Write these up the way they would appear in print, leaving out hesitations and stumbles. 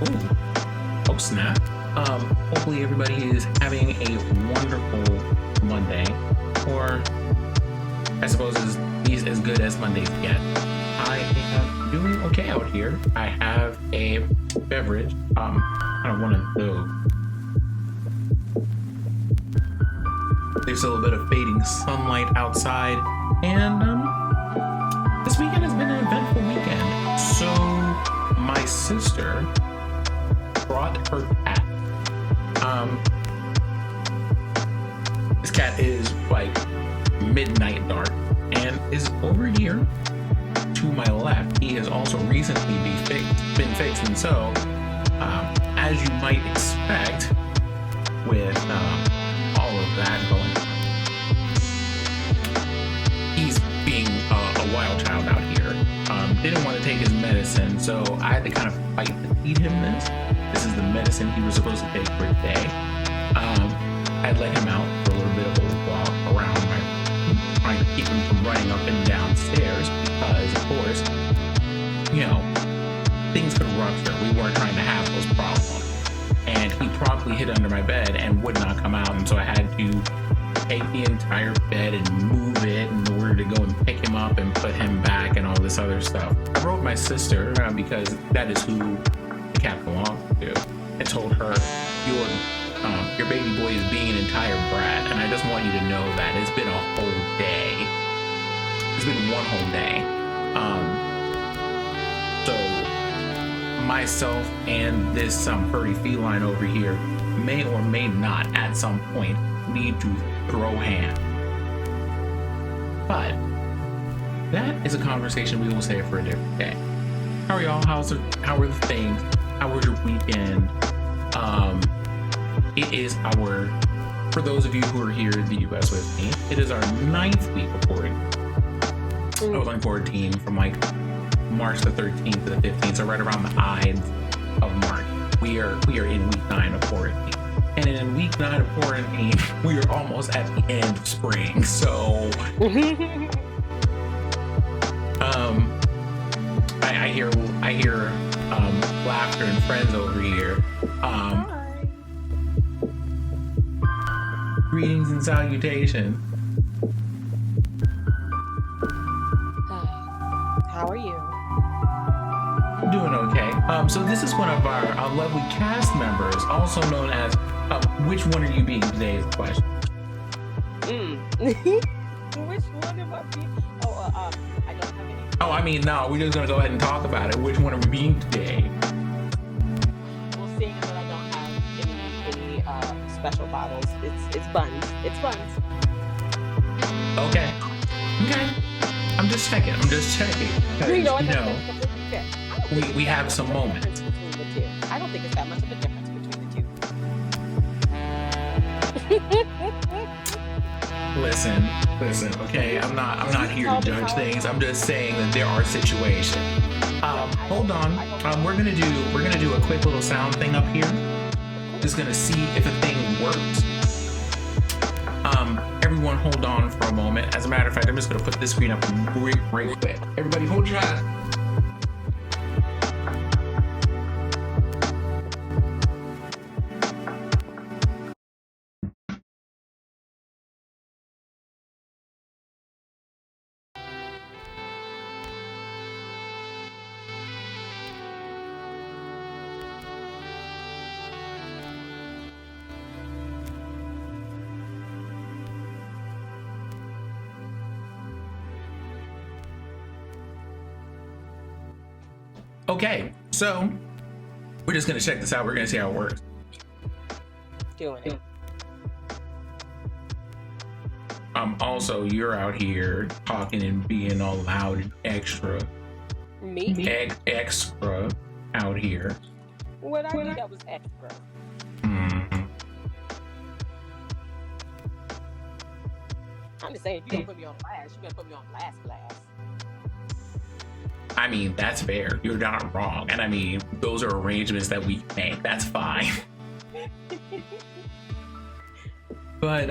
Ooh. Oh snap. Hopefully everybody is having a wonderful Monday, or I suppose is as good as Mondays get. I am doing okay out here. I have a beverage, kind of one of those. There's a little bit of fading sunlight outside, and this weekend has been an eventful weekend. So my sister brought her cat. This cat is like midnight dark and is over here to my left. He has also recently been fixed, and so as you might expect with all of that going on, he's being a wild child out here. Didn't want to take his medicine, so I had to kind of fight to feed him this. This is the medicine he was supposed to take for the day. I'd let him out for a little bit of a walk around my room, trying to keep him from running up and down stairs because, of course, you know, things could rupture. We weren't trying to have those problems. And he promptly hid under my bed and would not come out, and so I had to take the entire bed and move it in order to go and pick him up and put him back and all this other stuff. I wrote my sister because that is who the cat belongs to, and told her, your baby boy is being an entire brat, and I just want you to know that it's been a whole day. It's been one whole day. So myself and this furry feline over here may or may not at some point need to throw hands. But that is a conversation we will save for a different day. How are y'all? How are the things? How was your weekend? It is for those of you who are here in the US with me, it is our 9th week of quarantine. I was on quarantine from like March the 13th to the 15th, so right around the Ides of March. We are in week 9 of quarantine. And in week 9 of quarantine, we are almost at the end of spring. So I hear laughter and friends over here. Greetings and salutations. How are you? Doing okay. So this is one of our lovely cast members, also known as which one are you being today is the question. Which one am I being? I don't have any. Oh, I mean, no, we're just gonna go ahead and talk about it. Which one are we being today? Well, seeing that I don't have any special bottles, it's buns. It's buns. Okay. I'm just checking. You know, we have some moments. Between the two. I don't think it's that much of a difference between the two. Listen. Okay, I'm not here to judge things. I'm just saying that there are situations. Hold on. We're gonna do a quick little sound thing up here. Just gonna see if a thing works. Everyone hold on for a moment. As a matter of fact, I'm just gonna put this screen up right quick. Everybody hold your eyes. Okay, so we're just gonna check this out. We're gonna see how it works. Doing it. Also, you're out here talking and being all loud and extra. Me? Extra out here. What I knew that was extra. Mm-hmm. I'm just saying, if you're gonna put me on blast, you're gonna put me on blast. I mean, that's fair. You're not wrong. And I mean, those are arrangements that we make. That's fine. But,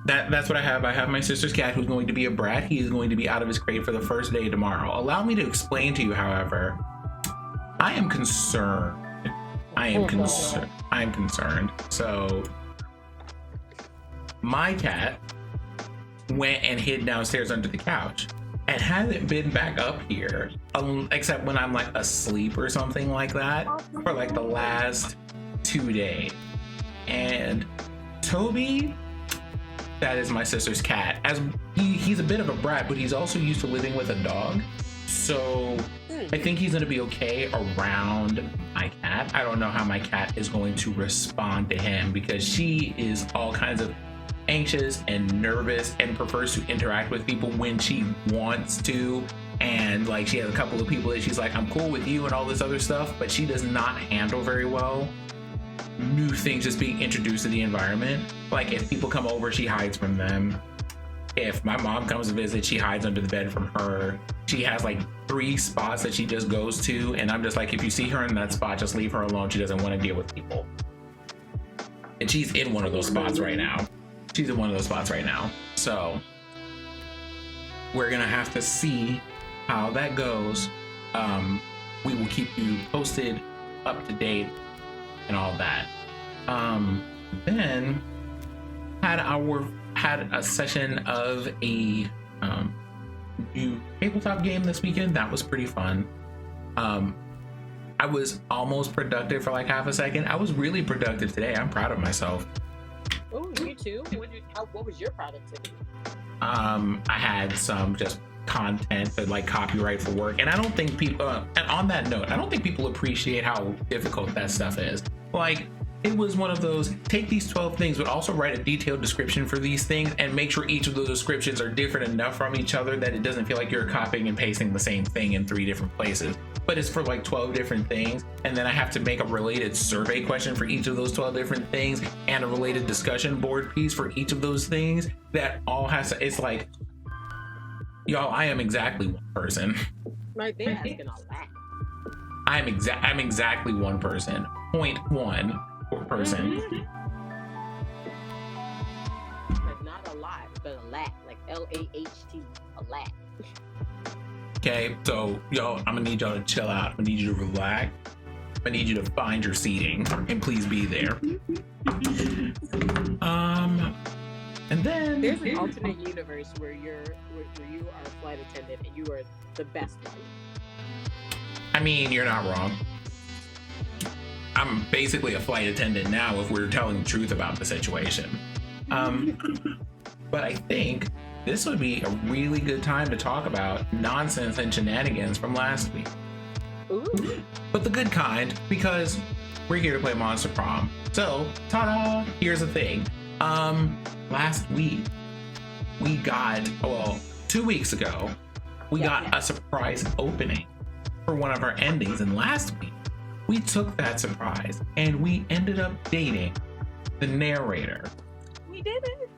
That's what I have. I have my sister's cat who's going to be a brat. He is going to be out of his crate for the first day tomorrow. Allow me to explain to you, however, I am concerned. I am concerned. So my cat went and hid downstairs under the couch and hasn't been back up here except when I'm like asleep or something like that for like the last 2 days. And Toby, that is my sister's cat, as he's a bit of a brat, but he's also used to living with a dog, so I think he's going to be okay around my cat. I don't know how my cat is going to respond to him because she is all kinds of anxious and nervous and prefers to interact with people when she wants to, and like she has a couple of people that she's like, I'm cool with you and all this other stuff, but she does not handle very well new things just being introduced to the environment. Like if people come over, she hides from them. If my mom comes to visit, she hides under the bed from her. She has like 3 spots that she just goes to, and I'm just like, if you see her in that spot, just leave her alone. She doesn't want to deal with people. And she's in one of those spots right now. So we're gonna have to see how that goes. We will keep you posted, up to date, and all that. Then had a session of a new tabletop game this weekend. That was pretty fun. I was almost productive for like half a second. I was really productive today. I'm proud of myself. Oh, you too? What was your productivity? I had some just content to like copyright for work, and I don't think people and on that note, I don't think people appreciate how difficult that stuff is. Like, it was one of those, take these 12 things but also write a detailed description for these things and make sure each of those descriptions are different enough from each other that it doesn't feel like you're copying and pasting the same thing in 3 different places, but it's for like 12 different things, and then I have to make a related survey question for each of those 12 different things and a related discussion board piece for each of those things. That all has to, it's like, y'all, I am exactly one person. Right, they're asking a lot. I'm exactly one person. 0.1 person. Like not a lot, but a lat. Like LAHT, a lat. Okay, so y'all, I'm gonna need y'all to chill out. I'm gonna need you to relax. I need you to find your seating and please be there. And then there's an alternate universe where you are a flight attendant and you are the best one. I mean, you're not wrong. I'm basically a flight attendant now if we're telling the truth about the situation. But I think this would be a really good time to talk about nonsense and shenanigans from last week. Ooh. But the good kind, because we're here to play Monster Prom. So, ta-da! Here's the thing. Last week, we got, 2 weeks ago, we got a surprise opening for one of our endings, and last week, we took that surprise and we ended up dating the narrator. We did it.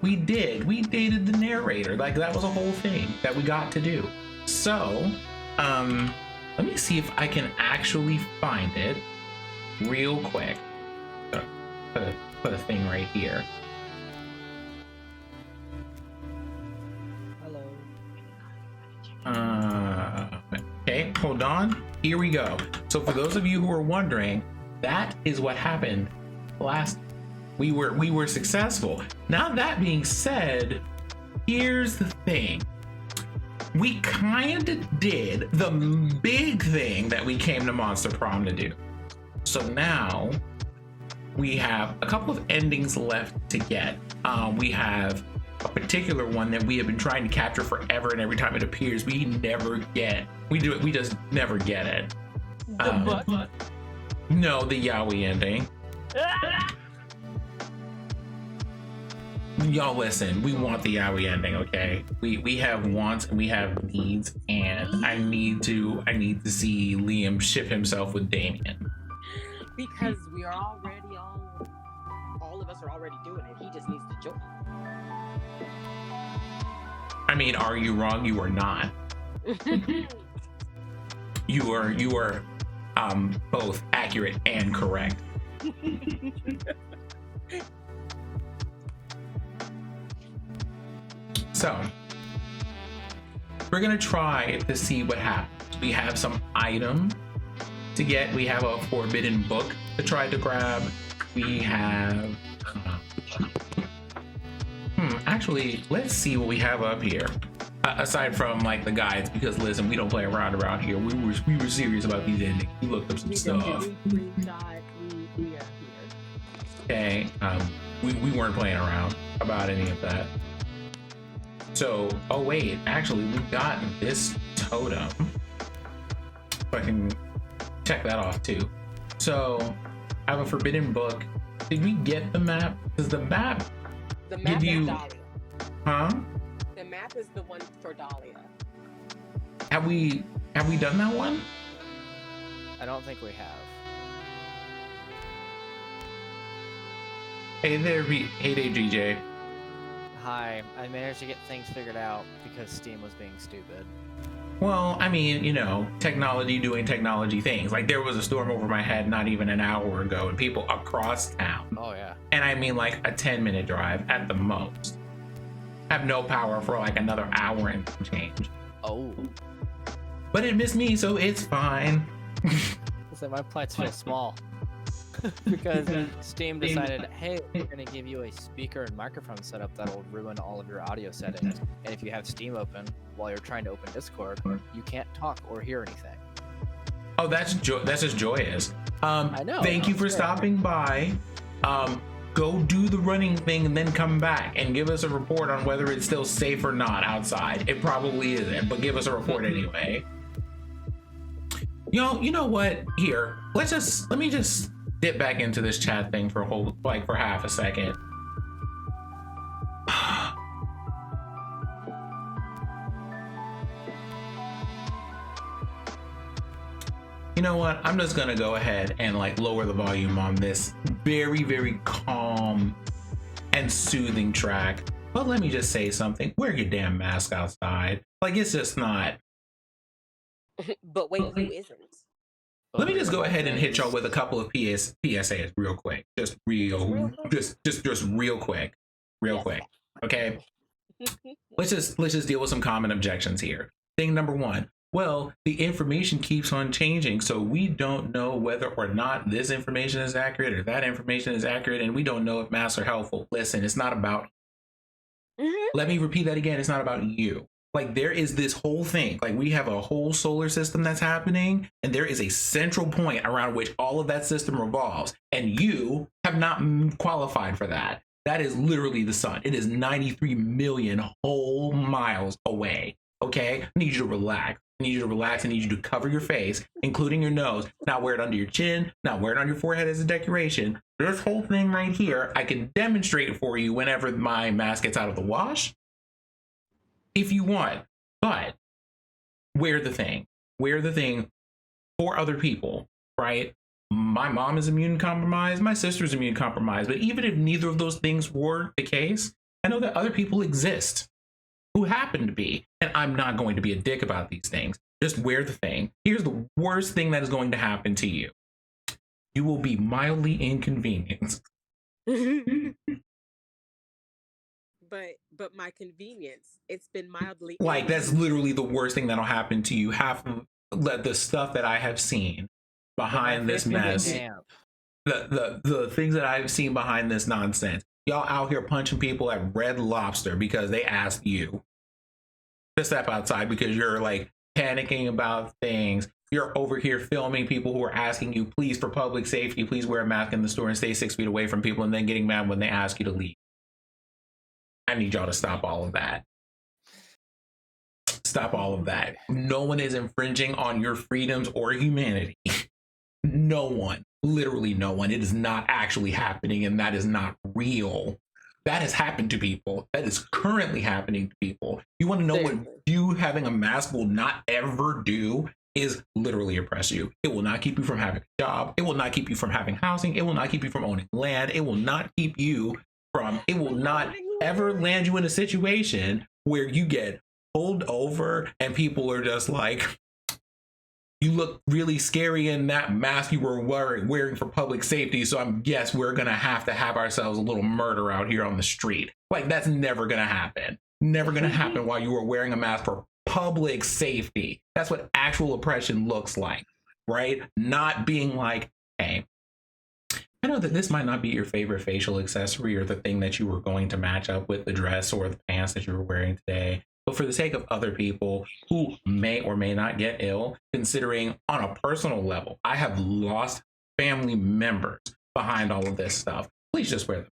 We did. We dated the narrator. Like, that was a whole thing that we got to do. So, let me see if I can actually find it real quick. Put a thing right here. Hello. Okay, hold on. Here we go. So for those of you who are wondering, that is what happened last. We were successful. Now that being said, here's the thing. We kind of did the big thing that we came to Monster Prom to do. So now we have a couple of endings left to get. We have a particular one that we have been trying to capture forever, and every time it appears, we never get. We just never get it. The book? No, the Yaoi ending. Y'all listen, we want the Yaoi ending, okay? We have wants and we have needs, and I need to see Liam ship himself with Damien. Because we are already all of us are already doing it. He just needs to join. I mean, are you wrong? You are not. You are both accurate and correct. So we're gonna try to see what happens. We have some item to get. We have a forbidden book to try to grab. We have actually, let's see what we have up here. Aside from like the guides, because listen, we don't play around here. We were serious about these endings. We looked up some stuff. We are here. Okay, we weren't playing around about any of that. So, oh wait, actually we've got this totem. If I can check that off too. So, I have a forbidden book. Did we get the map? Does the map give you? Dahlia. Huh? The map is the one for Dahlia. Have we done that one? I don't think we have. Hey there, GJ. Hi, I managed to get things figured out because Steam was being stupid. Well, I mean, you know, technology doing technology things. Like there was a storm over my head not even an hour ago, and people across town. Oh yeah. And I mean like a 10-minute drive at the most. Have no power for like another hour and some change. Oh. But it missed me, so it's fine. So my plants feel small. Because Steam decided, hey, we're going to give you a speaker and microphone setup that'll ruin all of your audio settings. And if you have Steam open while you're trying to open Discord, you can't talk or hear anything. Oh, that's just joyous. I know. Thank you for stopping by. Go do the running thing and then come back and give us a report on whether it's still safe or not outside. It probably isn't, but give us a report anyway. You know what? Here, let me just dip back into this chat thing for half a second. You know what? I'm just gonna go ahead and like lower the volume on this very, very calm and soothing track. But let me just say something. Wear your damn mask outside. Like it's just not. But wait, who isn't? Let me just go ahead and hit y'all with a couple of PSAs real quick. Just real quick. Real quick. Okay. let's just deal with some common objections here. Thing number one. Well, the information keeps on changing, so we don't know whether or not this information is accurate or that information is accurate, and we don't know if masks are helpful. Listen, it's not about. Let me repeat that again. It's not about you. Like there is this whole thing, like we have a whole solar system that's happening, and there is a central point around which all of that system revolves, and you have not qualified for that. That is literally the sun. It is 93 million whole miles away. Okay, I need you to relax. I need you to relax. I need you to cover your face, including your nose. Not wear it under your chin, not wear it on your forehead as a decoration. This whole thing right here, I can demonstrate it for you whenever my mask gets out of the wash. If you want, but wear the thing for other people, right? My mom is immune compromised, my sister's immune compromised, but even if neither of those things were the case, I know that other people exist who happen to be, and I'm not going to be a dick about these things. Just wear the thing. Here's the worst thing that is going to happen to you. You will be mildly inconvenienced. But my convenience, it's been mildly like that's literally the worst thing that'll happen to you. Half of the stuff that I have seen behind this mess, the things that I've seen behind this nonsense. Y'all out here punching people at Red Lobster because they asked you to step outside because you're like panicking about things. You're over here filming people who are asking you, please, for public safety, please wear a mask in the store and stay 6 feet away from people, and then getting mad when they ask you to leave. I need y'all to stop all of that. Stop all of that. No one is infringing on your freedoms or humanity. No one. Literally no one. It is not actually happening, and that is not real. That has happened to people. That is currently happening to people. You want to know what you having a mask will not ever do? Is literally oppress you. It will not keep you from having a job. It will not keep you from having housing. It will not keep you from owning land. It will not keep you from, it will not ever land you in a situation where you get pulled over and people are just like, you look really scary in that mask you were wearing for public safety, so I guess we're gonna have ourselves a little murder out here on the street. Like, that's never gonna happen. Never gonna happen while you are wearing a mask for public safety. That's what actual oppression looks like, right? Not being like, hey, I know that this might not be your favorite facial accessory or the thing that you were going to match up with the dress or the pants that you were wearing today, but for the sake of other people who may or may not get ill, considering on a personal level, I have lost family members behind all of this stuff. Please just wear them.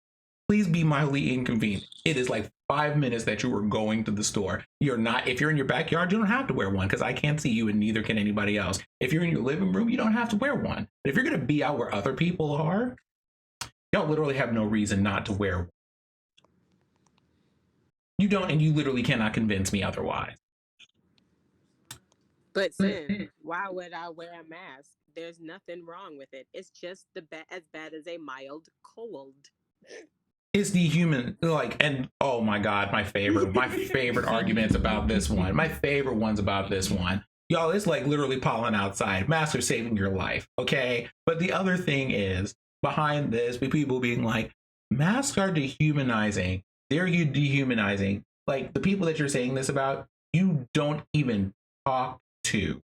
Please be mildly inconvenient. It is like 5 minutes that you are going to the store. You're not, if you're in your backyard, you don't have to wear one because I can't see you and neither can anybody else. If you're in your living room, you don't have to wear one. But if you're going to be out where other people are, y'all literally have no reason not to wear one. You don't, and you literally cannot convince me otherwise. But Sin, why would I wear a mask? There's nothing wrong with it. It's just as bad as a mild cold. It's the human, like, and oh my God, my favorite arguments about this one. My favorite ones about this one. Y'all, it's like literally pollen outside. Masks are saving your life, okay? But the other thing is, behind this, with people being like, masks are dehumanizing. They're dehumanizing. Like, the people that you're saying this about, you don't even talk to.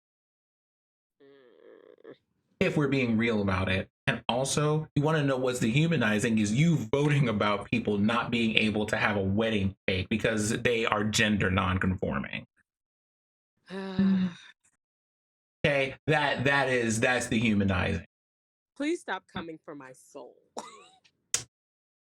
If we're being real about it. And also, you want to know what's dehumanizing is you voting about people not being able to have a wedding cake because they are gender non-conforming. Okay, that's dehumanizing. Please stop coming for my soul.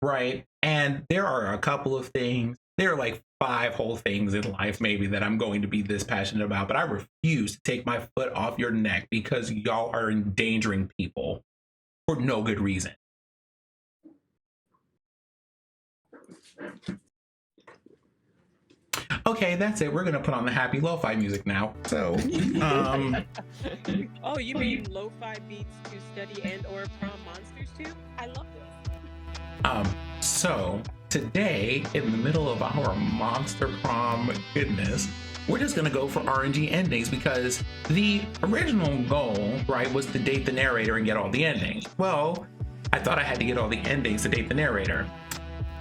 Right. And there are a couple of things. There are like 5 whole things in life maybe that I'm going to be this passionate about, but I refuse to take my foot off your neck because y'all are endangering people for no good reason. Okay, that's it. We're gonna put on the happy lo-fi music now. So, Oh, you mean lo-fi beats to study and or prom monsters too? I love this. So today, in the middle of our monster prom goodness, we're just gonna go for RNG endings because the original goal, right, was to date the narrator and get all the endings. Well, I thought I had to get all the endings to date the narrator.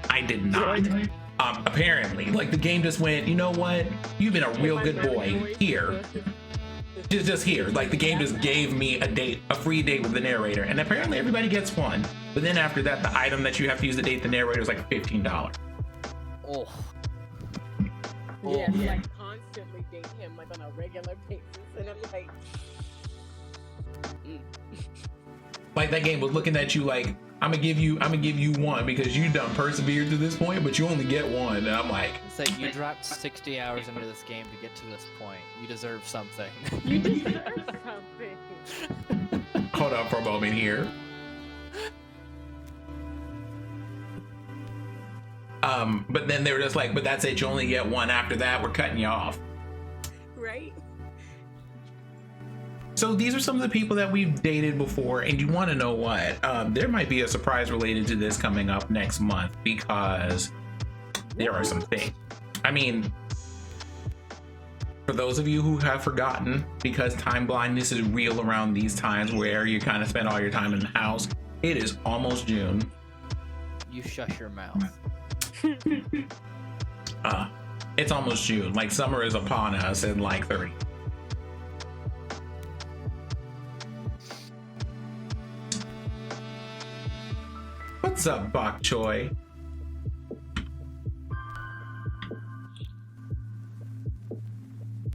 I did not. Apparently, like the game just went, you know what? You've been a real good boy. Here. Just here. Like the game just gave me a free date with the narrator. And apparently everybody gets one. But then after that, the item that you have to use to date the narrator is like $15. Oh. Yeah, like constantly date him like on a regular basis. And I'm like, Like that game was looking at you like, I'm gonna give you one because you done persevered to this point, but you only get one. And I'm like, It's like you dropped 60 hours into this game to get to this point. You deserve something. you deserve something. hold up for a moment here. But then they were just like, but that's it, you only get one. After that, we're cutting you off. Right? So these are some of the people that we've dated before, and you want to know what? There might be a surprise related to this coming up next month because there are some things. I mean, for those of you who have forgotten, because time blindness is real around these times where you kind of spend all your time in the house, it is almost June. You shush your mouth. It's almost June. Like summer is upon us in like 30. What's up, Bok Choy?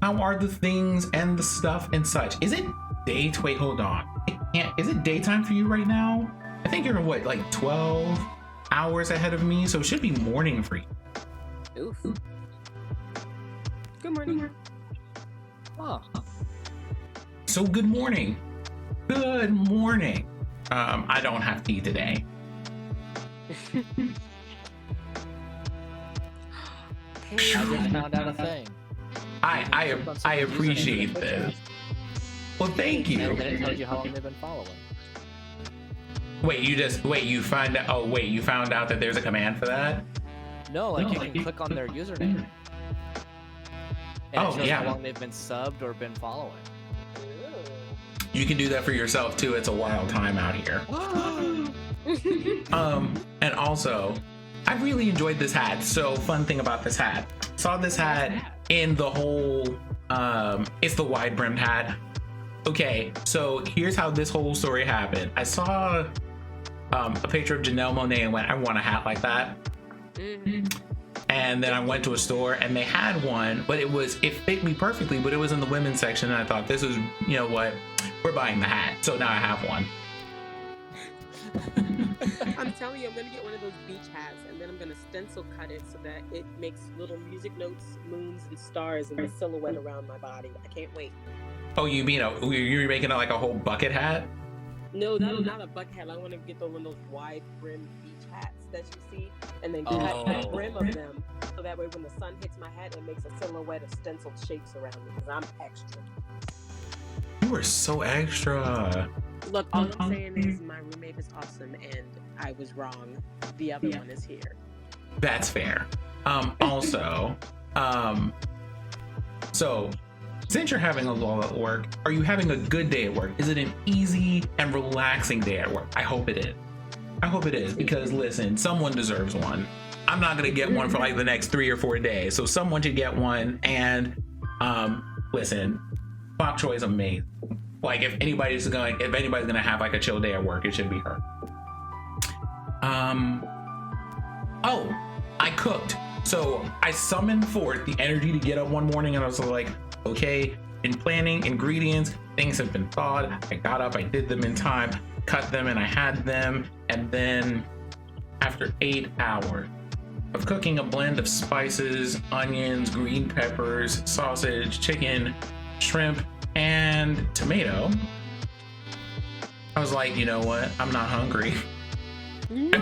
How are the things and the stuff and such? Is it wait, hold on. Is it daytime for you right now? I think you're what, like 12 hours ahead of me, so it should be morning for you. Oof. Good morning. Oh. So good morning. Good morning. I don't have tea today. I just found out a thing. I appreciate this. Well, thank you. And then it tells you how long they've been following. You found out that there's a command for that? No, like you can click on their username. And it shows how long they've been subbed or been following. You can do that for yourself too. It's a wild time out here. And also, I really enjoyed this hat. So fun thing about this hat, saw this hat in the whole it's the wide brimmed hat. Okay, so here's how this whole story happened. I saw a picture of Janelle Monáe and went, I want a hat like that. And then I went to a store and they had one, but it fit me perfectly, but it was in the women's section. And I thought, this is, you know what, we're buying the hat. So now I have one. I'm telling you, I'm gonna get one of those beach hats, and then I'm gonna stencil cut it so that it makes little music notes, moons, and stars in the silhouette around my body. I can't wait. Oh, you mean you're making it like a whole bucket hat? No, not a bucket hat. I want to get one of those wide brim beach hats that you see, and then cut the brim of them, so that way when the sun hits my hat, it makes a silhouette of stenciled shapes around me, because I'm extra. You are so extra. Look, all I'm saying is my roommate is awesome, and I was wrong. The other one is here. That's fair. Also, so since you're having a lull at work, are you having a good day at work? Is it an easy and relaxing day at work? I hope it is. I hope it is, because listen, someone deserves one. I'm not gonna get one for like the next 3 or 4 days, so someone should get one. And listen, Bok Choy is amazing. Like if anybody's gonna have like a chill day at work, it should be her. Oh, I cooked. So I summoned forth the energy to get up one morning, and I was like, okay, in planning, ingredients, things have been thawed. I got up, I did them in time, cut them, and I had them. And then after 8 hours of cooking a blend of spices, onions, green peppers, sausage, chicken, shrimp, and tomato, I was like, you know what? I'm not hungry. And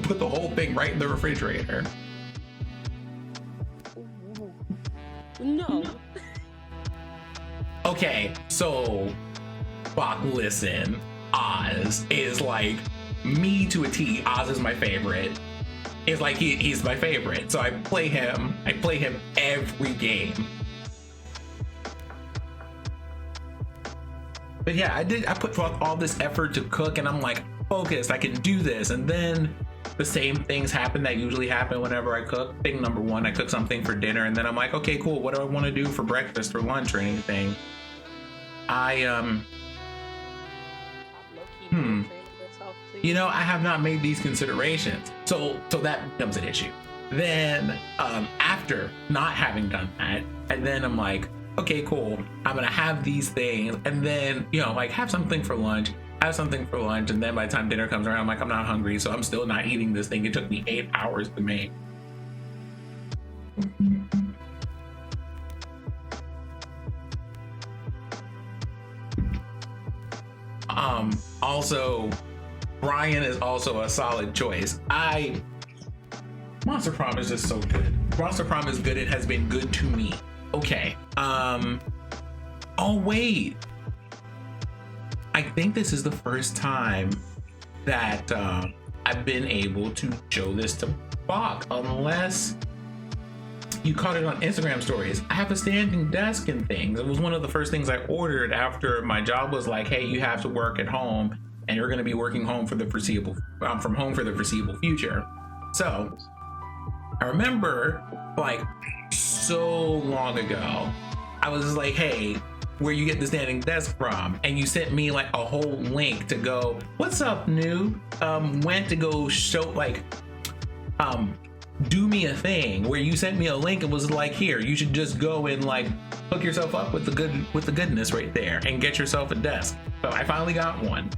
put the whole thing right in the refrigerator. No. Okay, so Bok, listen, Oz is like me to a T. Oz is my favorite. It's like he's my favorite. So I play him every game. But yeah, I put forth all this effort to cook, and I'm like, focused, I can do this. And then the same things happen that usually happen whenever I cook. Thing number one, I cook something for dinner, and then I'm like, okay, cool, what do I want to do for breakfast or lunch or anything? You know, I have not made these considerations. So that becomes an issue. Then after not having done that, and then I'm like, okay, cool, I'm gonna have these things, and then, you know, like have something for lunch, and then by the time dinner comes around, I'm like, I'm not hungry, so I'm still not eating this thing. It took me 8 hours to make. Also, Brian is also a solid choice. Monster Prom is just so good. Monster Prom is good. It has been good to me. Okay. Oh wait. I think this is the first time that I've been able to show this to Bok, unless you caught it on Instagram stories. I have a standing desk and things. It was one of the first things I ordered after my job was like, hey, you have to work at home, and you're going to be working home for the foreseeable from home for the foreseeable future. So I remember, like, so long ago, I was just like, hey, where you get the standing desk from? And you sent me like a whole link to go, what's up, noob? Went to go show, like, do me a thing, where you sent me a link and was like, here, you should just go and like hook yourself up with the goodness right there and get yourself a desk. So I finally got one.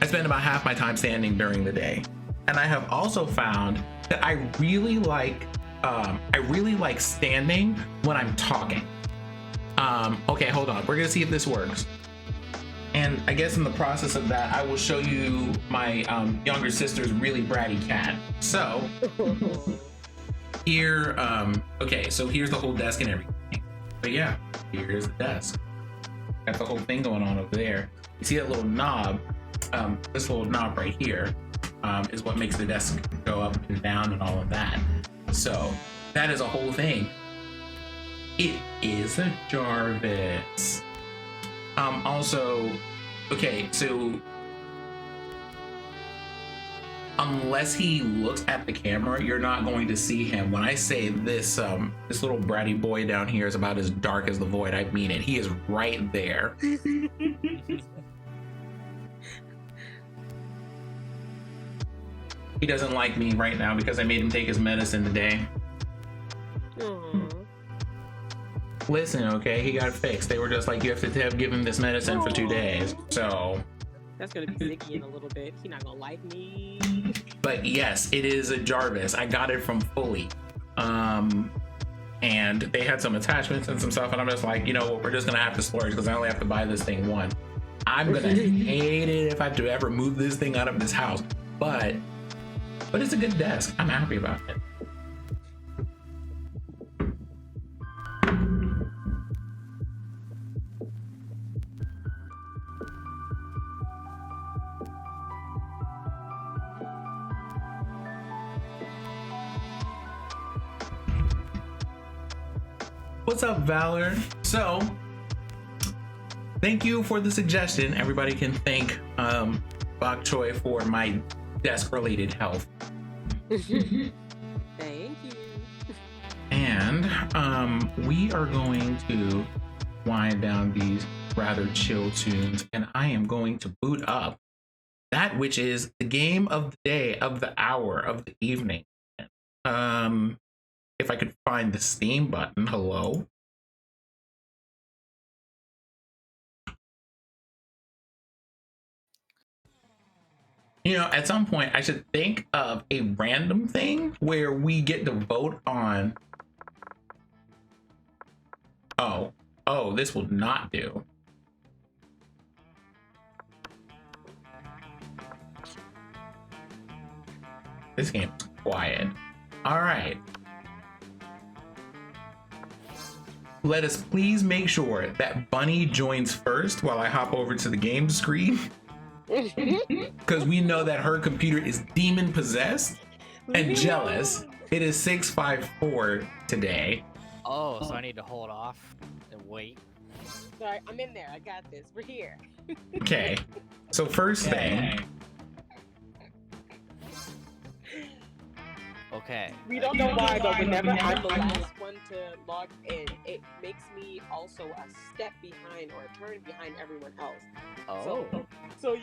I spend about half my time standing during the day, and I have also found that I really like standing when I'm talking. Okay, hold on, we're gonna see if this works. And I guess in the process of that, I will show you my younger sister's really bratty cat. So here, okay, so here's the whole desk and everything. But yeah, here's the desk. Got the whole thing going on over there. You see that little knob? This little knob right here is what makes the desk go up and down and all of that. So that is a whole thing. It is a Jarvis. Also, okay, so unless he looks at the camera, you're not going to see him. When I say this, this little bratty boy down here is about as dark as the void, I mean it. He is right there. He doesn't like me right now because I made him take his medicine today. Aww. Listen, okay, he got fixed. They were just like, you have to give him this medicine for 2 days. So that's gonna be Zicky in a little bit. He not gonna like me. But yes, it is a Jarvis. I got it from Fully. And they had some attachments and some stuff, and I'm just like, you know what, we're just gonna have to splurge because I only have to buy this thing once. I'm gonna hate it if I have to ever move this thing out of this house. But it's a good desk. I'm happy about it. What's up, Valor? So, thank you for the suggestion. Everybody can thank Bok Choy for my desk-related health. Thank you. And we are going to wind down these rather chill tunes, and I am going to boot up that which is the game of the day, of the hour, of the evening. If I could find the Steam button, hello. You know, at some point I should think of a random thing where we get to vote on. Oh, this will not do. This game's quiet. All right. Let us please make sure that Bunny joins first while I hop over to the game screen. Because we know that her computer is demon possessed and jealous. It is 6:54 today. Oh, so I need to hold off and wait. Sorry, I'm in there. I got this. We're here. Okay. So first thing. Okay. We don't know why, but whenever I'm the last one to log in, it makes me also a step behind or a turn behind everyone else. Oh. So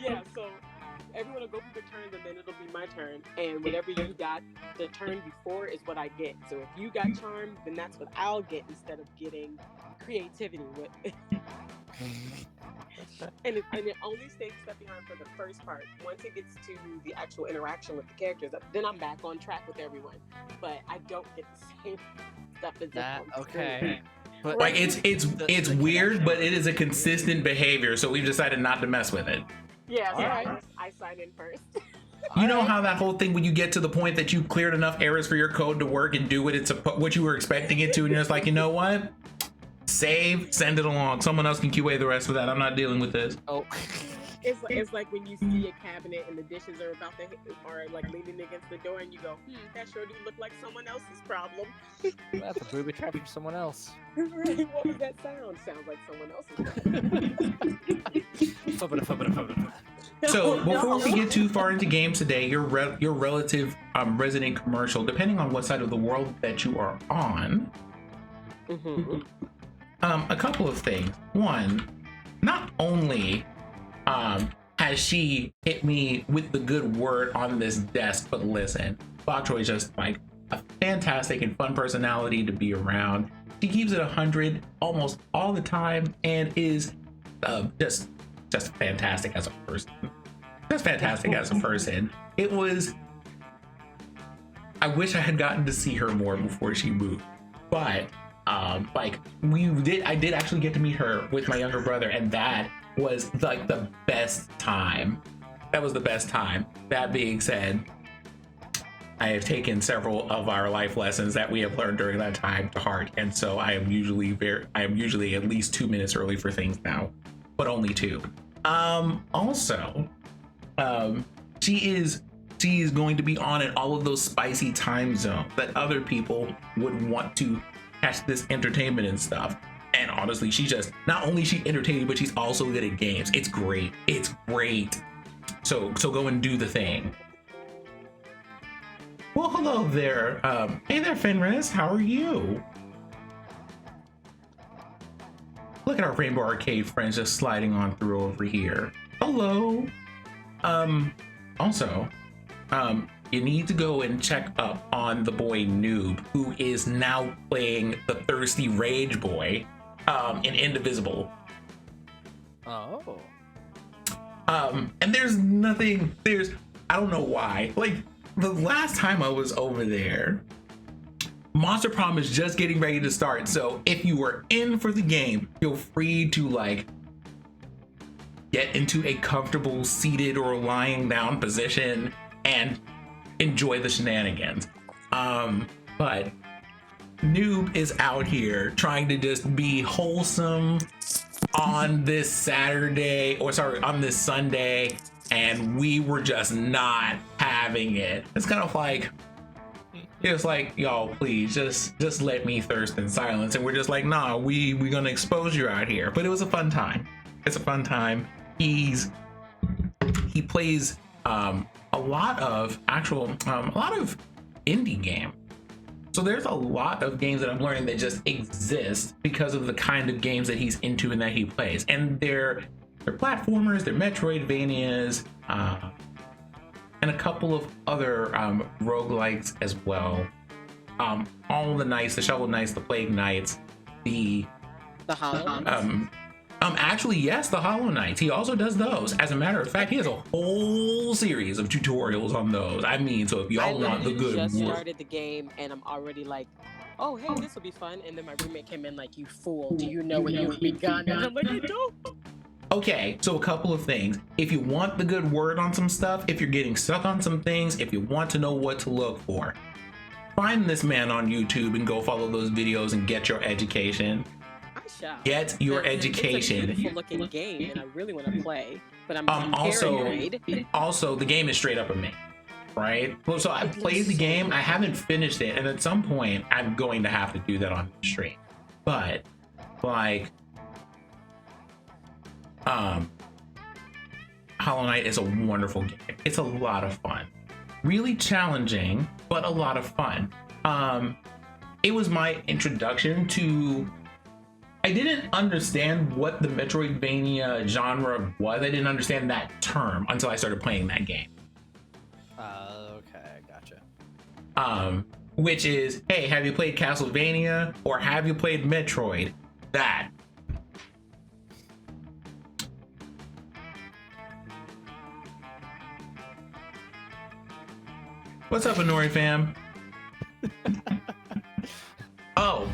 everyone will go through the turns and then it'll be my turn. And whatever you got the turn before is what I get. So if you got charmed, then that's what I'll get instead of getting creativity with. And it only stays a step behind for the first part. Once it gets to the actual interaction with the characters, then I'm back on track with everyone. But I don't get the same stuff as that. this one. Okay. But Like it's weird, but it is a consistent behavior, so we've decided not to mess with it. Yeah, so Alright. I sign in first. You know how that whole thing when you get to the point that you've cleared enough errors for your code to work and do what you were expecting it to, and you're just like, you know what? Save, send it along. Someone else can QA the rest of that. I'm not dealing with this. Oh. It's like when you see a cabinet and the dishes are about to hit, or like leaning against the door, and you go, that sure do look like someone else's problem. That's a booby trap for someone else. Right? What was that sound? Sounds like someone else's problem. So before we get too far into games today, your relative resident commercial, depending on what side of the world that you are on, a couple of things. One, not only has she hit me with the good word on this desk, but listen, Bok Choy is just like a fantastic and fun personality to be around. She keeps it 100 almost all the time and is just fantastic as a person. Just fantastic as a person. It was, I wish I had gotten to see her more before she moved, but I did actually get to meet her with my younger brother, and that was like the best time. That was the best time. That being said, I have taken several of our life lessons that we have learned during that time to heart, and so I am usually at least 2 minutes early for things now, but only 2. Also, she is going to be on in all of those spicy time zones that other people would want to catch this entertainment and stuff. And honestly, she's just, not only is she entertaining, but she's also good at games. It's great. It's great. So go and do the thing. Well, hello there. Hey there, Fenris. How are you? Look at our Rainbow Arcade friends just sliding on through over here. Hello. Also, you need to go and check up on the boy Noob, who is now playing the Thirsty Rage Boy in Indivisible. Oh. And I don't know why. Like, the last time I was over there, Monster Prom is just getting ready to start. So if you are in for the game, feel free to like get into a comfortable seated or lying down position and enjoy the shenanigans. But Noob is out here trying to just be wholesome on this on this Sunday, and we were just not having it. It's kind of like, it's like, y'all, please just let me thirst in silence. And we're just like, nah, we gonna expose you out here. But it was a fun time. It's a fun time. He plays a lot of indie game. So there's a lot of games that I'm learning that just exist because of the kind of games that he's into and that he plays. And they're platformers, they're Metroidvanias, and a couple of other roguelikes as well. All the Knights, the Shovel Knights, the Plague Knights, the Hollow Knights. Actually, yes, the Hollow Knights. He also does those. As a matter of fact, he has a whole series of tutorials on those. I mean, so if y'all want the good I just started the game and I'm already like, oh, hey, this will be fun. And then my roommate came in like, you fool, do you know what you've begun? And I'm like, you don't. Okay, so a couple of things. If you want the good word on some stuff, if you're getting stuck on some things, if you want to know what to look for, find this man on YouTube and go follow those videos and get your education. Get your education. It's a beautiful looking game, and I really want to play, but I'm also the game is straight up a me, right? Well, so I've played the game, I haven't finished it, and at some point I'm going to have to do that on the stream. But like, Hollow Knight is a wonderful game. It's a lot of fun, really challenging, but a lot of fun. It was my introduction to. I didn't understand what the Metroidvania genre was. I didn't understand that term until I started playing that game. Okay, gotcha. Which is, hey, have you played Castlevania or have you played Metroid? That. What's up, Honori fam? Oh.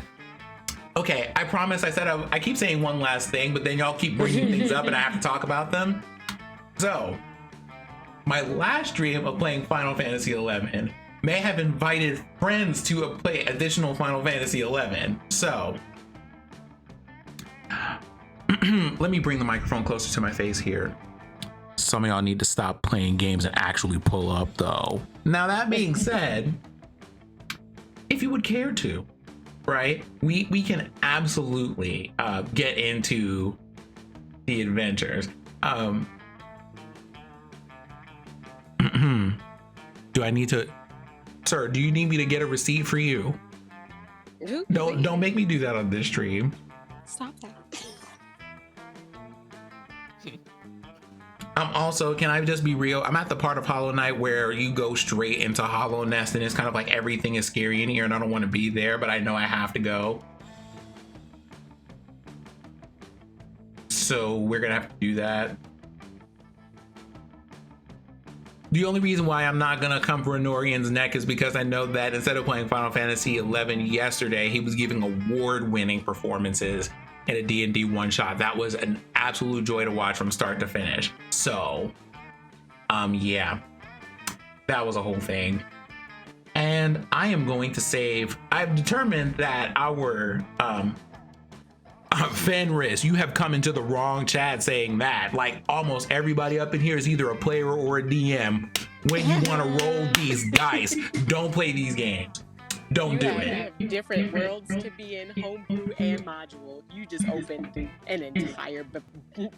Okay, I promise. I said I keep saying one last thing, but then y'all keep bringing things up and I have to talk about them. So, my last stream of playing Final Fantasy XI may have invited friends to play additional Final Fantasy XI. So, let me bring the microphone closer to my face here. Some of y'all need to stop playing games and actually pull up, though. Now, that being said, if you would care to, right, we can absolutely get into the adventures. Do I need to, sir, do you need me to get a receipt for you? Don't make me do that on this stream. Stop that. Also, can I just be real? I'm at the part of Hollow Knight where you go straight into Hollow Nest and it's kind of like everything is scary in here and I don't want to be there, but I know I have to go. So we're gonna have to do that. The only reason why I'm not gonna come for Honorian's neck is because I know that instead of playing Final Fantasy XI yesterday, he was giving award-winning performances in a D&D one-shot. That was an absolute joy to watch from start to finish. So, yeah, that was a whole thing. And I am going to save. I've determined that our Fenris, you have come into the wrong chat saying that. Like almost everybody up in here is either a player or a DM. When you want to roll these dice, don't play these games. Don't do You it. have different worlds to be in, homebrew and module. You just opened an entire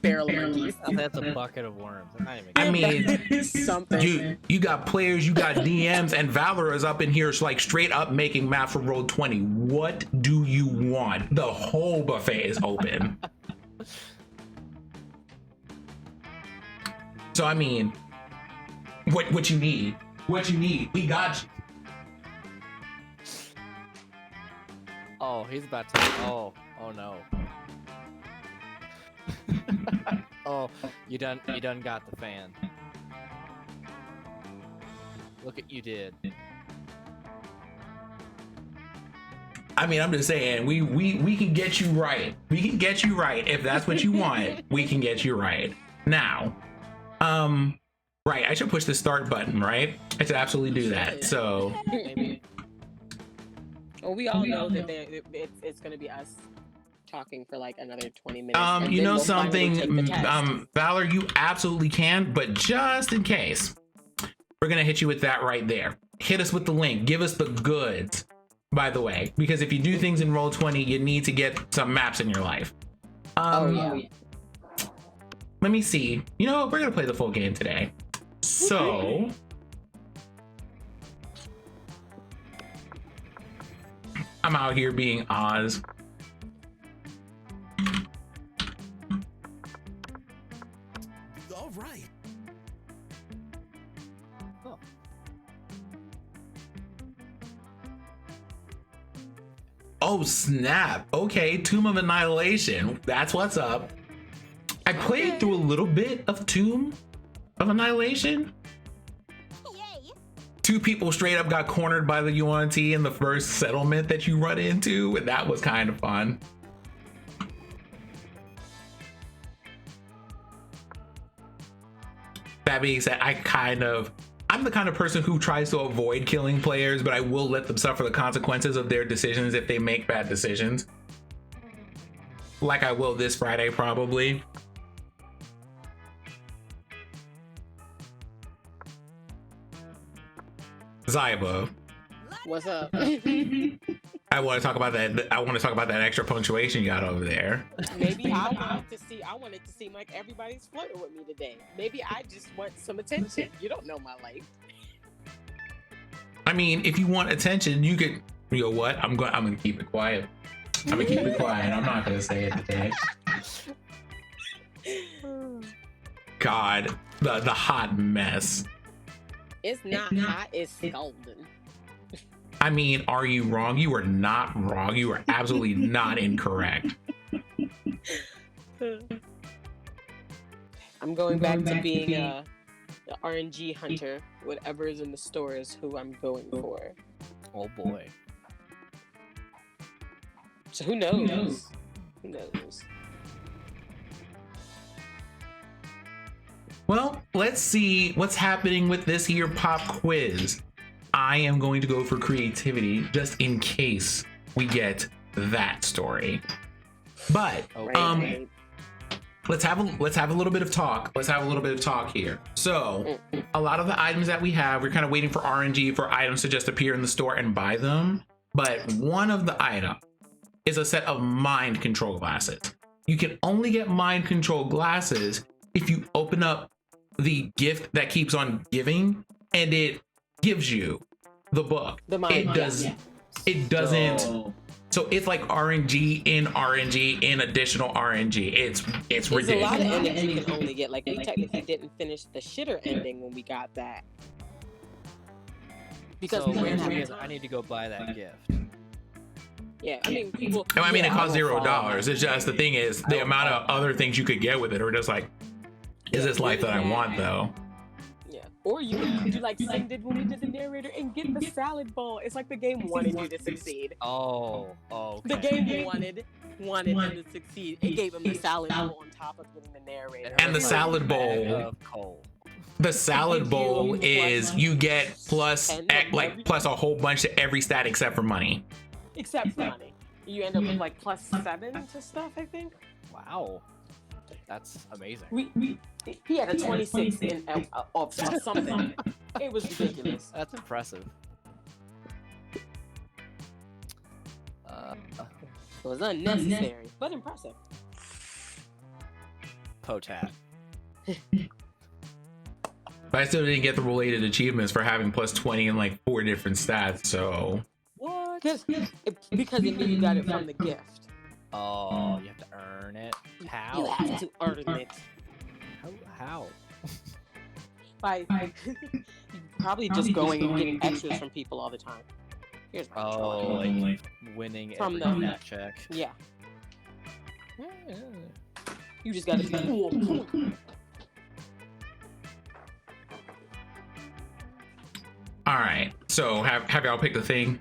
barrel of monkeys. Oh, that's a bucket of worms. I'm not even I kidding. mean, something. you got players, you got DMs, and Valor is up in here, like straight up making math for Roll 20. What do you want? The whole buffet is open. So I mean, what you need? What you need? We got you. Oh, he's about to. Oh no. Oh, you done got the fan. Look at you did. I mean, I'm just saying, we can get you right. We can get you right if that's what you want. We can get you right. Now, right, I should push the start button, right? I should absolutely do that. So, Maybe. Well, we all know that it's going to be us talking for like another 20 minutes. And you then know we'll finally take the something, test. Valor, you absolutely can, but just in case, we're gonna hit you with that right there. Hit us with the link. Give us the goods, by the way, because if you do things in Roll20, you need to get some maps in your life. Yeah. Let me see. You know what? We're gonna play the full game today. So, I'm out here being Oz. All right. Oh. Oh snap. Okay, Tomb of Annihilation. That's what's up. I played through a little bit of Tomb of Annihilation. Yay. Two people straight up got cornered by the UNT in the first settlement that you run into, and that was kind of fun. That being said, I'm the kind of person who tries to avoid killing players, but I will let them suffer the consequences of their decisions if they make bad decisions. Like I will this Friday, probably. Zyba, What's up? I want to talk about that. I want to talk about that extra punctuation you got over there. Maybe I wanted to seem like everybody's flirting with me today. Maybe I just want some attention. You don't know my life. I mean, if you want attention, you could. You know what? I'm gonna keep it quiet. I'm gonna keep it quiet. I'm not gonna say it today. God, the hot mess. It's not hot, it's scalding. I mean, are you wrong? You are not wrong. You are absolutely not incorrect. I'm going back to being the RNG hunter. Whatever is in the store is who I'm going for. Oh boy. So who knows? Who knows? Well, let's see what's happening with this here pop quiz. I am going to go for creativity just in case we get that story. But Right. let's have a little bit of talk. Let's have a little bit of talk here. So, a lot of the items that we have, we're kind of waiting for RNG for items to just appear in the store and buy them. But one of the items is a set of mind control glasses. You can only get mind control glasses if you open up the gift that keeps on giving, and it gives you the book. The mind. It doesn't. So, So it's like RNG in additional RNG. It's There's ridiculous. a lot of endings you can only get. Like we technically didn't finish the shitter ending when we got that. Because so we didn't have weird, time. I need to go buy that gift. Yeah, I mean people. No, I mean, yeah, it costs I will follow $0. It's just the thing is the amount of other things you could get with it are just like, is this life that I want though? Yeah. Or you can do like Sim did when we did the narrator and get the salad bowl. It's like the game wanted you to succeed. Oh, okay. The game wanted him to succeed. It gave him the salad bowl on top of getting the narrator. And the salad bowl. Of coal. The salad bowl is you get plus plus a whole bunch to every stat except for money. Except for money. You end up with like +7 to stuff, I think. Wow, that's amazing. He had a 26 of something. It was ridiculous. That's impressive. It was unnecessary, but impressive. Potat. But I still didn't get the related achievements for having plus 20 in like 4 different stats, so. What? Because it knew you got it from the gift. Oh, you have to earn it. How? You have to earn it. How? By probably just going and getting extras from people all the time. Here's my controller. Like winning From every the- net check. Yeah. You just gotta be cool. All right. So have y'all picked a thing?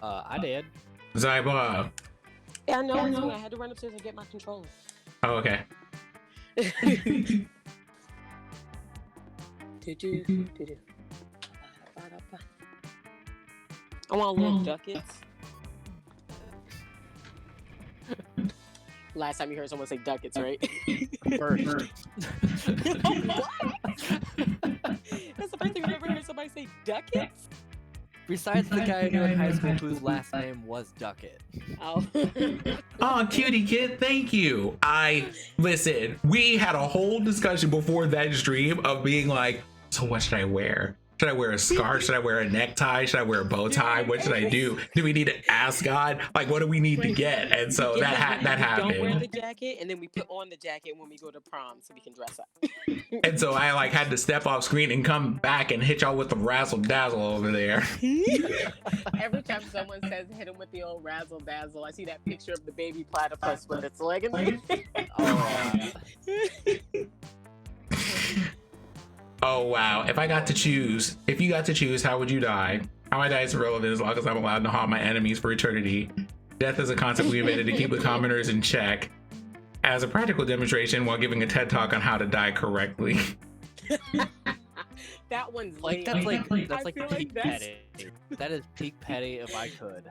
I did. Zyba. Yeah, I know. It's me. I had to run upstairs and get my controller. Oh, okay. I want little ducats. Last time you heard someone say ducats, right? First. That's the first time you ever heard somebody say ducats? Besides the guy I knew in high school whose last name was Duckett. Oh. Oh, cutie kid, thank you. Listen, we had a whole discussion before that stream of being like, so what should I wear? Should I wear a scarf? Should I wear a necktie? Should I wear a bow tie? What should I do? Do we need to ask God? Like, what do we need to get? And so that happened. Don't wear the jacket, and then we put on the jacket when we go to prom so we can dress up. And so I like had to step off screen and come back and hit y'all with the razzle dazzle over there. Every time someone says hit him with the old razzle dazzle, I see that picture of the baby platypus with its leggings. Oh wow! If you got to choose, how would you die? How I die is irrelevant as long as I'm allowed to haunt my enemies for eternity. Death is a concept we invented to keep the commoners in check. As a practical demonstration, while giving a TED talk on how to die correctly. That one's Like lame. that's like feel peak that's- petty. That is peak petty if I could.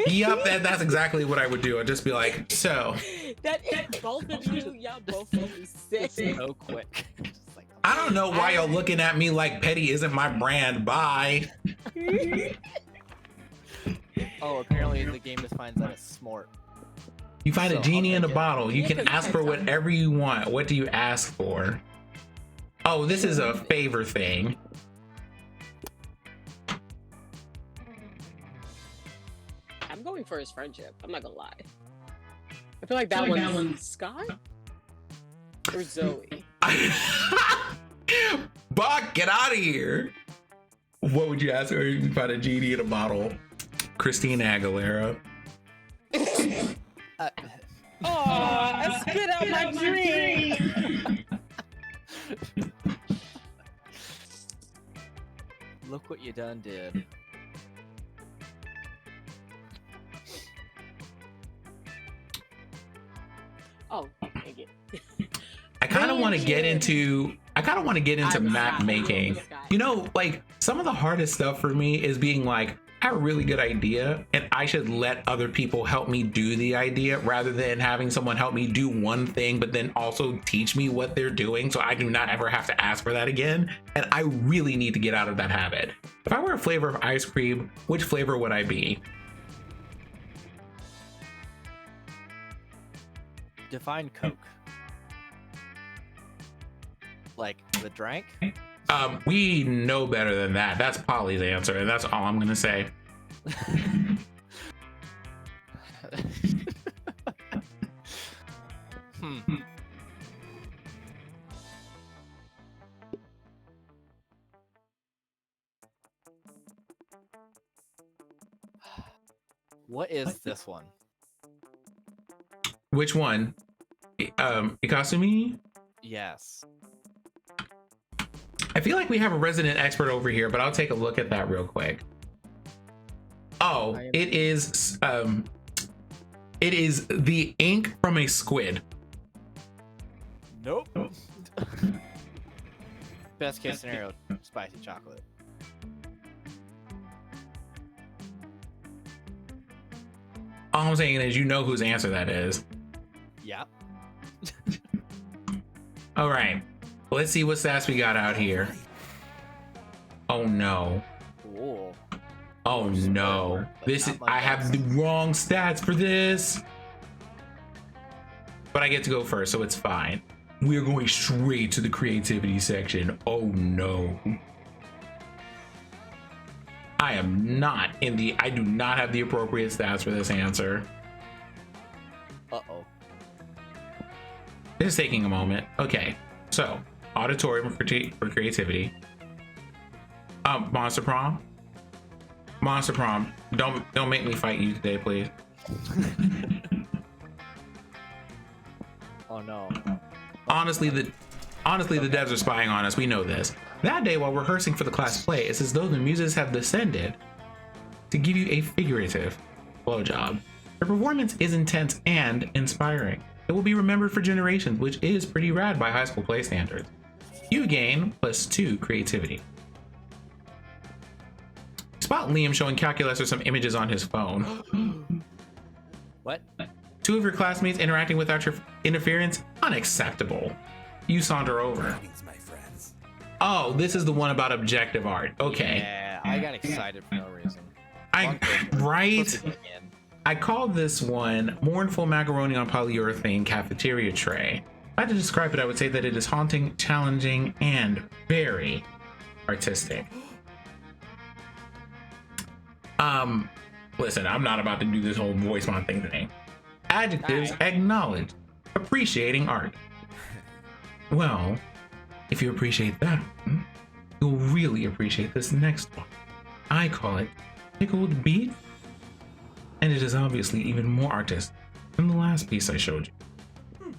Yep, that's exactly what I would do. I'd just be like, so. That is both of you. Y'all both will be sick. So quick. Just like, I don't know why y'all looking at me like petty isn't my brand. Bye. oh, apparently the game defines that as smart. You find So, a genie I'll in a take it. bottle. You can ask for whatever you want. What do you ask for? Oh, this is a favor thing. I'm going for his friendship. I'm not gonna lie. I feel like that one's Scott or Zoe. Buck, get out of here. What would you ask her if you find a genie in a bottle? Christina Aguilera. Oh, I spit out my drink. Look what you done did. Oh, thank it. I kind of want to get into I'm map Scott. making. I'm Scott. You know, like some of the hardest stuff for me is being like, I have a really good idea and I should let other people help me do the idea rather than having someone help me do one thing but then also teach me what they're doing so I do not ever have to ask for that again. And I really need to get out of that habit. If I were a flavor of ice cream, which flavor would I be? Define Coke. Like the drink? We know better than that. That's Polly's answer, and that's all I'm gonna say. What is this one? Which one? Ikasumi? Yes. I feel like we have a resident expert over here, but I'll take a look at that real quick. Oh, it is the ink from a squid. Nope. Best case scenario, spicy chocolate. All I'm saying is you know whose answer that is. Yeah. All right, let's see what stats we got out here. Oh no. Cool. Oh no. This is, not much I have the else. wrong stats for this. But I get to go first, so it's fine. We're going straight to the creativity section. Oh no. I do not have the appropriate stats for this answer. Uh-oh. This is taking a moment. Okay, so auditorium for creativity. Monster Prom. Monster Prom. Don't make me fight you today, please. Oh no. Honestly, the devs are spying on us. We know this. That day, while rehearsing for the class play, it's as though the muses have descended to give you a figurative blowjob. The performance is intense and inspiring. It will be remembered for generations, which is pretty rad by high school play standards. You gain +2 creativity. Spot Liam showing calculus or some images on his phone. What? 2 of your classmates interacting without your interference? Unacceptable. You saunter over. Greetings, my friends. Oh, this is the one about objective art. Okay. Yeah, I got excited for no reason. Right? I called this one Mournful Macaroni on Polyurethane Cafeteria Tray. If I had to describe it, I would say that it is haunting, challenging, and very artistic. Listen, I'm not about to do this whole voice mod thing today. Adjectives acknowledge appreciating art. Well, if you appreciate that, you'll really appreciate this next one. I call it Pickled Beef, and it is obviously even more artistic than the last piece I showed you.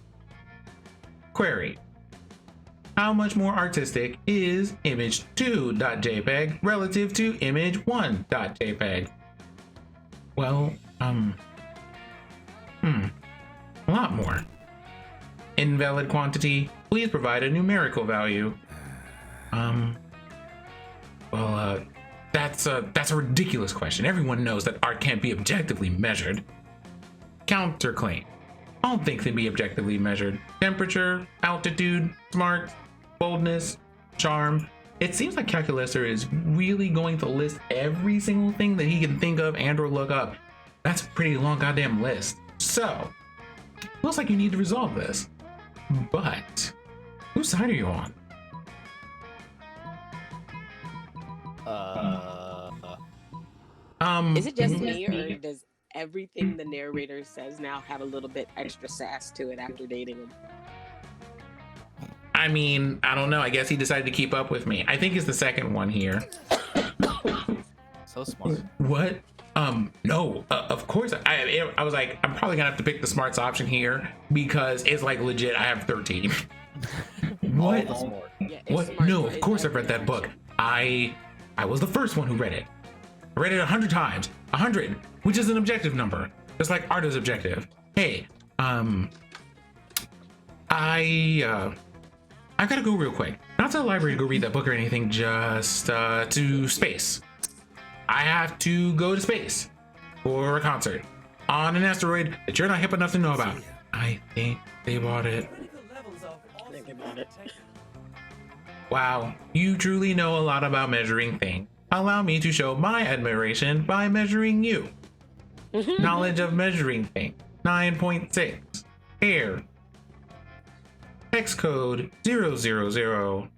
Query: how much more artistic is image 2.jpg relative to image 1.jpg? Well, a lot more. Invalid quantity, please provide a numerical value. That's a ridiculous question. Everyone knows that art can't be objectively measured. Counterclaim: all things can be objectively measured. Temperature, altitude, smart, boldness, charm. It seems like Calculator is really going to list every single thing that he can think of and or look up. That's a pretty long goddamn list. So, looks like you need to resolve this. But, whose side are you on? Is it just me, or does everything the narrator says now have a little bit extra sass to it after dating him? I mean, I don't know. I guess he decided to keep up with me. I think it's the second one here. So smart. What? No, of course. I was like, I'm probably gonna have to pick the smarts option here because it's like legit. I have 13. What? Yeah, it's What? smart, No, but of course I've read that book. I was the first one who read it. I read it 100 times. 100, which is an objective number. Just like art is objective. Hey, I gotta go real quick. Not to the library to go read that book or anything, just to space. I have to go to space for a concert on an asteroid that you're not hip enough to know about. I think they bought it. Think about it. Wow, you truly know a lot about measuring things. Allow me to show my admiration by measuring you. Knowledge of measuring things, 9.6. Air. Hex code 000 000.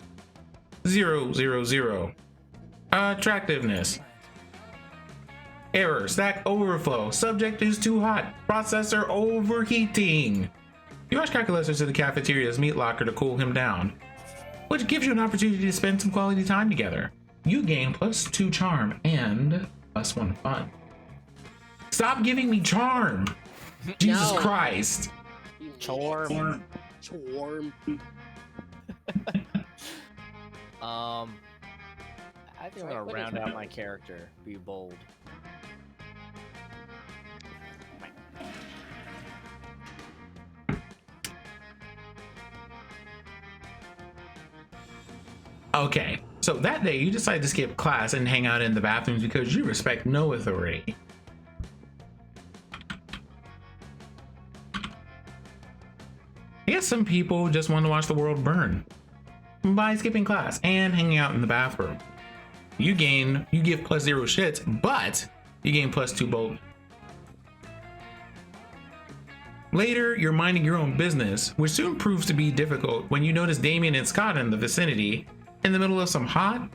Attractiveness. Error, stack overflow, subject is too hot, processor overheating. You rush calculators to the cafeteria's meat locker to cool him down, which gives you an opportunity to spend some quality time together. You gain +2 charm and +1 fun. Stop giving me charm! Jesus No. Christ. Charm. Charm. I think I'm gonna round out my character. Be bold. Okay, so that day you decided to skip class and hang out in the bathrooms because you respect no authority. I guess some people just want to watch the world burn by skipping class and hanging out in the bathroom. You give +0 shits, but you gain +2 bold. Later, you're minding your own business, which soon proves to be difficult when you notice Damien and Scott in the vicinity, in the middle of some hot,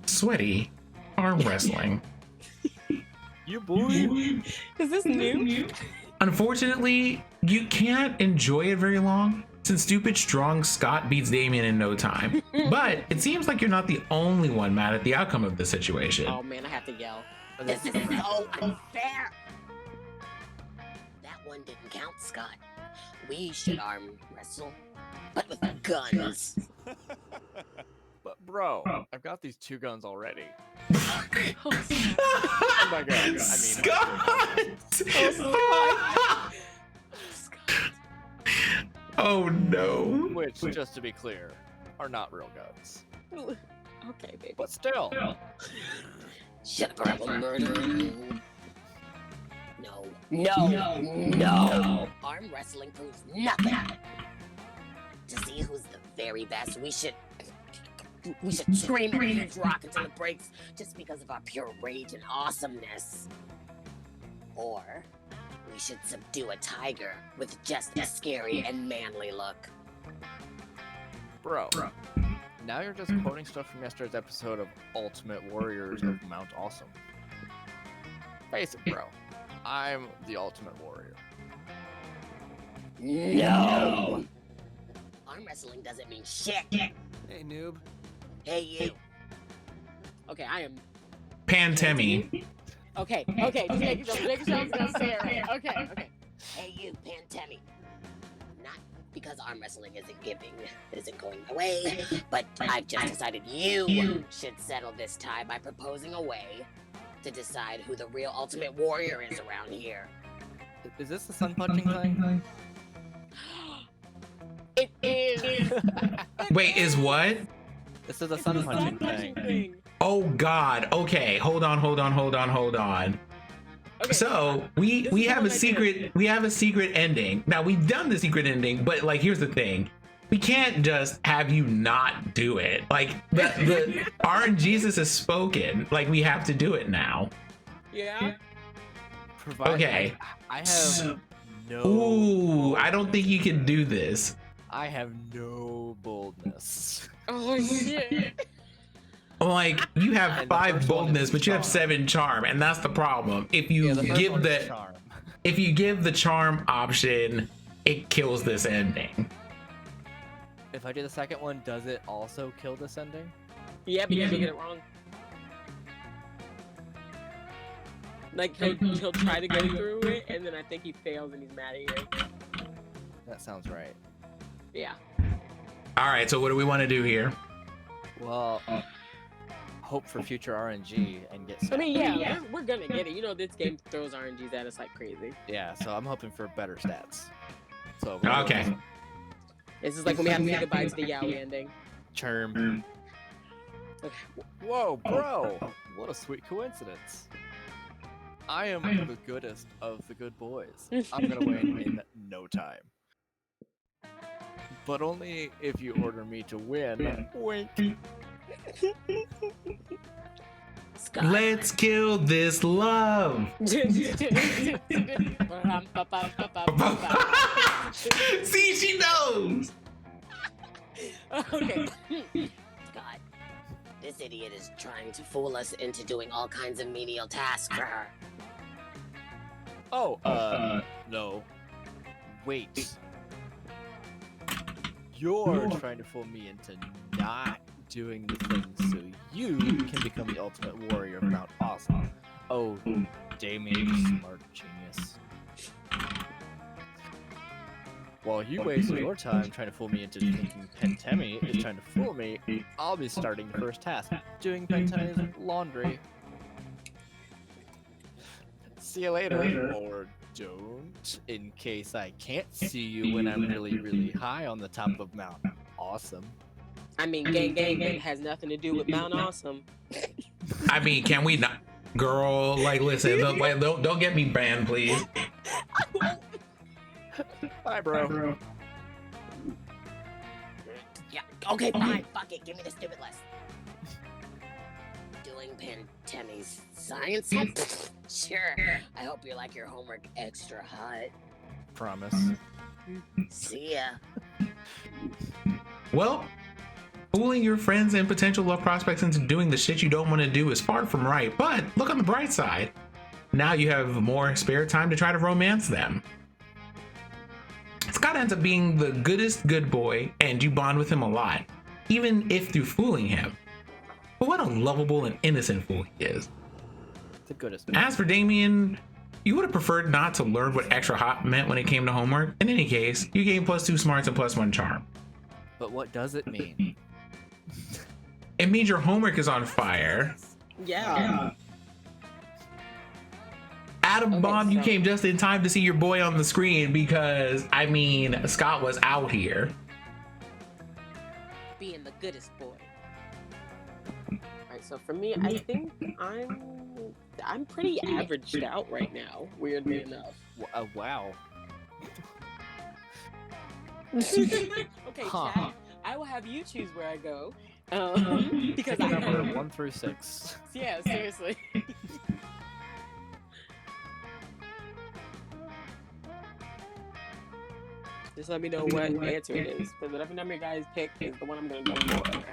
sweaty arm wrestling. You boy. Is this new? Unfortunately, you can't enjoy it very long, since stupid strong Scott beats Damien in no time. But it seems like you're not the only one mad at the outcome of the situation. Oh man, I have to yell. This is so unfair. That one didn't count, Scott. We should arm wrestle, but with guns. But bro, I've got these 2 guns already. Oh, Oh my god. I mean, Scott! Oh no. which, just to be clear, are not real guns. okay, baby. But still. Should grab a murder. No. Arm wrestling proves nothing. To see who's the very best, we should scream at a huge rock until it breaks just because of our pure rage and awesomeness. Or we should subdue a tiger with just a scary and manly look. Bro. Now you're just quoting stuff from yesterday's episode of Ultimate Warriors of Mount Awesome. Face it, bro. I'm the Ultimate Warrior. No! Arm wrestling doesn't mean shit. Hey, noob. Hey, you. Okay, I am. Pantemi. Okay, just making sure I was gonna say it right. Okay. Hey, you, Pantemi. Not because arm wrestling isn't going away, but I've just decided you should settle this tie by proposing a way to decide who the real Ultimate Warrior is around here. Is this the sun punching thing? It is. Wait, is what? This is the sun punching thing. Oh god. Okay, hold on. Okay, So we have a secret ending. Now we've done the secret ending, but like here's the thing. We can't just have you not do it. Like the RNGesus has spoken. Like we have to do it now. Yeah. Okay. I have no. Ooh, I don't think you can do this. I have no boldness. Oh shit. Like you have And the 5 first one boldness, is but you have charm. 7 charm, and that's the problem. If you Yeah, the first give one is the charm. if you give the charm option, it kills this ending. If I do the second one, does it also kill this ending? Yeah, but you get it wrong. Like he'll try to go through it, and then I think he fails, and he's mad at you. That sounds right. Yeah. All right, so what do we want to do here? Well, hope for future RNG and get. I mean, yeah, we're gonna get it. You know, this game throws RNGs at us like crazy. Yeah, so I'm hoping for better stats. So Okay. This is like when we have to say goodbye to the Yaoi ending. Charm. Whoa, bro! What a sweet coincidence. I am the goodest of the good boys. I'm gonna win in no time. But only if you order me to win. Wink. Scott. Let's kill this love. See, she knows. Okay. Scott, this idiot is trying to fool us into doing all kinds of menial tasks for her. Oh, no. Wait. You're trying to fool me into not doing the things so you can become the ultimate warrior of Mount Awesome. Oh, Damien, you smart genius. While you waste your time trying to fool me into thinking Pentemi is trying to fool me, I'll be starting the first task, doing Pentemi's laundry. See you later, or don't, in case I can't see you when I'm really, really high on the top of Mount Awesome. I mean, gang has nothing to do with Mount Awesome. I mean, can we not? Girl, like, listen, don't get me banned, please. Bye, bro. Yeah, okay, fine, fuck it, give me the stupid list. Do failing Pantemi's science? Sure. I hope you like your homework extra hot. Promise. See ya. Well, fooling your friends and potential love prospects into doing the shit you don't want to do is far from right, but look on the bright side. Now you have more spare time to try to romance them. Scott ends up being the goodest good boy, and you bond with him a lot, even if through fooling him. But what a lovable and innocent fool he is. The goodest. As for Damien, you would have preferred not to learn what extra hot meant when it came to homework. In any case, you gained +2 smarts and +1 charm. But what does it mean? It means your homework is on fire. Yeah. Adam Okay, Bomb, you so- came just in time to see your boy on the screen because, I mean, Scott was out here. Being the goodest boy. Alright, so for me, I think I'm pretty averaged out right now, weirdly enough. Wow. Okay, Huh. Chad, I will have you choose where I go. Because Pick a I number have 1 through 6. Yeah, seriously. Just let me know what answer it is. Because whatever number you guys pick is the one I'm going to go for.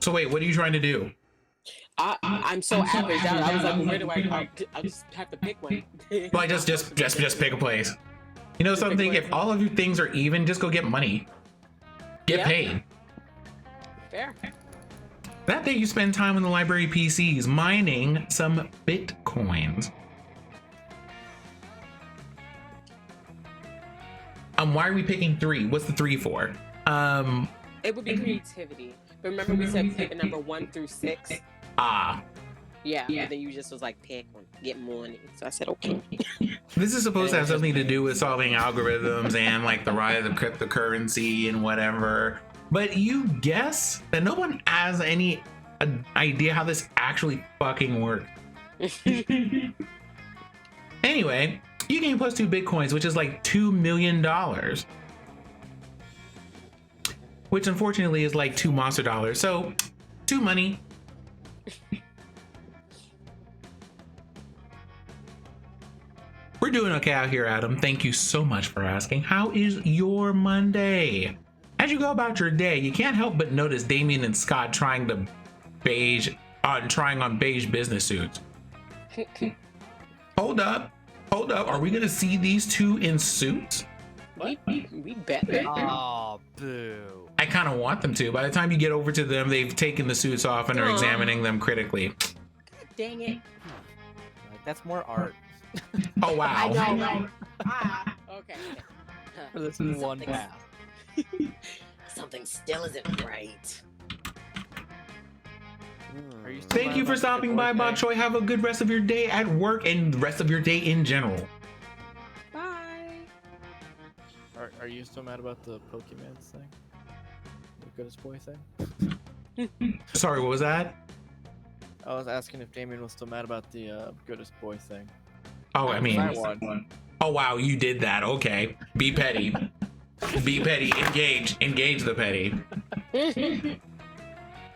So wait, what are you trying to do? I'm so average out. I was like, well, where do I just have to pick one. Like, just pick a place. You know something? If all of your things are even, just go get money. Get Yeah. paid. Fair. That day you spend time on the library PCs mining some bitcoins. Why are we picking 3? What's the 3 for? It would be creativity. But remember we said pick a number 1 through 6? Yeah, but then you just was like, pick one, get money. So I said, okay. This is supposed to have something to do with solving algorithms and like the rise of cryptocurrency and whatever. But you guess that no one has any idea how this actually fucking works. Anyway, you gain +2 bitcoins, which is like $2 million. Which unfortunately is like 2 monster dollars. So, 2 money. We're doing okay out here, Adam. Thank you so much for asking. How is your Monday? As you go about your day, you can't help but notice Damien and Scott trying on beige business suits. Hold up. Are we gonna see these two in suits? We better. Oh, boo. I kind of want them to. By the time you get over to them, they've taken the suits off and are Aw. examining them critically. Dang it. Like, that's more art. Oh wow. I know, right? Okay. For this one Something's- path. Something still isn't right. Are you still Thank mad you for about stopping the by, boy Bok thing? Choi. Have a good rest of your day at work and the rest of your day in general. Bye. Are you still mad about the Pokemon thing? The goodest boy thing? Sorry, what was that? I was asking if Damien was still mad about the goodest boy thing. Oh, I mean, I won. oh wow, you did that. Okay, be petty. Be petty. Engage the petty.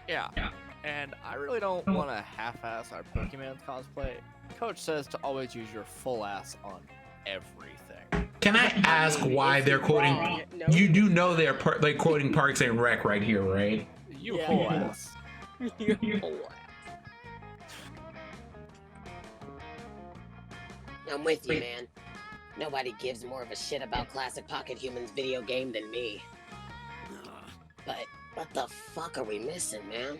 Yeah. And I really don't want to half-ass our Pokemon cosplay. Coach says to always use your full ass on everything. Can I ask why they're quoting? Wrong. No. You do know they're like quoting Parks and Rec right here, right? You Yeah, whole yeah. ass. I'm with you, man. Nobody gives more of a shit about Classic Pocket Humans video game than me. But what the fuck are we missing, man?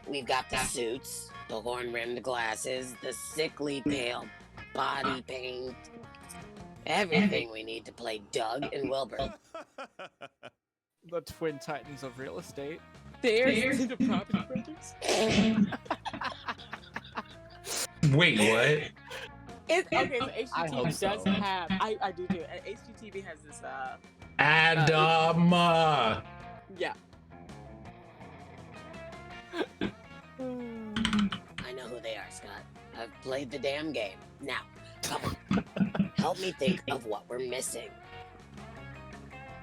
We've got the suits, the horn-rimmed glasses, the sickly pale body paint. Everything we need to play Doug and Wilbur. The Twin Titans of real estate. There's the property brothers. Wait, what? Okay, so I hope HGTV does so. have. I do. HGTV has this. Adam. I Yeah. know who they are, Scott. I've played the damn game. Now, come on. Help me think of what we're missing.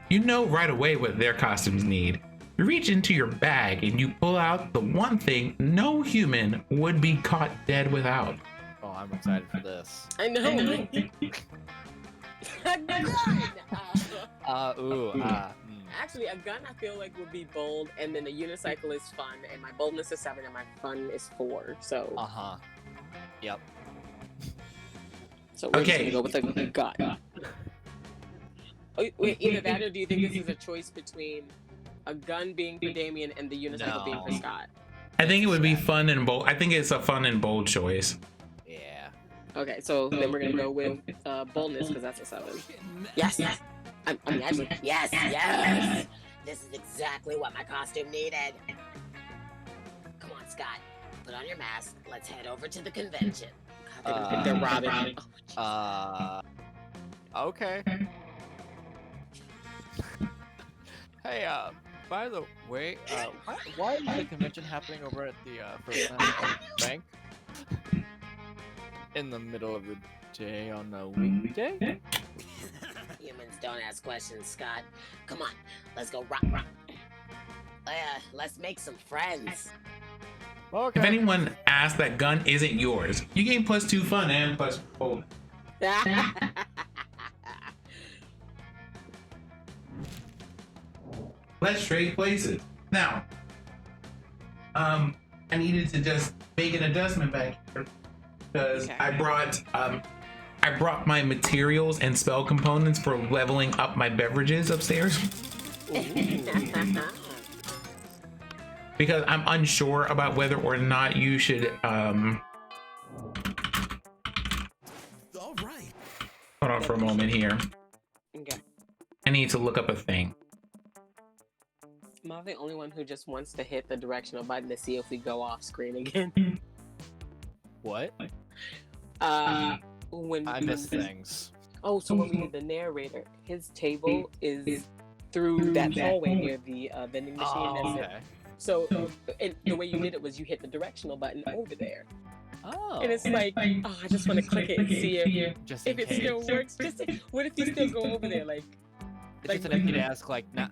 You know right away what their costumes need. You reach into your bag and you pull out the one thing no human would be caught dead without. Oh, I'm excited for this. I know. A gun. Actually, a gun I feel like would be bold, and then a unicycle is fun, and my boldness is 7, and my fun is 4. So. Yep. So we're just gonna go with a gun. Oh, wait, either that, or do you think this is a choice between a gun being for Damien and the unicycle being for Scott? I think it would be fun and bold. I think it's a fun and bold choice. Yeah. Okay, so then we're gonna go with boldness, because that's a 7. Yes. I mean, actually, Yes. This is exactly what my costume needed. Come on, Scott. Put on your mask. Let's head over to the convention. they're robbing me. Okay. Hey, by the way, why is the convention happening over at the First National Bank in the middle of the day on a weekday? Humans don't ask questions, Scott. Come on, let's go rock. Let's make some friends. Okay. If anyone asks, that gun isn't yours. You gain +2 fun and plus bold. Let's trade places. Now, I needed to just make an adjustment back here because I brought my materials and spell components for leveling up my beverages upstairs. Because I'm unsure about whether or not you should All right. hold on for a moment here. Okay. I need to look up a thing. Am I the only one who just wants to hit the directional button to see if we go off screen again? What? When I miss things. Oh, so when we did the narrator, his table is through that hallway near the vending machine. Oh, That's it. okay. So and the way you did it was you hit the directional button over there. Oh. And it's like, oh, I just want to click it and see if Just in it case. still works. What if you still go over there? Like, It's just an empty desk, like, nah,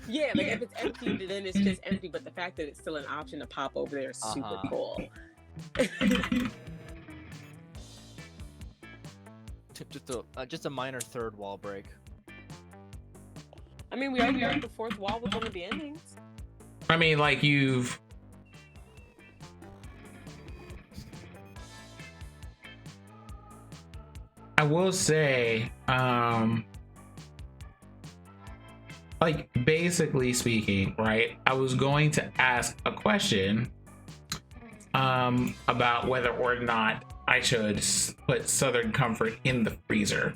yeah, like if it's empty, then it's just empty. But the fact that it's still an option to pop over there is super cool. Just a minor third wall break. I mean, we already broke the fourth wall with one of the endings. I mean, like I will say, like basically speaking, right? I was going to ask a question about whether or not I should put Southern Comfort in the freezer.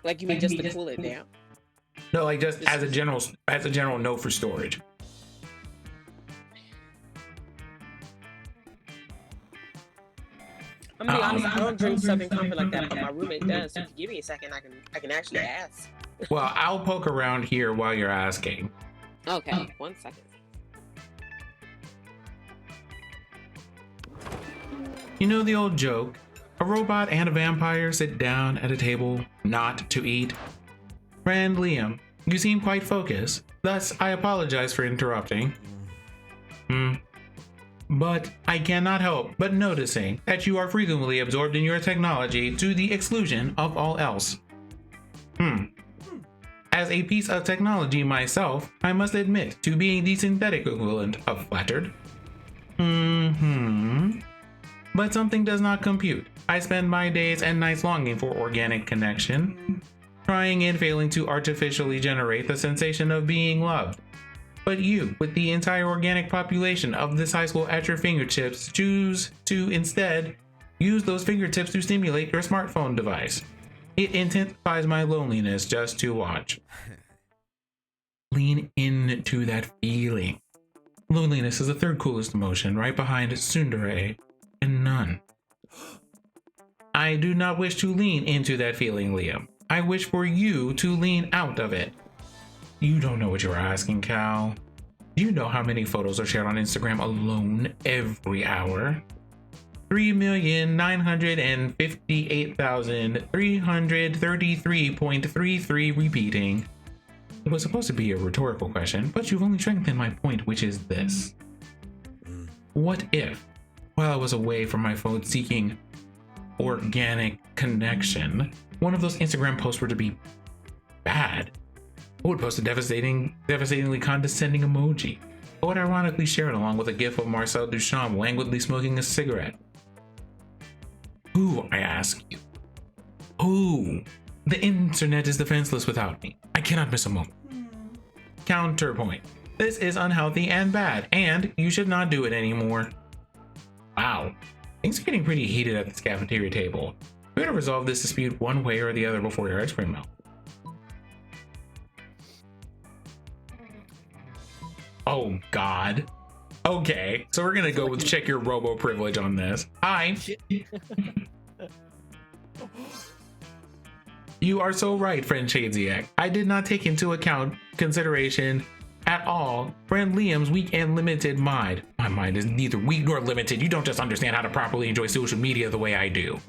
Like you mean just to cool it down? No, like just as a general note for storage. I'm gonna be honest, I don't drink Southern Comfort like that, but my roommate does. So if you give me a second, I can actually ask. Well, I'll poke around here while you're asking. Okay, 1 second. You know the old joke, a robot and a vampire sit down at a table not to eat? Friend Liam, you seem quite focused, thus I apologize for interrupting. But I cannot help but noticing that you are frequently absorbed in your technology to the exclusion of all else. As a piece of technology myself, I must admit to being the synthetic equivalent of flattered. But something does not compute. I spend my days and nights longing for organic connection, trying and failing to artificially generate the sensation of being loved. But you, with the entire organic population of this high school at your fingertips, choose to instead use those fingertips to stimulate your smartphone device. It intensifies my loneliness just to watch. Lean into that feeling. Loneliness is the third coolest emotion, right behind tsundere and none. I do not wish to lean into that feeling, Liam. I wish for you to lean out of it. You don't know what you're asking, Cal. Do you know how many photos are shared on Instagram alone every hour? 3,958,333.33 repeating. It was supposed to be a rhetorical question, but you've only strengthened my point, which is this. What if, while I was away from my phone seeking organic connection, one of those Instagram posts were to be bad? I would post a devastatingly condescending emoji. I would ironically share it along with a gif of Marcel Duchamp languidly smoking a cigarette. Who, I ask you? Who? The internet is defenseless without me. I cannot miss a moment. Counterpoint. This is unhealthy and bad, and you should not do it anymore. Wow. Things are getting pretty heated at this cafeteria table. We're gonna resolve this dispute one way or the other before your ice cream melts. Oh God. Okay, so we're gonna go with check your robo privilege on this. Hi. You are so right, friend Shadziak. I did not take into account consideration at all friend Liam's weak and limited mind. My mind is neither weak nor limited. You don't just understand how to properly enjoy social media the way I do.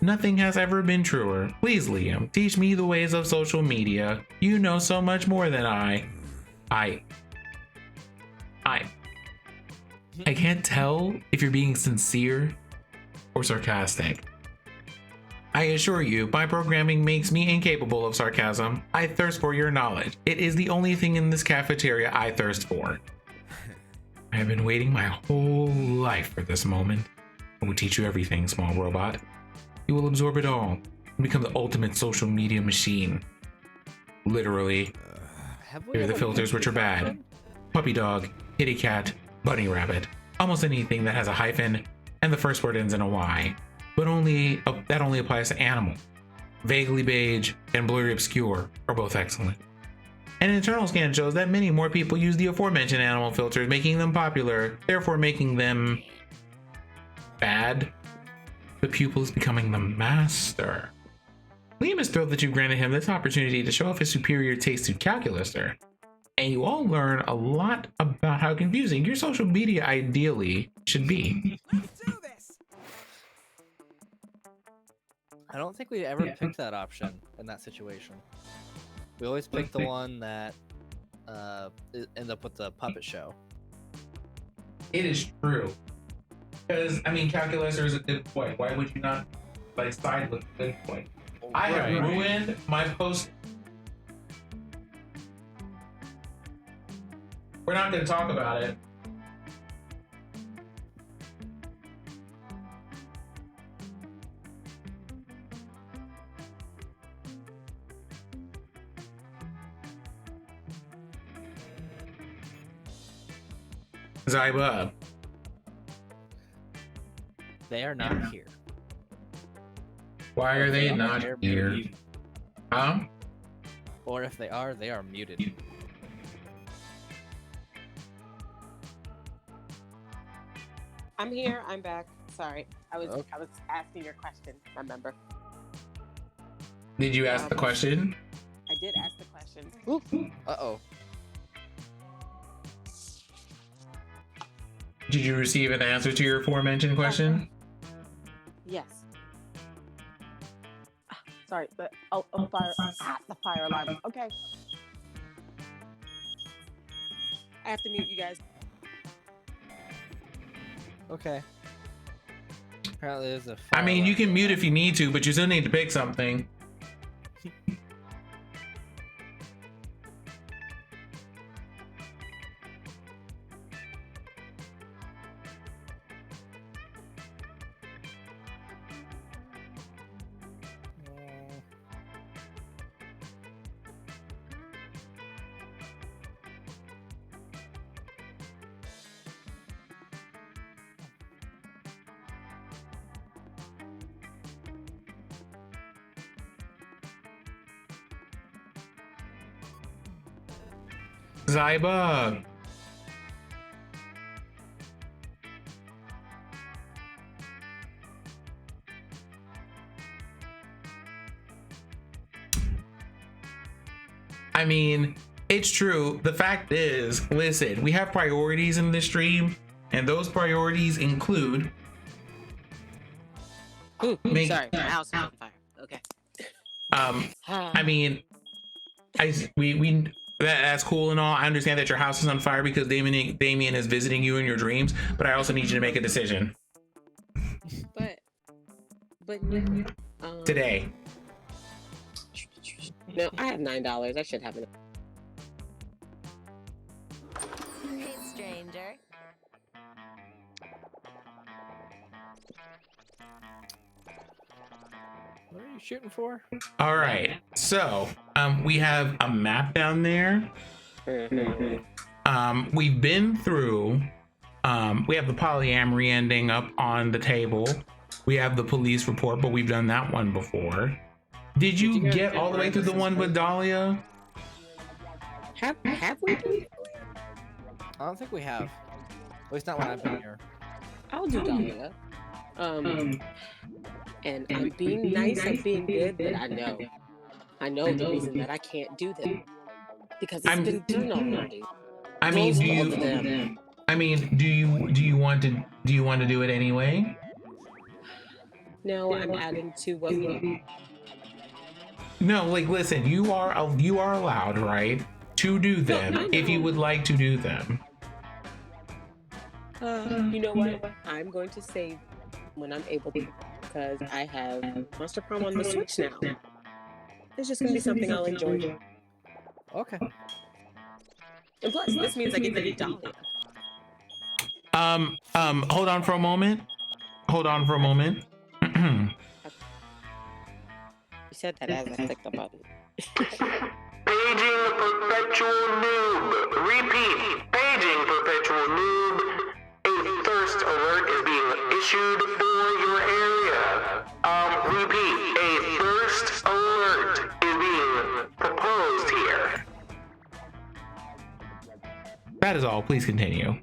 Nothing has ever been truer. Please, Liam, teach me the ways of social media. You know so much more than I can't tell if you're being sincere or sarcastic. I assure you, my programming makes me incapable of sarcasm. I thirst for your knowledge. It is the only thing in this cafeteria I thirst for. I have been waiting my whole life for this moment. I will teach you everything, small robot. You will absorb it all and become the ultimate social media machine. Literally. Here are the filters which are bad. Puppy dog, kitty cat, bunny rabbit. Almost anything that has a hyphen and the first word ends in a Y. But that only applies to animal. Vaguely beige and blurry obscure are both excellent. An internal scan shows that many more people use the aforementioned animal filters, making them popular, therefore making them bad. The pupil is becoming the master. Liam is thrilled that you granted him this opportunity to show off his superior taste in calculus, sir. And you all learn a lot about how confusing your social media ideally should be. Let's do this. I don't think we ever picked that option in that situation. We always pick the one that end up with the puppet show. It is true. Because, I mean, calculus is a good point. Why would you not side with a good point? I have ruined my post. We're not going to talk about it. Zyba. They are not here. Why are they not They're here? muted. Huh? Or if they are muted. I'm here. I'm back. Sorry, I was asking your question. Remember? Did you ask the question? I did ask the question. Uh-oh. Did you receive an answer to your aforementioned question? Yes. Sorry, the fire alarm. Okay. I have to mute you guys. Okay. Apparently there's a I mean, you fire can mute if you need to, but you still need to pick something. Zyba. I mean, it's true. The fact is, listen, we have priorities in this stream, and those priorities include Make- Sorry, my house is on fire. Okay. I mean, that's cool and all. I understand that your house is on fire because Damien is visiting you in your dreams, but I also need you to make a decision but no. today. No, I have $9. I should have it. Hey, stranger. What are you shooting for? All right, so we have a map down there. We've been through. We have the polyamory ending up on the table. We have the police report, but we've done that one before. Did you get all the way through the one with Dahlia? Have we been? I don't think we have. At least not when I've been here. I'll do Dahlia. And I'm being nice and being good, but I know the reason that I can't do this because it's been done already. I mean, do you want to do it anyway? No, I'm adding to what we. No, like listen, you are allowed, right, to do them if you would like to do them. You know what? I'm going to save when I'm able to because I have Monster Prom on the Switch now. It's just gonna be something I'll enjoy. Okay. And plus, this means I get to do Dahlia. Hold on for a moment. You said that as I clicked the button. Paging perpetual noob. Repeat. Paging perpetual noob. A thirst alert is being issued for your area. Repeat. A thirst alert is being proposed here. That is all. Please continue.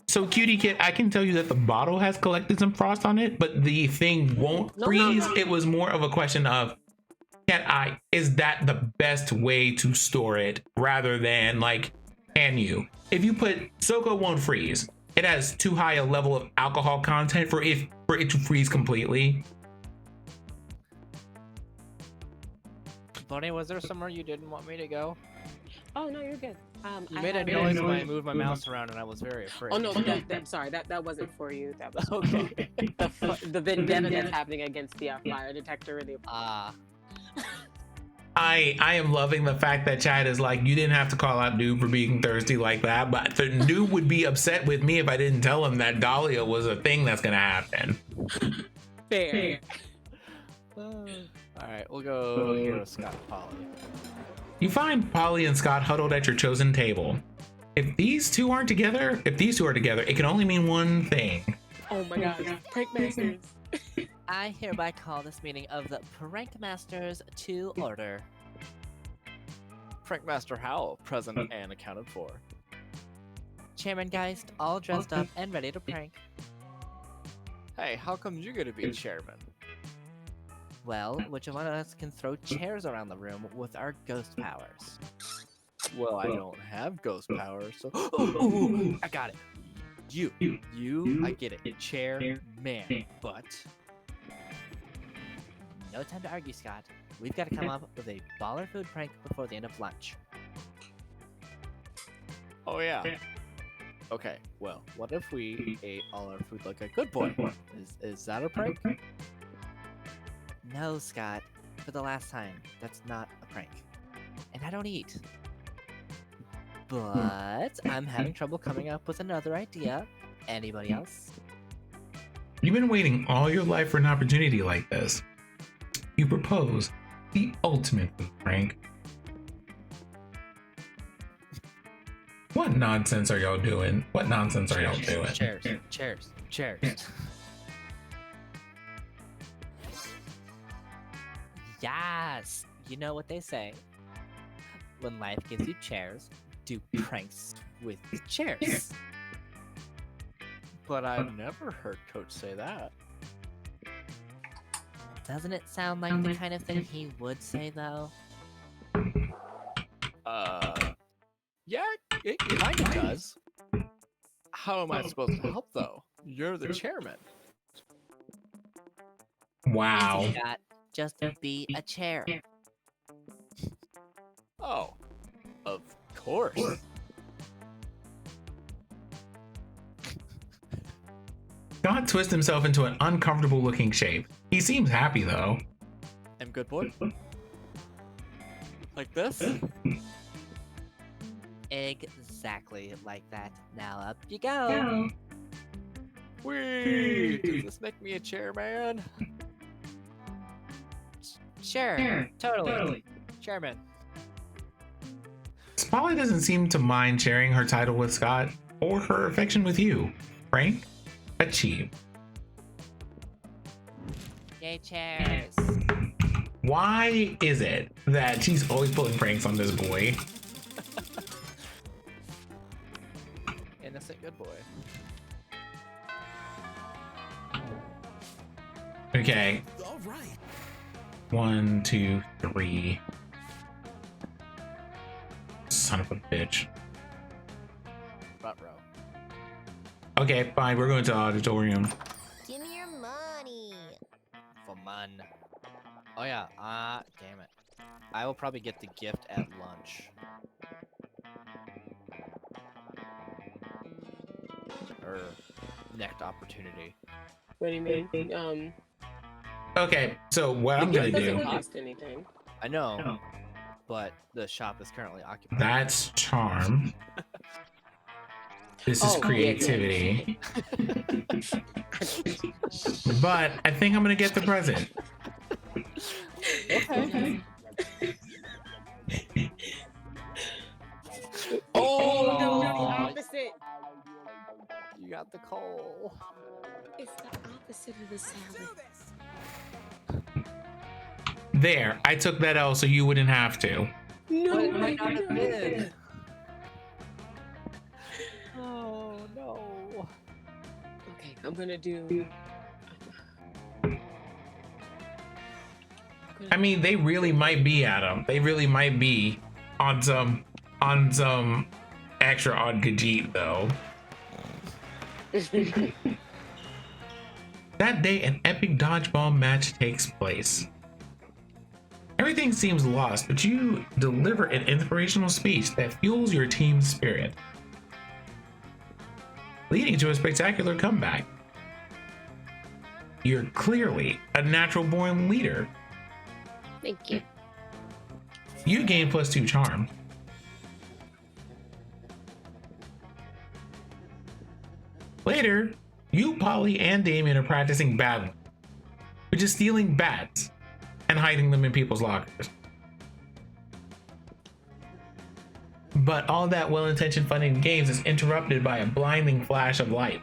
So Cutie Kit, I can tell you that the bottle has collected some frost on it, but the thing won't freeze. It was more of a question of, is that the best way to store it rather than like, can you? If you put Soko won't freeze. It has too high a level of alcohol content for it to freeze completely. Bunny, was there somewhere you didn't want me to go? Oh no, you're good. You made a noise when I moved my mouse around, and I was very afraid. Oh no, I'm sorry. That wasn't for you. That was Okay. the vendetta that's happening against the fire detector and the. I am loving the fact that Chad is like, you didn't have to call out Noob for being thirsty like that, but the Noob would be upset with me if I didn't tell him that Dahlia was a thing that's gonna happen. Fair. All right, we'll go Hero Scott Polly. You find Polly and Scott huddled at your chosen table. If these two are together, it can only mean one thing. Oh my gosh, prank masters. I hereby call this meeting of the Prank Masters to order. Prankmaster Howell, present and accounted for. Chairman Geist, all dressed up and ready to prank. Hey, how come you get to be chairman? Well, which one of us can throw chairs around the room with our ghost powers? Well, I don't have ghost powers, so... Ooh, I got it. You, I get it. Chair, man, but... No time to argue, Scott. We've got to come up with a baller food prank before the end of lunch. Oh, yeah. Okay, well, what if we ate all our food like a good boy? Is that a prank? No, Scott. For the last time, that's not a prank. And I don't eat. But I'm having trouble coming up with another idea. Anybody else? You've been waiting all your life for an opportunity like this. You propose the ultimate food prank. What nonsense are y'all doing? Chairs. Yes! You know what they say. When life gives you chairs, do pranks with chairs. But I've never heard Coach say that. Doesn't it sound like the kind of thing he would say, though? Yeah, It kind of does. How am I supposed to help, though? You're the chairman. Wow. Easy, Scott. Just be a chair. Oh, of course. Scott twists himself into an uncomfortable looking shape. He seems happy though. I'm good, boy. Like this? Exactly like that. Now up you go. Whee! Does this make me a chairman? Sure. Totally. Chairman. Polly doesn't seem to mind sharing her title with Scott or her affection with you. Frank, achieve. Yay, chairs. Why is it that she's always pulling pranks on this boy? Innocent good boy. Okay, All right. 1, 2, 3. Son of a bitch. Front row. Okay, fine, we're going to auditorium. Give me your money. For man. Oh yeah, damn it. I will probably get the gift at lunch. Or next opportunity. What do you mean? Okay, so what I'm the gonna gift doesn't do, cost anything. I know, but the shop is currently occupied. that's charm. This is Oh, creativity. But I think I'm gonna get the present. Okay. Oh, no, the Aw. opposite. You got the coal. It's the opposite of the salad. There, I took that L so you wouldn't have to. No, But it might I not have don't. been. Oh no. Okay, I'm gonna do. I mean, they really might be, Adam. They really might be on some extra odd Khajiit though. That day, an epic dodgeball match takes place. Everything seems lost, but you deliver an inspirational speech that fuels your team's spirit, leading to a spectacular comeback. You're clearly a natural-born leader. Thank you. You gain +2 charm. Later, you, Polly, and Damien are practicing battling, which is stealing bats and hiding them in people's lockers. But all that well-intentioned fun and games is interrupted by a blinding flash of light.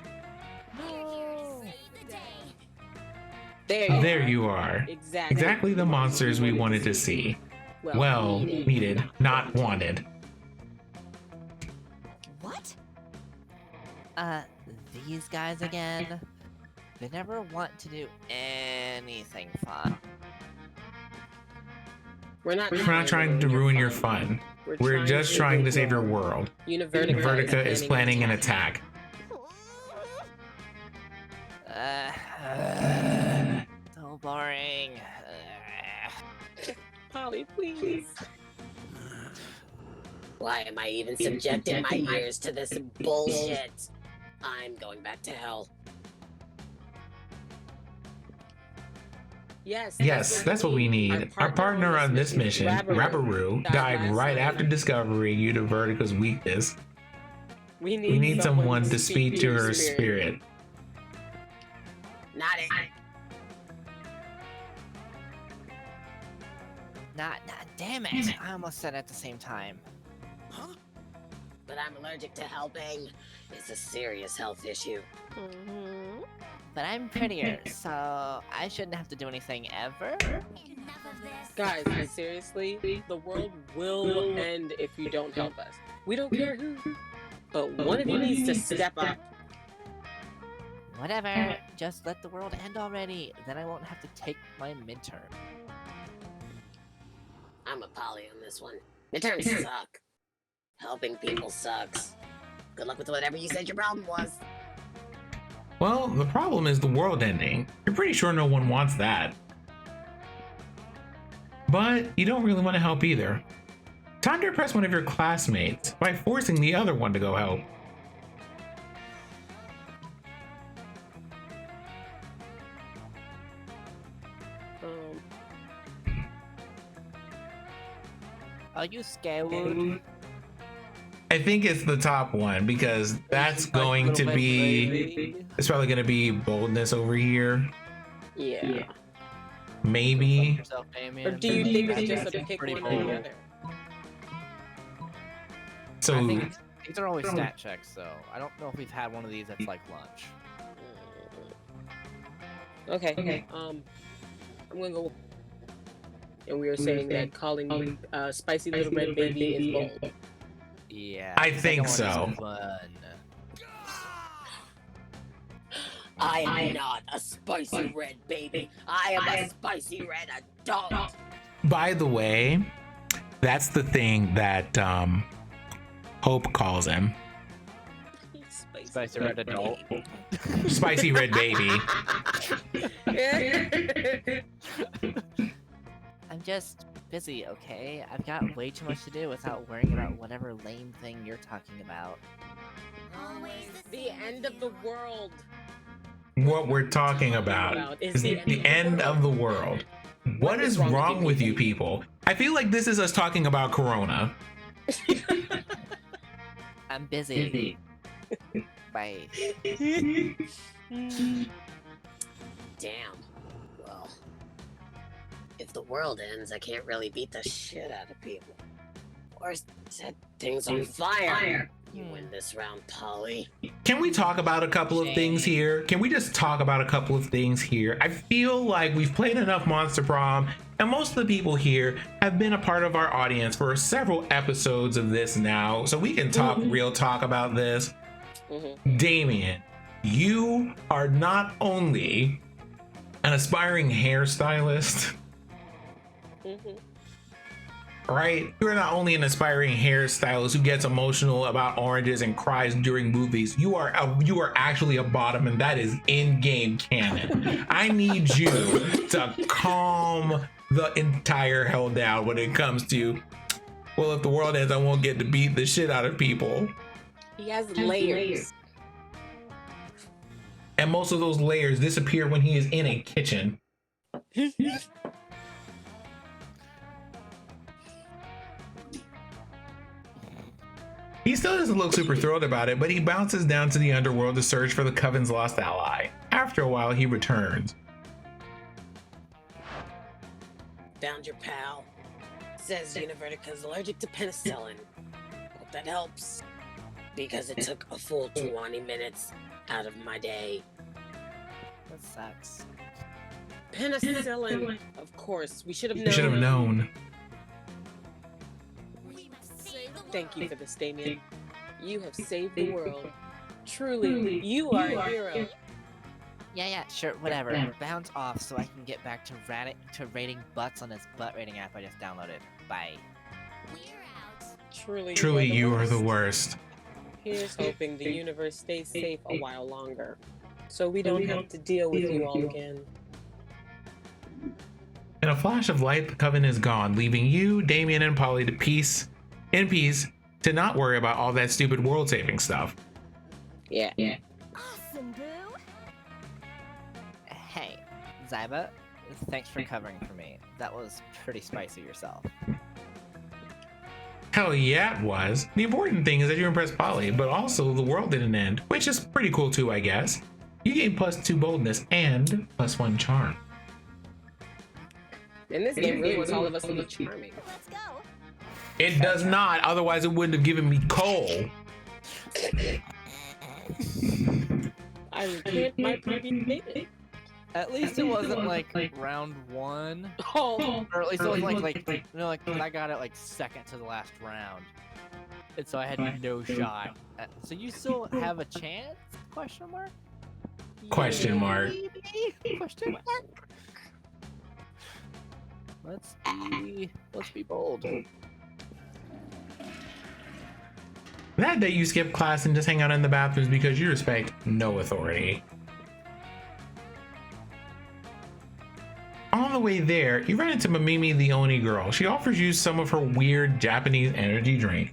There you are. Exactly the monsters we wanted to see. Well needed, not wanted. What? These guys again? They never want to do anything fun. We're not trying to ruin your fun. We're just trying to save your world. Vertica is planning an attack. So boring. Polly, please. Why am I even subjecting my ears to this bullshit? I'm going back to hell. Yes, Yes, that's what we need. Our partner on this mission, Rabaroo, died right after discovering you to Vertica's weakness. We We need someone to speak to her spirit. Not it. Not, damn it. I almost said it at the same time. Huh? But I'm allergic to helping. It's a serious health issue. But I'm prettier, so I shouldn't have to do anything ever. Guys, seriously, the world will end if you don't help us. We don't care who, but one of you needs to step up. Whatever. Just let the world end already. Then I won't have to take my midterm. I'm a Polly on this one. Midterms suck. Helping people sucks. Good luck with whatever you said your problem was. Well, the problem is the world ending. You're pretty sure no one wants that. But you don't really want to help either. Time to impress one of your classmates by forcing the other one to go help. Are you scared? I think it's the top one because that's going to be, it's probably going to be boldness over here. Yeah. Maybe. Yourself, Or do you think it's just a pick one or the other? So I think these are always stat checks, so I don't know if we've had one of these that's like lunch. Okay. I'm gonna go. And we were saying that calling spicy little red baby is bold. Yeah. I the think second one is so. fun. I am not a spicy red baby. I am a spicy red adult. By the way, that's the thing that Hope calls him. Spicy red adult. Spicy red baby. I'm just busy, okay? I've got way too much to do without worrying about whatever lame thing you're talking about. The end of the world. What we're talking about is the end of the world. What is wrong with you people? I feel like this is us talking about Corona. I'm busy. Bye. Damn. Well, if the world ends, I can't really beat the shit out of people. Or set things on fire. You win this round, Polly. Can we talk about a couple of things here? Can we just talk about a couple of things here? I feel like we've played enough Monster Prom, and most of the people here have been a part of our audience for several episodes of this now, so we can talk real talk about this. Damien, you are not only an aspiring hairstylist, right? You're not only an aspiring hairstylist who gets emotional about oranges and cries during movies. You are actually a bottom, and that is in-game canon. I need you to calm the entire hell down when it comes to, well, if the world ends, I won't get to beat the shit out of people. He has layers. And most of those layers disappear when he is in a kitchen. He still doesn't look super thrilled about it, but he bounces down to the underworld to search for the Coven's lost ally. After a while, he returns. Found your pal. Says Univertica's allergic to penicillin. Hope that helps. Because it took a full 20 minutes out of my day. That sucks. Penicillin. Of course, we should have known. You should have known. Thank you for this, Damien. You have saved the world. Truly, you are a hero. Yeah, sure, whatever. Bounce off so I can get back to rating butts on this butt rating app I just downloaded. Bye. Truly, You are the worst. Here's hoping the universe stays safe a while longer, so we don't have to deal with you all again. In a flash of light, the Coven is gone, leaving you, Damien, and Polly in peace to not worry about all that stupid world-saving stuff. Yeah. Awesome, boo. Hey, Zyba, thanks for covering for me. That was pretty spicy yourself. Hell yeah, it was. The important thing is that you impressed Polly, but also the world didn't end, which is pretty cool too, I guess. You gained +2 boldness and +1 charm. And this game really wants all of us to be charming. Let's go. It does not, otherwise it wouldn't have given me coal. I recant my previous statement. At least it wasn't like round one, Oh, or at least it wasn't like you know, like I got it like second to the last round, and so I had no shot. So you still have a chance? Question mark? Question mark. Maybe? Question mark? Let's be bold. That day you skip class and just hang out in the bathrooms because you respect no authority. On the way there, you run into Mamimi the Oni girl. She offers you some of her weird Japanese energy drink.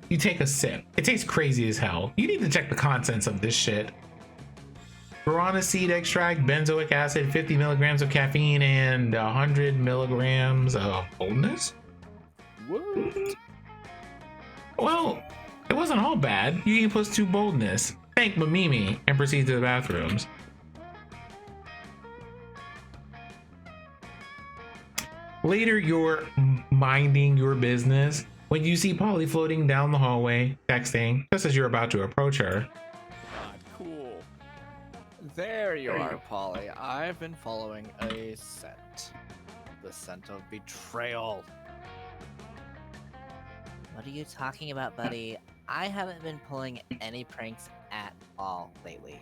You take a sip. It tastes crazy as hell. You need to check the contents of this shit. Guarana seed extract, benzoic acid, 50 milligrams of caffeine, and 100 milligrams of boldness? What? Well, it wasn't all bad. You eat plus 2 boldness. Thank Mamimi and proceed to the bathrooms. Later, you're minding your business when you see Polly floating down the hallway, texting, just as you're about to approach her. Not cool. There you are, Polly. I've been following a scent. The scent of betrayal. What are you talking about, buddy? I haven't been pulling any pranks at all lately.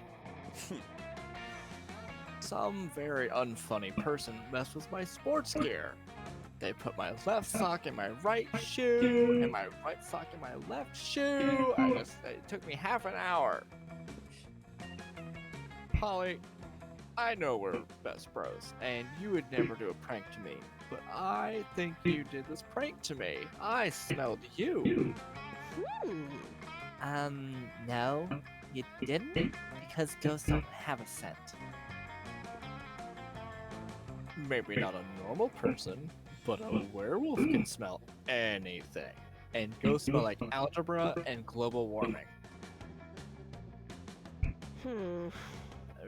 Some very unfunny person messed with my sports gear. They put my left sock in my right shoe, and my right sock in my left shoe. It took me half an hour. Polly, I know we're best bros, and you would never do a prank to me, but I think you did this prank to me. I smelled you. No, you didn't, because ghosts don't have a scent. Maybe not a normal person, but a werewolf can smell anything. And ghosts smell like algebra and global warming.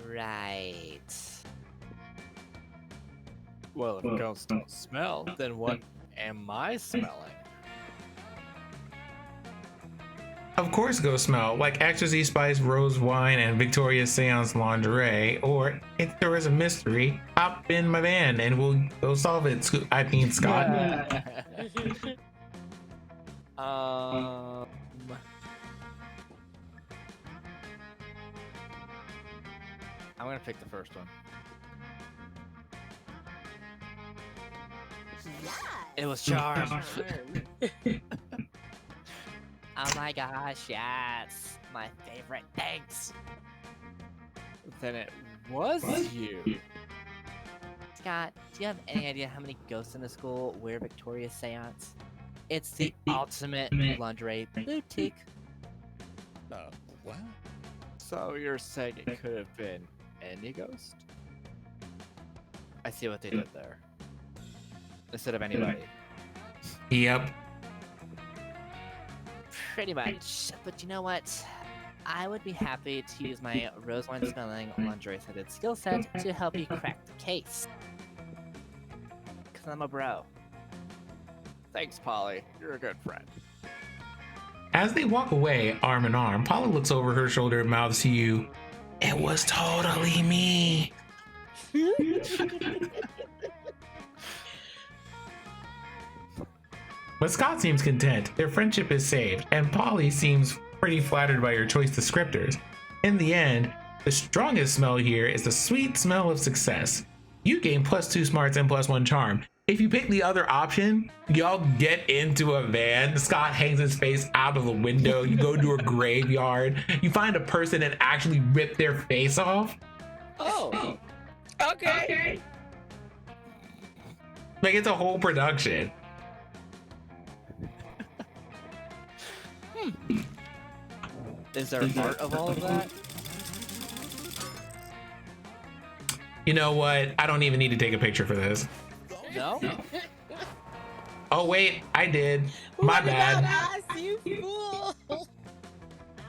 Right. Well, if ghosts don't smell, then what am I smelling? Of course, ghosts smell like ecstasy, spice, rose wine, and Victoria's Seance lingerie. Or if there is a mystery, hop in my van and we'll go solve it. Scott. I'm gonna pick the first one. It was charmed. Charm. Oh my gosh, yes. My favorite. Thanks. Then it was you. Scott, do you have any idea how many ghosts in the school wear Victoria's Seance? It's the ultimate lingerie boutique. What? So you're saying it could have been any ghost? I see what they did there. Instead of anybody. Yep. Pretty much. But you know what? I would be happy to use my rose wine smelling lingerie scented skill set to help you crack the case. Cause I'm a bro. Thanks, Polly. You're a good friend. As they walk away, arm in arm, Paula looks over her shoulder and mouths to you, "It was totally me." But Scott seems content. Their friendship is saved, and Polly seems pretty flattered by your choice descriptors. In the end, the strongest smell here is the sweet smell of success. You gain +2 smarts and +1 charm. If you pick the other option, y'all get into a van. Scott hangs his face out of the window. You go to a graveyard. You find a person and actually rip their face off. Oh, Okay. Like, it's a whole production. is there art of all of that? You know what? I don't even need to take a picture for this. No? Oh wait, I did. My bad. Us, you fool.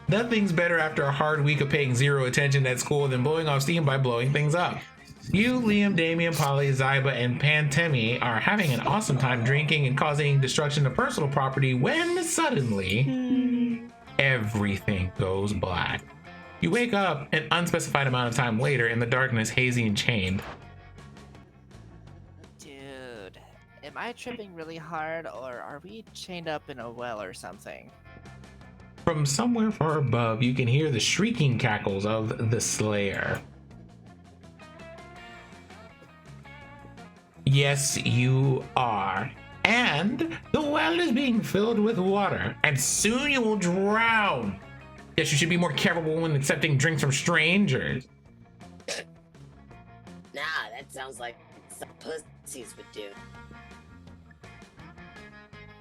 Nothing's better after a hard week of paying zero attention at school than blowing off steam by blowing things up. You, Liam, Damien, Polly, Zyba, and Pantemi are having an awesome time drinking and causing destruction of personal property when suddenly everything goes black. You wake up an unspecified amount of time later in the darkness, hazy and chained. Dude, am I tripping really hard, or are we chained up in a well or something? From somewhere far above, you can hear the shrieking cackles of the Slayer. Yes, you are. And the well is being filled with water, and soon you will drown. Guess you should be more careful when accepting drinks from strangers. Nah, that sounds like some pussies would do.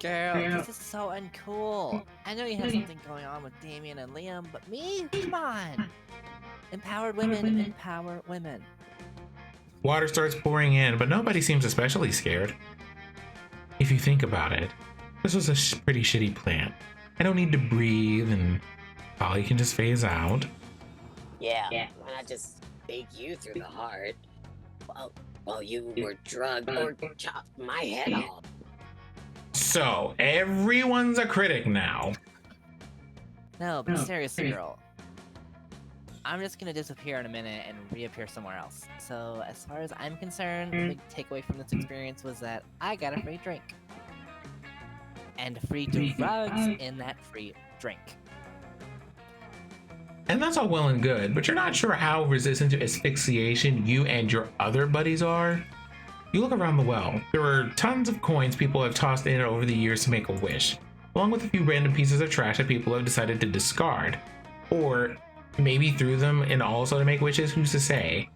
Girl, this is so uncool. I know you have something going on with Damien and Liam, but me? Come on. Empowered women empower women. Water starts pouring in, but nobody seems especially scared. If you think about it, this was a pretty shitty plan. I don't need to breathe, and Polly can just phase out. Yeah, why not just bake you through the heart? While you were drugged or chopped my head off. So, everyone's a critic now. No, but seriously, girl. I'm just gonna disappear in a minute and reappear somewhere else. So, as far as I'm concerned, the big takeaway from this experience was that I got a free drink. And free drugs in that free drink. And that's all well and good, but you're not sure how resistant to asphyxiation you and your other buddies are. You look around the well. There are tons of coins people have tossed in it over the years to make a wish, along with a few random pieces of trash that people have decided to discard. Or maybe threw them in also to make wishes, who's to say?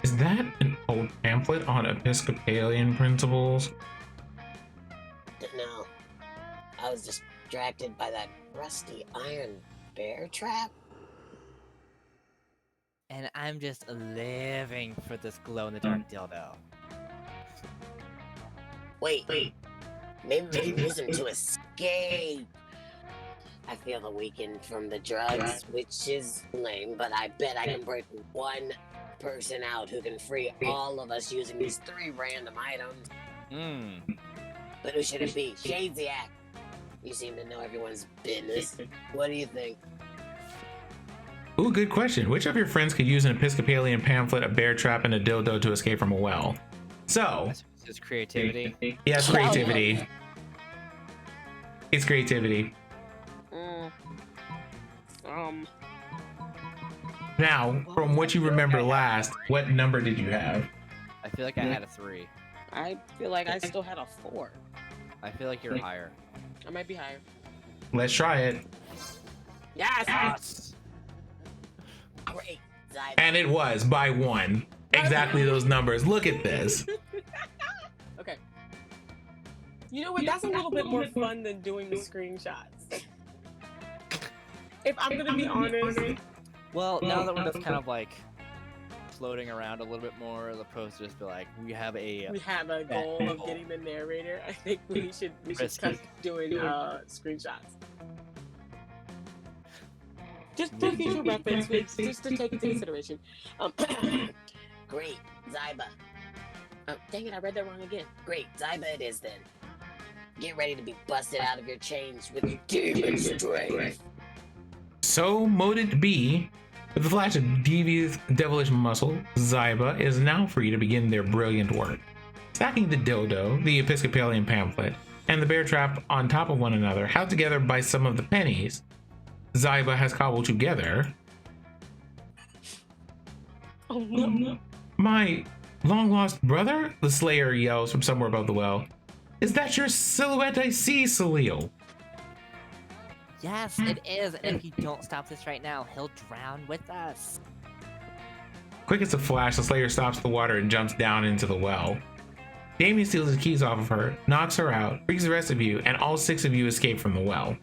Is that an old pamphlet on Episcopalian principles? No, I was distracted by that rusty iron bear trap. And I'm just living for this glow-in-the-dark dildo. Wait. Maybe we can use him to escape. I feel the weekend from the drugs, which is lame, but I bet I can break one person out who can free all of us using these 3 random items. But who should it be? Shadesiak. You seem to know everyone's business. What do you think? Ooh, good question. Which of your friends could use an Episcopalian pamphlet, a bear trap, and a dildo to escape from a well? So, It's creativity. yes, creativity. It's creativity. Now, from what you remember last, what number did you have? I feel like I had a 3. I feel like I still had a 4. I feel like you're higher. I might be higher. Let's try it. Yes! Great, Zyba. And it was by 1. Exactly those numbers. Look at this. Okay. You know what? That's a little bit more fun than doing the screenshots. If I'm gonna be honest. Well, now that we're just kind of like floating around a little bit more, as opposed to just be like, we have a goal of getting the narrator. I think we should cut doing screenshots. Just for future reference, just to take into consideration. Great, Zyba. Dang it, I read that wrong again. Great, Zyba it is then. Get ready to be busted out of your chains with demon strength. So mote it be. With a flash of devious, devilish muscle, Zyba is now free to begin their brilliant work. Stacking the dildo, the Episcopalian pamphlet, and the bear trap on top of one another, held together by some of the pennies, Zyba has cobbled together. Oh no. My long-lost brother? The Slayer yells from somewhere above the well. Is that your silhouette I see, Salil? Yes, it is. And if you don't stop this right now, he'll drown with us. Quick as a flash, the Slayer stops the water and jumps down into the well. Damien steals his keys off of her, knocks her out, frees the rest of you, and all 6 of you escape from the well.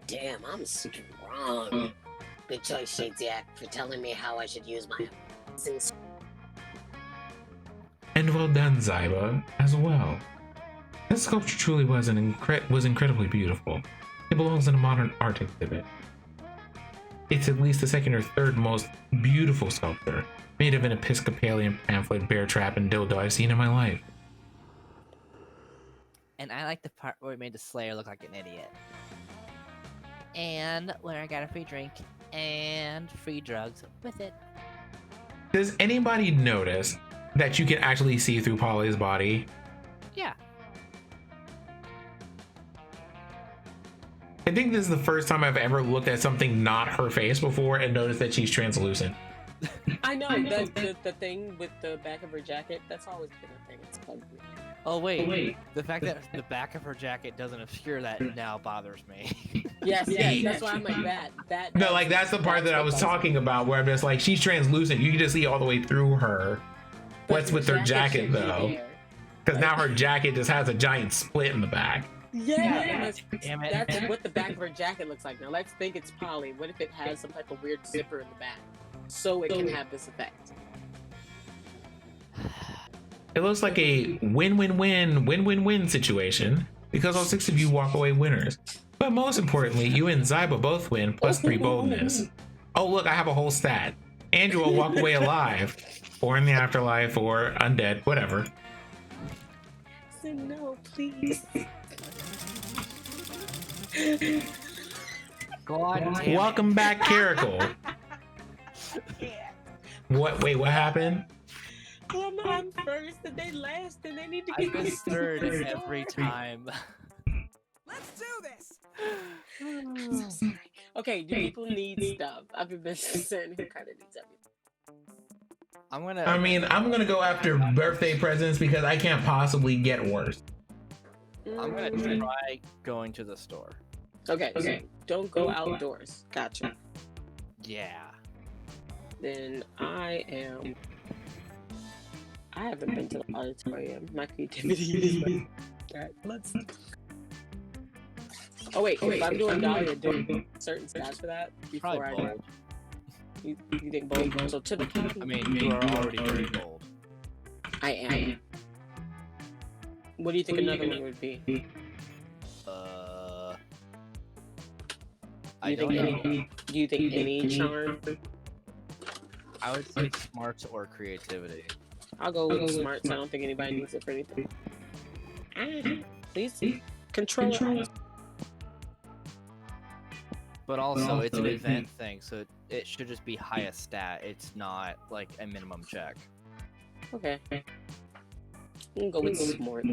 Damn, I'm strong. Good choice, Shadesiak, for telling me how I should use my And well done, Zyba, as well. That sculpture truly was incredibly beautiful. It belongs in a modern art exhibit. It's at least the 2nd or 3rd most beautiful sculpture, made of an Episcopalian pamphlet, bear trap, and dildo I've seen in my life. And I like the part where we made the Slayer look like an idiot. And where I got a free drink and free drugs with it. Does anybody notice that you can actually see through Polly's body? Yeah. I think this is the first time I've ever looked at something not her face before and noticed that she's translucent. I know the thing with the back of her jacket. That's always been a thing. It's bugged me. Oh wait, the fact that the back of her jacket doesn't obscure that now bothers me. Yes, that's why I'm like that. No, like that's the part that I was talking about, where I'm just like, she's translucent. You can just see all the way through her. What's with her jacket though? Because now her jacket just has a giant split in the back. Yeah, Damn it. that's what the back of her jacket looks like. Now let's think it's poly. What if it has some type of weird zipper in the back, so it can have this effect? It looks like a win-win-win situation, because all 6 of you walk away winners. But most importantly, you and Zyba both win, plus 3 boldness. Oh look, I have a whole stat. Andrew will walk away alive, or in the afterlife, or undead, whatever. So no, please. God damn it. Welcome back, Caracal. What? Wait, what happened? I'm first and they last and they need to I get miss third every time. Let's do this. I'm so sorry. Okay, do people need stuff? I've been saying who kind of needs everything. I'm gonna go after birthday presents because I can't possibly get worse. I'm gonna try going to the store. Okay, so don't go outdoors. Gotcha. Yeah. Then I haven't been to the auditorium. My creativity is Alright, let's. Oh wait, if I'm doing Dahlia, doing certain stats for that before Probably I bold. you think bold? So to the I mean, you are already very bold. I am. What do you think another one would be? I don't know. Do you think any charm? I would say smarts or creativity. I'll go with smarts. I don't think anybody needs it for anything. Please control it. But also, it's an event thing, so it should just be highest stat. It's not like a minimum check. Okay. We'll go with smart.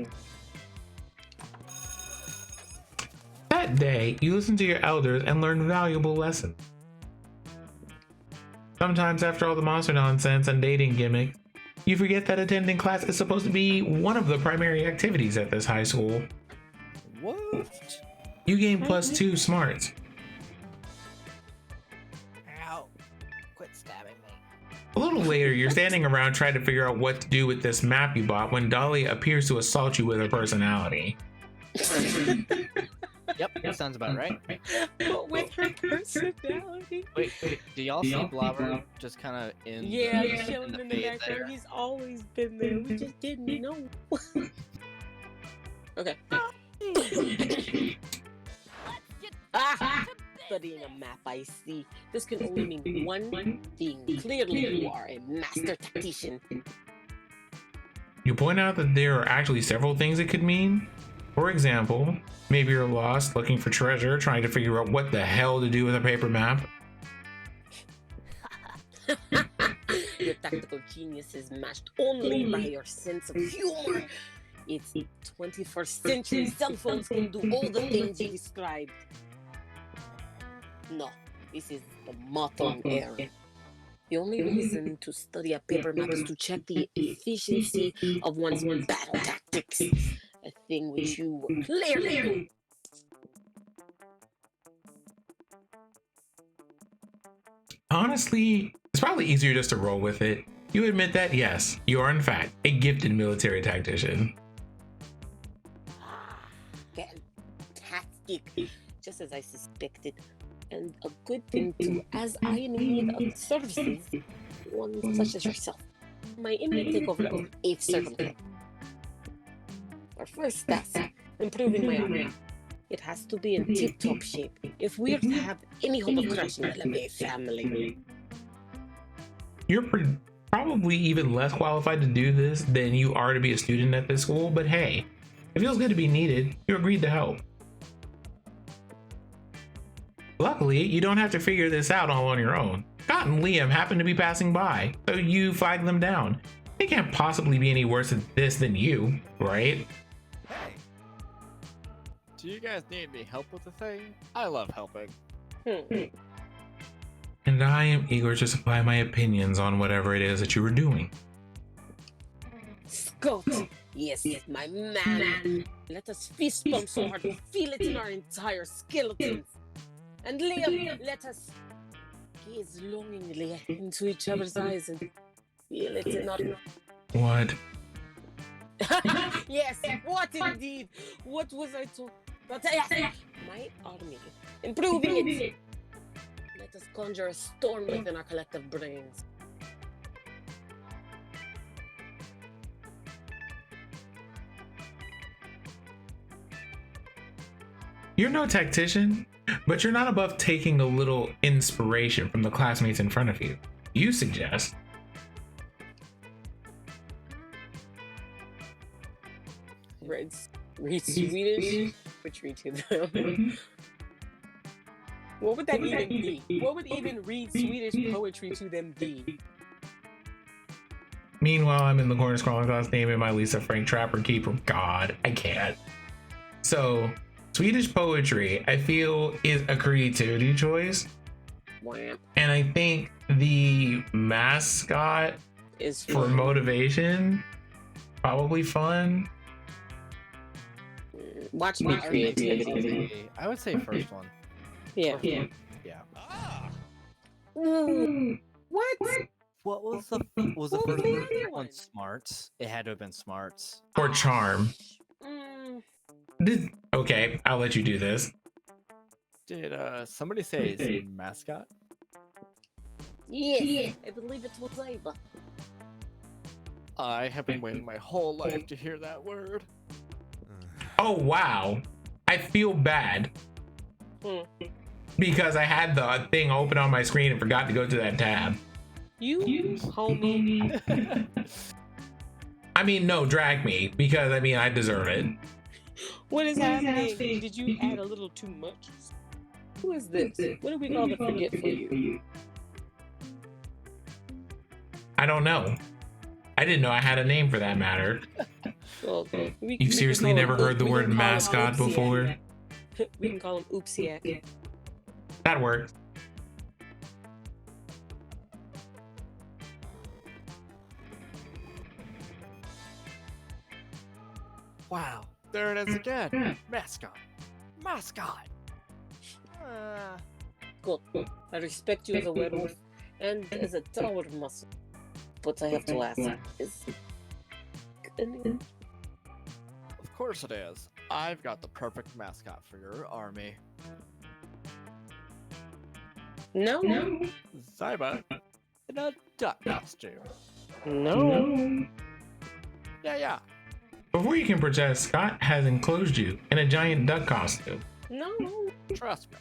That day, you listen to your elders and learn valuable lessons. Sometimes after all the monster nonsense and dating gimmick, you forget that attending class is supposed to be one of the primary activities at this high school. What? You gain +2 smarts. Ow. Quit stabbing me. A little later, you're standing around trying to figure out what to do with this map you bought when Dolly appears to assault you with her personality. Yep, that sounds about right. But with her personality. Wait, do y'all see Blobber just kind of in Yeah, the, he's chilling in the fade background. there? He's always been there. We just didn't know. Okay. Studying a map, I see. This can only mean one thing. Clearly, you are a master tactician. You point out that there are actually several things it could mean. For example, maybe you're lost looking for treasure, trying to figure out what the hell to do with a paper map. Your tactical genius is matched only by your sense of humor. It's 21st century. Cell phones can do all the things you described. No, this is the modern era. The only reason to study a paper map is to check the efficiency of one's battle tactics. A thing which you were clearly doing. Honestly, it's probably easier just to roll with it. You admit that, yes, you are in fact a gifted military tactician. Fantastic. Just as I suspected. And a good thing too, as I need of services, one such as yourself. My imminent takeover of 8th Circle. Our first task, improving my army. It has to be in tip-top shape if we are to have any hope of crushing the LeVay family. You're probably even less qualified to do this than you are to be a student at this school, but hey, it feels good to be needed. You agreed to help. Luckily, you don't have to figure this out all on your own. Scott and Liam happen to be passing by, so you flag them down. They can't possibly be any worse at this than you, right? Hey. Do you guys need any help with the thing? I love helping. And I am eager to supply my opinions on whatever it is that you are doing. Scott, yes, my man. Let us fist bump so hard we feel it in our entire skeletons. And Liam, let us gaze longingly into each other's eyes and feel it in our... What? Yes, what indeed? What was I told? But yes, my army, improving it. Let us conjure a storm within our collective brains. You're no tactician, but you're not above taking a little inspiration from the classmates in front of you. You suggest. Read Swedish, which read to them. What would that even be? What would even read Swedish poetry to them be? Meanwhile, I'm in the corner scrolling class naming my Lisa Frank Trapper Keeper. God, I can't. So, Swedish poetry, I feel, is a creativity choice. Wham. And I think the mascot Is for motivation, probably fun. Watch me creativity. I would say first one. Yeah. Yeah. Ah! Ooh. What? What was the What first was the one? other one? Smarts. It had to have been Smarts. Or charm. Mm, Okay, I'll let you do this. Did somebody say his mascot? yes, I believe it was Ava. I have been waiting my whole life to hear that word. Oh, wow. I feel bad. Because I had the thing open on my screen and forgot to go to that tab. You homie. I mean, no, drag me. Because, I mean, I deserve it. What is happening? Did you add a little too much? Who is this? What do we call the forgetful you? I don't know. I didn't know I had a name for that matter. Well, You seriously never heard the word mascot before? We can call him Oopsiak. That works. Wow, there it is again. Mascot. Mascot. Cool. I respect you as a werewolf and as a tower muscle. But I have to ask, is... Of course it is. I've got the perfect mascot for your army. No. Zyba in a duck costume. No. Yeah. Before you can protest, Scott has enclosed you in a giant duck costume. No. Trust me.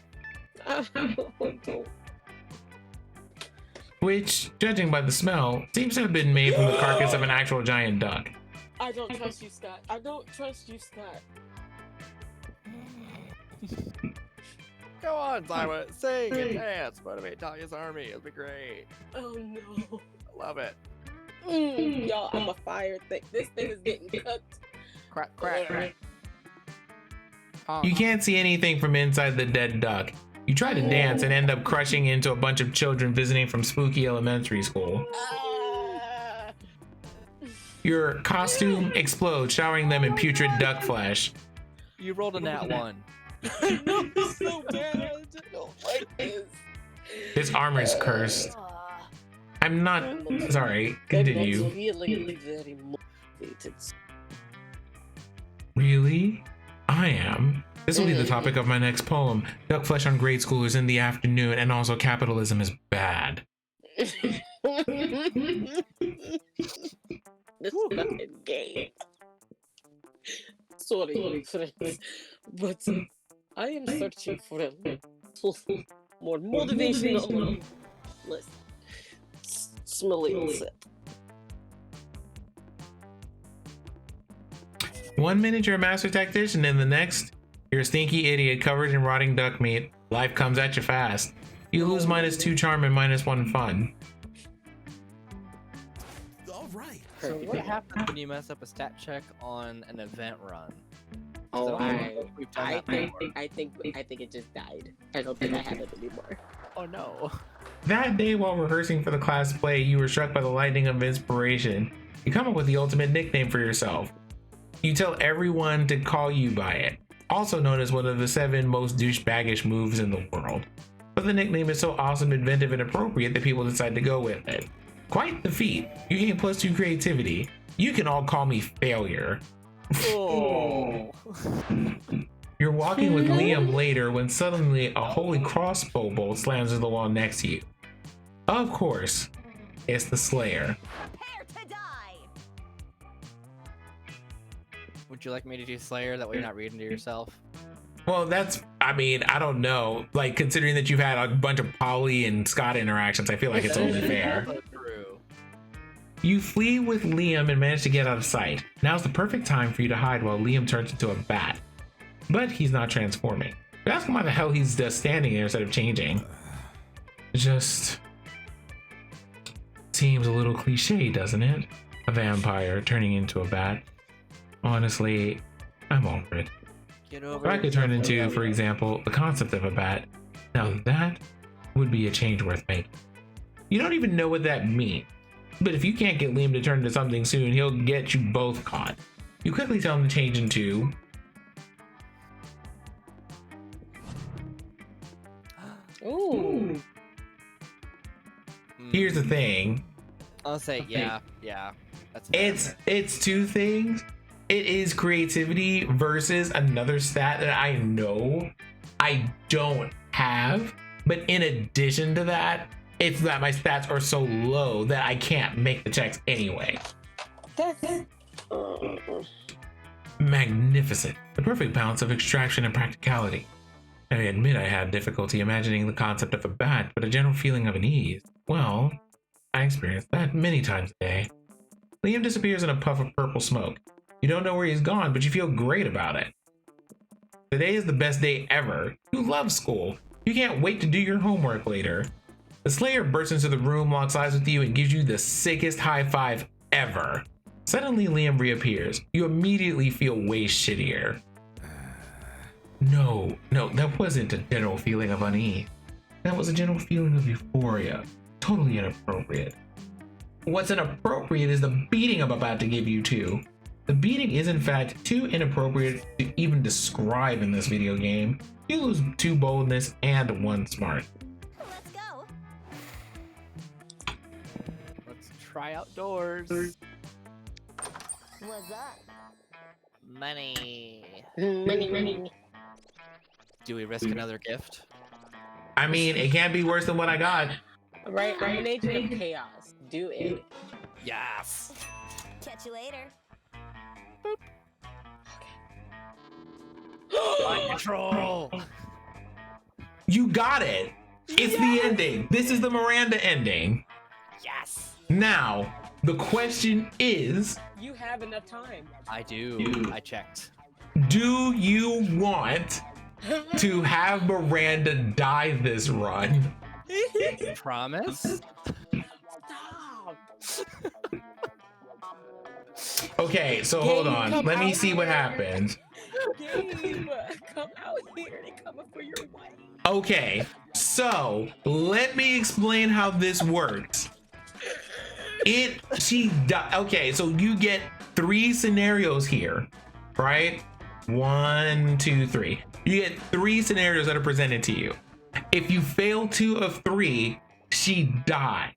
Which, judging by the smell, seems to have been made from the carcass of an actual giant duck. I don't trust you, Scott. I don't trust you, Scott. Go on, Zyba. Sing and dance. Motivate Talia's army. It'll be great. Oh no. I love it. Y'all, I'm a fire thing. This thing is getting cooked. Crack. You can't see anything from inside the dead duck. You try to dance and end up crushing into a bunch of children visiting from spooky elementary school. Your costume explodes, showering them in putrid duck flesh. You rolled a nat 1. I know it's so bad. I don't like this. This armor is cursed. I'm not sorry. Continue. I'm really very motivated. Really? I am. This will be the topic of my next poem. Duck flesh on grade schoolers in the afternoon, and also capitalism is bad. This fucking game. Sorry, friends, but I am searching for a more motivational, less smelly set. 1 minute you're a master tactician, and the next you're a stinky idiot covered in rotting duck meat. Life comes at you fast. You lose -2 charm and -1 fun. All right. So what happens when you mess up a stat check on an event run? Oh, We've done that before. I think it just died. I don't think I have it anymore. Oh no. That day, while rehearsing for the class play, you were struck by the lightning of inspiration. You come up with the ultimate nickname for yourself. You tell everyone to call you by it, also known as one of the 7 most douchebaggish moves in the world. But the nickname is so awesome, inventive, and appropriate that people decide to go with it. Quite the feat. You gain +2 creativity. You can all call me Failure. Oh. You're walking with Liam later when suddenly a holy crossbow bolt slams to the wall next to you. Of course, it's the Slayer. Prepare to die. Would you like me to do Slayer? That way you're not reading to yourself. Well, I don't know. Like, considering that you've had a bunch of Polly and Scott interactions, I feel like it's only fair. True. You flee with Liam and manage to get out of sight. Now's the perfect time for you to hide while Liam turns into a bat. But he's not transforming. You ask him why the hell he's just standing there instead of changing. Just seems a little cliche, doesn't it? A vampire turning into a bat. Honestly, I'm over it. Get over If I could turn into, for example, the concept of a bat, now that would be a change worth making. You don't even know what that means, but if you can't get Liam to turn into something soon, he'll get you both caught. You quickly tell him to change into... Ooh. Here's the thing. I'll say yeah. That's fair. It's 2 things. It is creativity versus another stat that I know I don't have. But in addition to that, it's that my stats are so low that I can't make the checks anyway. Magnificent. The perfect balance of extraction and practicality. I admit I had difficulty imagining the concept of a bat, but a general feeling of unease. Well, I experienced that many times a day. Liam disappears in a puff of purple smoke. You don't know where he's gone, but you feel great about it. Today is the best day ever. You love school. You can't wait to do your homework later. The Slayer bursts into the room, locks eyes with you, and gives you the sickest high five ever. Suddenly, Liam reappears. You immediately feel way shittier. No, that wasn't a general feeling of unease. That was a general feeling of euphoria. Totally inappropriate. What's inappropriate is the beating I'm about to give you two. The beating is in fact too inappropriate to even describe in this video game. You lose 2 boldness and 1 smart. Let's go. Let's try outdoors. What's up? Money. Do we risk another gift? I mean, it can't be worse than what I got. Right, I'm an agent of chaos. Do it. Yes. Catch you later. Mind control. You got it. It's the ending. This is the Miranda ending. Yes. Now, the question is, You have enough time. I do. I checked. do you want to have Miranda die this run? Promise? Stop. Okay, so hold on. Let me see what happens. Gabe, come out here and come up for your wife. Okay, so let me explain how this works. Okay, so you get 3 scenarios here, right? 1, 2, 3. You get 3 scenarios that are presented to you. If you fail 2 of 3, she dies.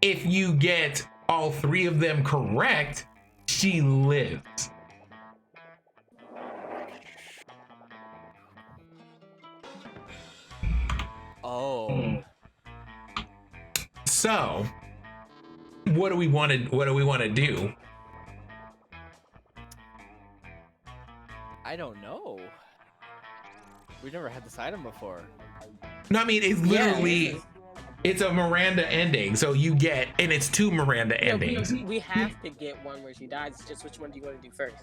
If you get all 3 of them correct, she lives. Oh. So, what do we want to do? I don't know. We've never had this item before. No, I mean, it's literally, it's a Miranda ending. So you get, and it's 2 Miranda No, endings. we have to get one where she dies. It's just which one do you want to do first?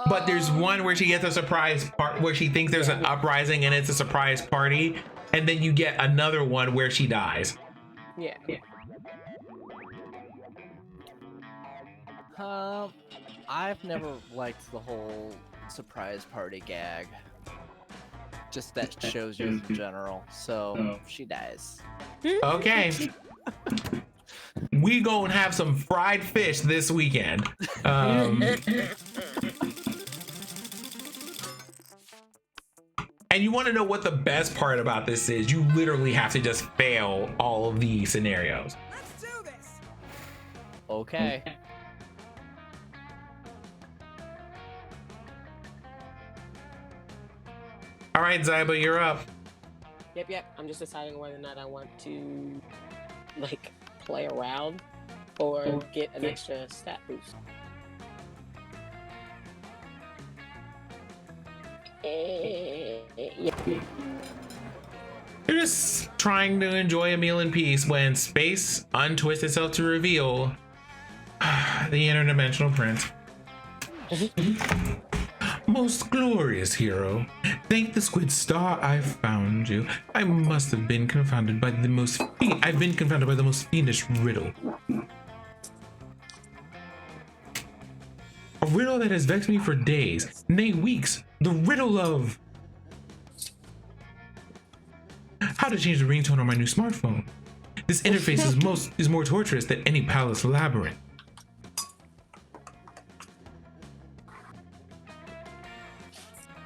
But there's one where she gets a surprise part where she thinks there's an uprising and it's a surprise party. And then you get another one where she dies. Yeah. I've never liked the whole surprise party gag. Just that shows you in general. So she dies. Okay. We gonna have some fried fish this weekend. And you want to know what the best part about this is? You literally have to just fail all of the scenarios. Let's do this. Okay. All right, Zyba, you're up. Yep. I'm just deciding whether or not I want to, like, play around or get an extra stat boost. Yeah. You're just trying to enjoy a meal in peace when space untwists itself to reveal the interdimensional prince. Most glorious hero, thank the squid star I found you. I must have been confounded by the most I've been confounded by the most fiendish riddle. A riddle that has vexed me for days, nay weeks. The riddle of how to change the ringtone on my new smartphone. This interface is more torturous than any palace labyrinth.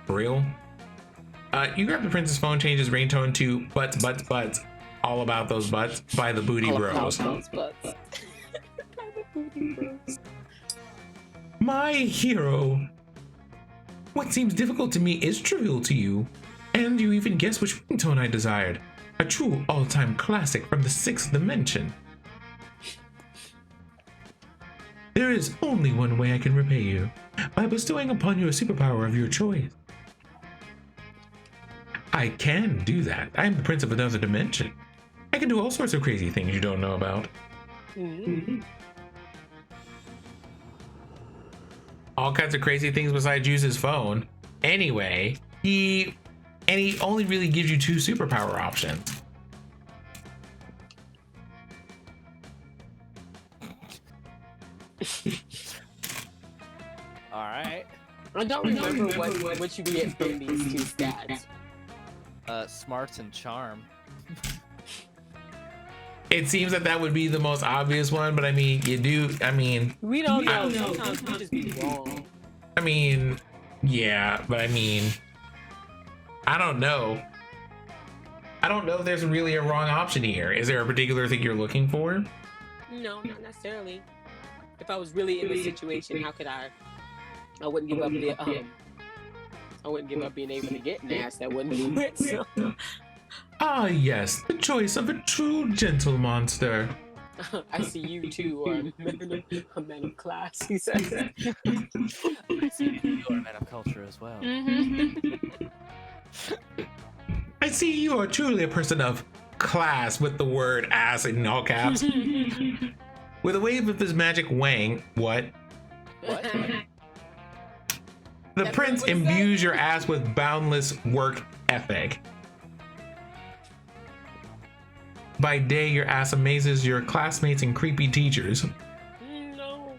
For real? You grab the prince's phone, change his ringtone to butts, all about those butts by the Booty Bros. My hero. What seems difficult to me is trivial to you, and you even guessed which ringtone I desired. A true all-time classic from the 6th dimension. There is only one way I can repay you, by bestowing upon you a superpower of your choice. I can do that. I am the prince of another dimension. I can do all sorts of crazy things you don't know about. All kinds of crazy things besides use his phone. Anyway, he only really gives you 2 superpower options. All right. I don't remember what you get from these 2 stats. Smarts and charm. It seems that would be the most obvious one, but I mean, We don't know. Sometimes we just be wrong. I mean, yeah, but I mean, I don't know. I don't know if there's really a wrong option here. Is there a particular thing you're looking for? No, not necessarily. If I was really in the situation, how could I wouldn't give up I wouldn't give up being able to get an ass that wouldn't be wet. So. Ah, yes, the choice of a true gentle monster. I see you too are a man of class, he says. I see you're a man of culture as well. I see you are truly a person of class with the word ass in all caps. With a wave of his magic wang, what? The prince imbues your ass with boundless work ethic. By day, your ass amazes your classmates and creepy teachers. No.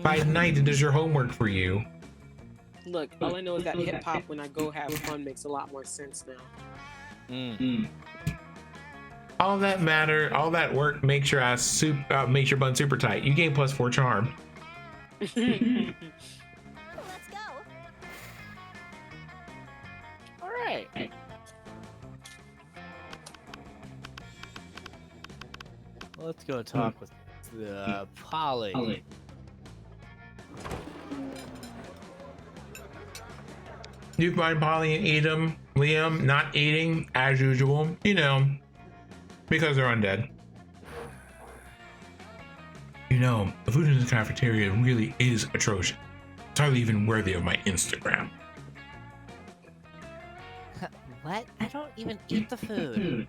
By night, it does your homework for you. Look, all I know is that hip hop when I go have fun makes a lot more sense now. All that work makes your ass makes your bun super tight. You gain +4 charm. Let's go. All right. Let's go talk with the Polly. You find Polly and Edom, Liam not eating as usual, because they're undead. The food in the cafeteria really is atrocious. It's hardly even worthy of my Instagram. What? I don't even eat the food.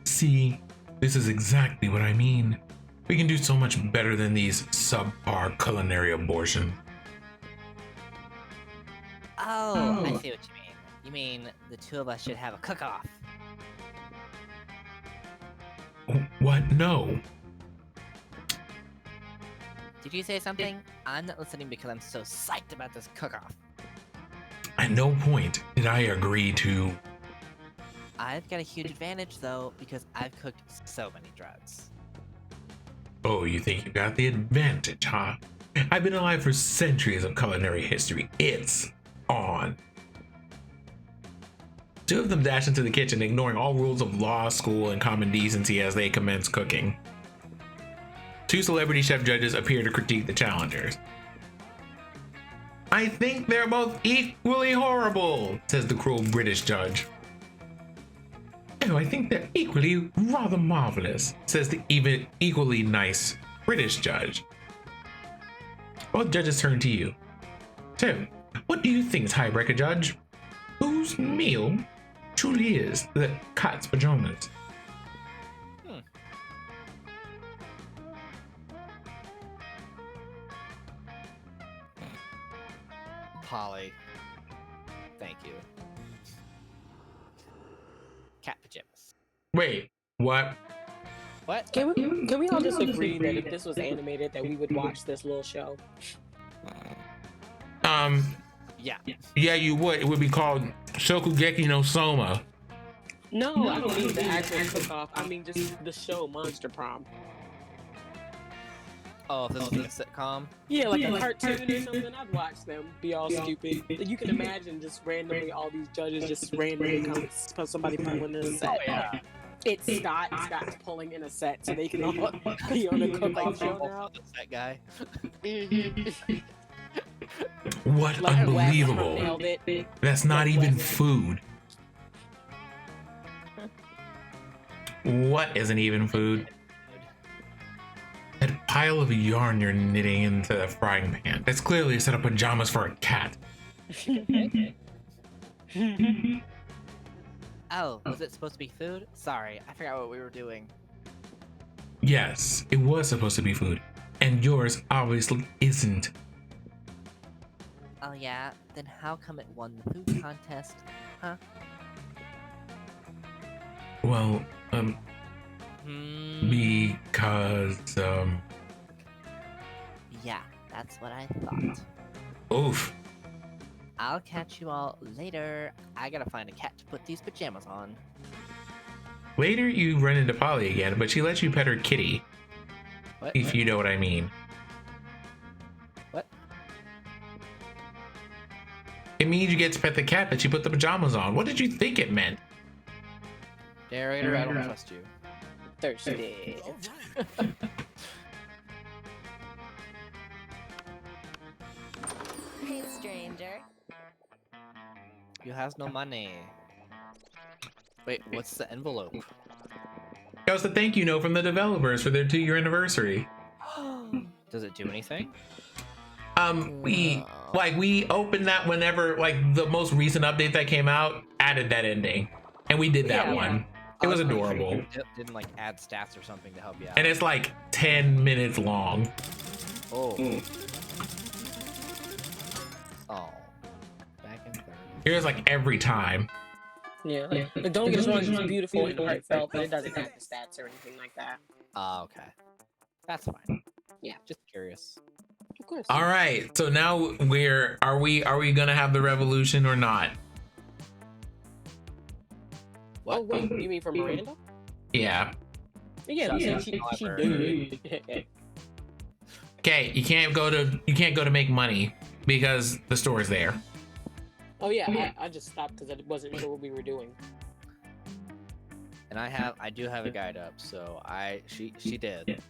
See, this is exactly what I mean. We can do so much better than these subpar culinary abortions. Oh, I see what you mean. You mean the 2 of us should have a cook-off. What? No. Did you say something? I'm not listening because I'm so psyched about this cook-off. At no point did I agree to. I've got a huge advantage though because I've cooked so many drugs. Oh, you think you got the advantage, huh? I've been alive for centuries of culinary history. It's on. Two of them dash into the kitchen, ignoring all rules of law, school, and common decency as they commence cooking. Two celebrity chef judges appear to critique the challengers. I think they're both equally horrible, says the cruel British judge. Oh, I think they're equally rather marvelous, says the even equally nice British judge. Both judges turn to you. So, what do you think, tiebreaker judge? Whose meal truly is the cat's pajamas? Polly. Thank you. Cat pajamas. Wait, what? What? Can we all just agree that if this was animated, that we would watch this little show? Yeah. Yeah, you would. It would be called Shokugeki no Soma. No, I don't mean the actual cook-off. I mean just the show Monster Prom. Oh, if this was a sitcom? Yeah, like a cartoon or something. I'd watch them be all stupid. You can imagine just randomly all these judges just randomly come somebody pulling in a set. Oh, yeah. It's Scott. Scott's pulling in a set so they can all be on a cook-off show now. That guy. What Like, unbelievable. nailed it. That's not even food. What isn't even food? That pile of yarn you're knitting into the frying pan. That's clearly a set of pajamas for a cat. Oh, was it supposed to be food? Sorry, I forgot what we were doing. Yes, it was supposed to be food. And yours obviously isn't. Oh yeah? Then how come it won the food contest? Huh? Well, Hmm. because, Yeah, that's what I thought. oof. I'll catch you all later. I gotta find a cat to put these pajamas on. Later, you run into Polly again, but she lets you pet her kitty, What? if you know what I mean. What? It means you get to pet the cat that you put the pajamas on. What did you think it meant? Narrator, I don't trust you. Thirsty. All right. Hey, stranger. You has no money. Wait, what's the envelope? That was the thank you note from the developers for their 2-year anniversary. Does it do anything? We opened that whenever, like, the most recent update that came out added that ending, and we did that Yeah. one. It was adorable, It didn't like add stats or something to help you out. and it's like 10 minutes long. Oh. Oh. Back in 30. Here's like every time. Yeah. But don't get us wrong, it's beautiful and heartfelt, but it doesn't have the stats or anything like that. Oh, okay. That's fine. Yeah. Just curious. Of course. All right, so now are we gonna have the revolution or not? What? Oh, wait, you mean for Miranda? Yeah. Yeah, she did. Okay, you can't go to make money because the store's there. Oh yeah, I just stopped because I wasn't sure what we were doing. And I do have a guide up, so she did.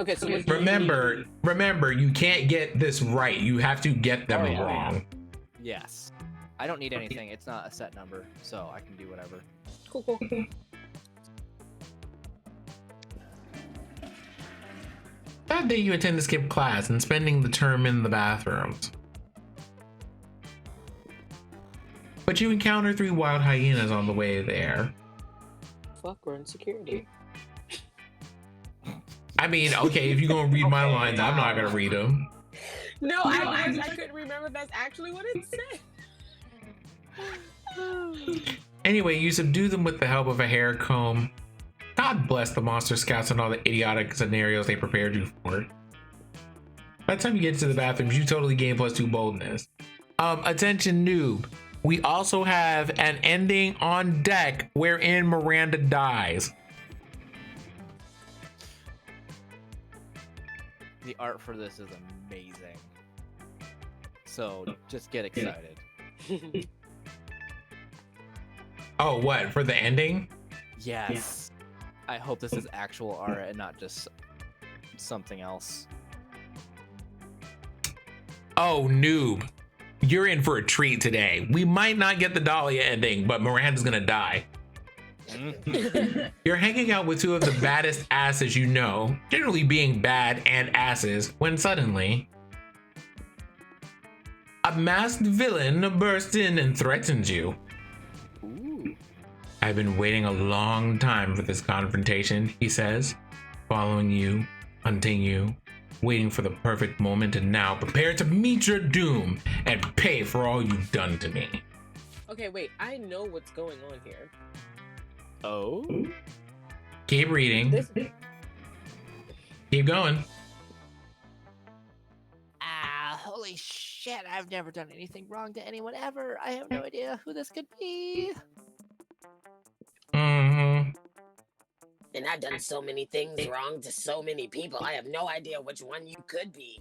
Okay, so what do you Remember, you can't get this right. You have to get them Oh, yeah. wrong. Yes. I don't need anything. It's not a set number, so I can do whatever. Cool. That day you intend to skip class and spending the term in the bathrooms. But you encounter 3 wild hyenas on the way there. Fuck, we're in security. I mean, okay, if you're gonna read my lines, I'm not gonna read them. No, I couldn't remember if that's actually what it said. Anyway, you subdue them with the help of a hair comb. God bless the monster scouts and all the idiotic scenarios they prepared you for. By the time you get to the bathrooms, you totally gain +2 boldness. Attention noob. We also have an ending on deck wherein Miranda dies. The art for this is amazing. So just get excited. Oh, what? For the ending? Yes. I hope this is actual art and not just something else. Oh, noob. You're in for a treat today. We might not get the Dahlia ending, but Miranda's gonna die. You're hanging out with two of the baddest asses you know, generally being bad and asses, when suddenly a masked villain bursts in and threatens you. Ooh. I've been waiting a long time for this confrontation, he says, following you, hunting you, waiting for the perfect moment, and now prepare to meet your doom and pay for all you've done to me. Okay, wait. I know what's going on here. Oh? Keep reading. This Keep going. Ah, holy shit, I've never done anything wrong to anyone ever. I have no idea who this could be. Mm-hmm. And I've done so many things wrong to so many people. I have no idea which one you could be.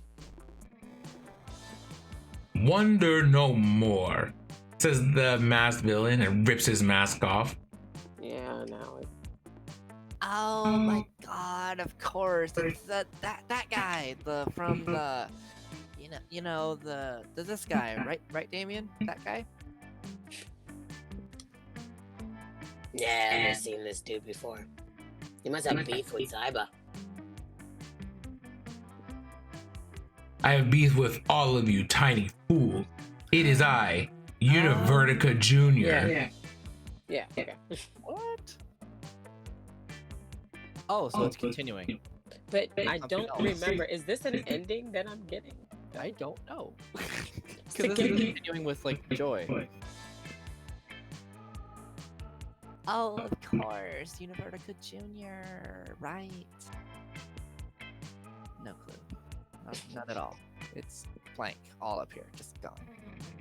Wonder no more, says the masked villain and rips his mask off. yeah, no. Oh my god, of course. It's that guy, from the this guy, right Damien? That guy? Yeah, I've never seen this dude before. He must have beef with Zyba. I have beef with all of you tiny fools. It is I, Univertica Jr. Yeah, okay. What? Oh, so it's continuing. But I Something don't else. remember. Is this an ending that I'm getting? I don't know. Because this is continuing with, like, Joy. Oh, of course, Univertica Jr. Right. No clue. Not at all. It's blank, all up here, just going.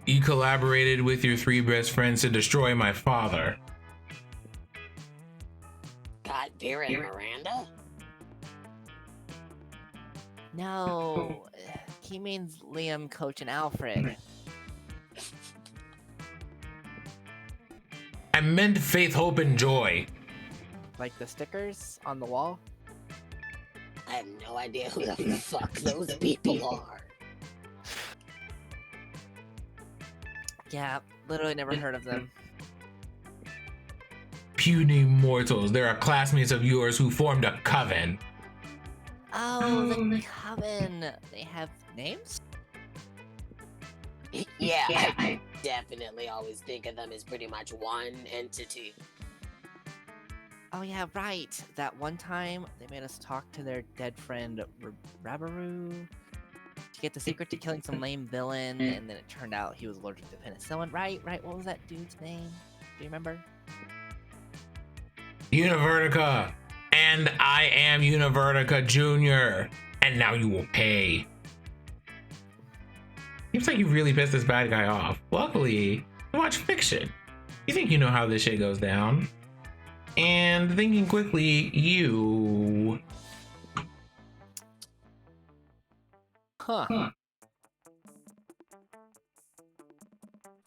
You collaborated with your three best friends to destroy my father. God, Vera and Miranda? No, he means Liam, Coach, and Alfred. I meant faith, hope, and joy. Like the stickers on the wall? I have no idea who the fuck those people are. Yeah, literally never heard of them. Puny mortals, there are classmates of yours who formed a coven. Oh, the Coven. They have names? Yeah, I definitely always think of them as pretty much one entity. Oh yeah, right. That one time they made us talk to their dead friend Rabaru to get the secret to killing some lame villain, and then it turned out he was allergic to penicillin. Right. What was that dude's name? Do you remember? Univertica, and I am Univertica Jr., and now you will pay. Seems like you really pissed this bad guy off. Luckily, you watch fiction. You think you know how this shit goes down. And thinking quickly, you... Huh.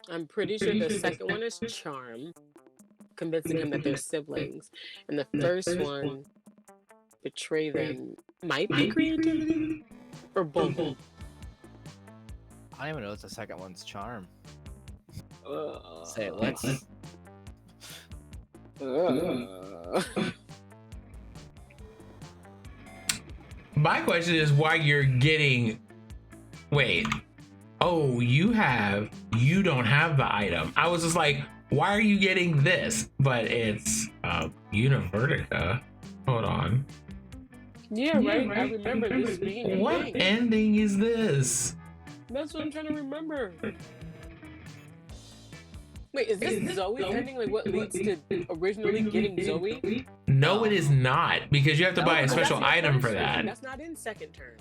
I'm pretty sure the second one is charm, convincing him that they're siblings, and the first one, betray them, might be creativity, or both. I don't even know if the second one's charm. Uh, Say it, let's... My question is why you're getting... Wait. Oh, you don't have the item. I was just like, why are you getting this? But it's Univertica. Hold on. Yeah, right. I remember this being a What thing. ending is this? That's what I'm trying to remember. Wait, is this Zoe's ending? Like, what leads to originally getting Zoe? No, it is not, because you have to No, buy a but special that's in item for first term. that. That's not in second term.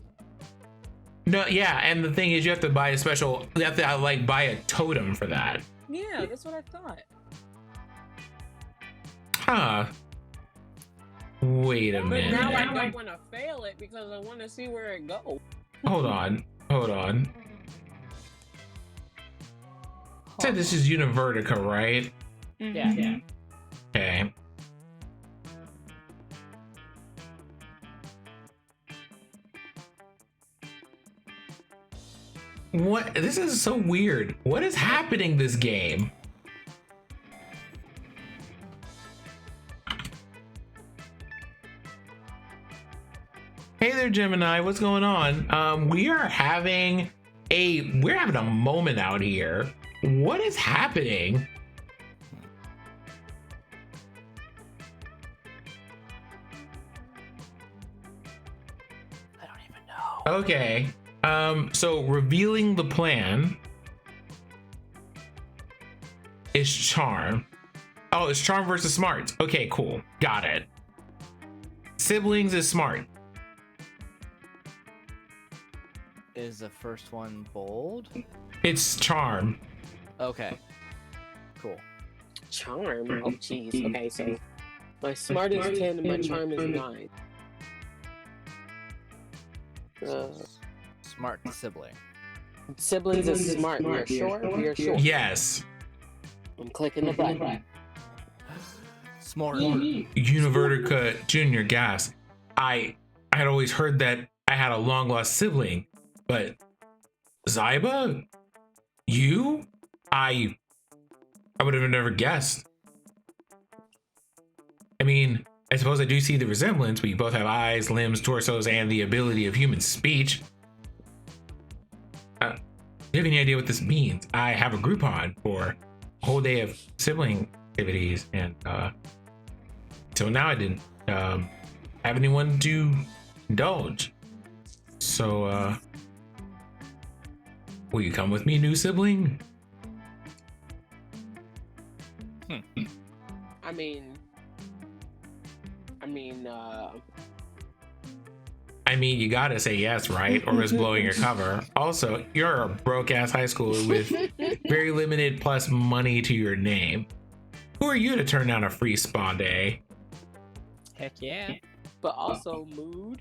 No, yeah, and the thing is, you have to buy a special. You have to like buy a totem for that. Yeah, that's what I thought. Huh. Wait a But minute. now I don't want to fail it because I want to see where it goes. Hold on. Hold on. Said this is Univertica, right? Yeah. Okay. What? This is so weird. What is happening this game? Hey there, Gemini. What's going on? We're having a moment out here. What is happening? I don't even know. Okay. So revealing the plan is charm. Oh, it's charm versus smarts. Okay, cool. Got it. Siblings is smart. Is the first one bold? It's charm. Okay. Cool. Charm? Oh, jeez. Okay, so my smart is 10 and my charm is 9. Smart sibling. Siblings is smart. You're sure? You're sure. Yes. I'm clicking the button. Smart. Univertica Junior Gas. I had always heard that I had a long lost sibling, but Zyba? You? I would have never guessed. I mean, I suppose I do see the resemblance. We both have eyes, limbs, torsos, and the ability of human speech. Do you have any idea what this means? I have a Groupon for a whole day of sibling activities, and so now I didn't have anyone to indulge. So, will you come with me, new sibling? I mean, you gotta say yes, right? Or risk blowing your cover. Also, you're a broke ass high schooler with very limited plus money to your name. Who are you to turn down a free spa day? Heck yeah. but also mood.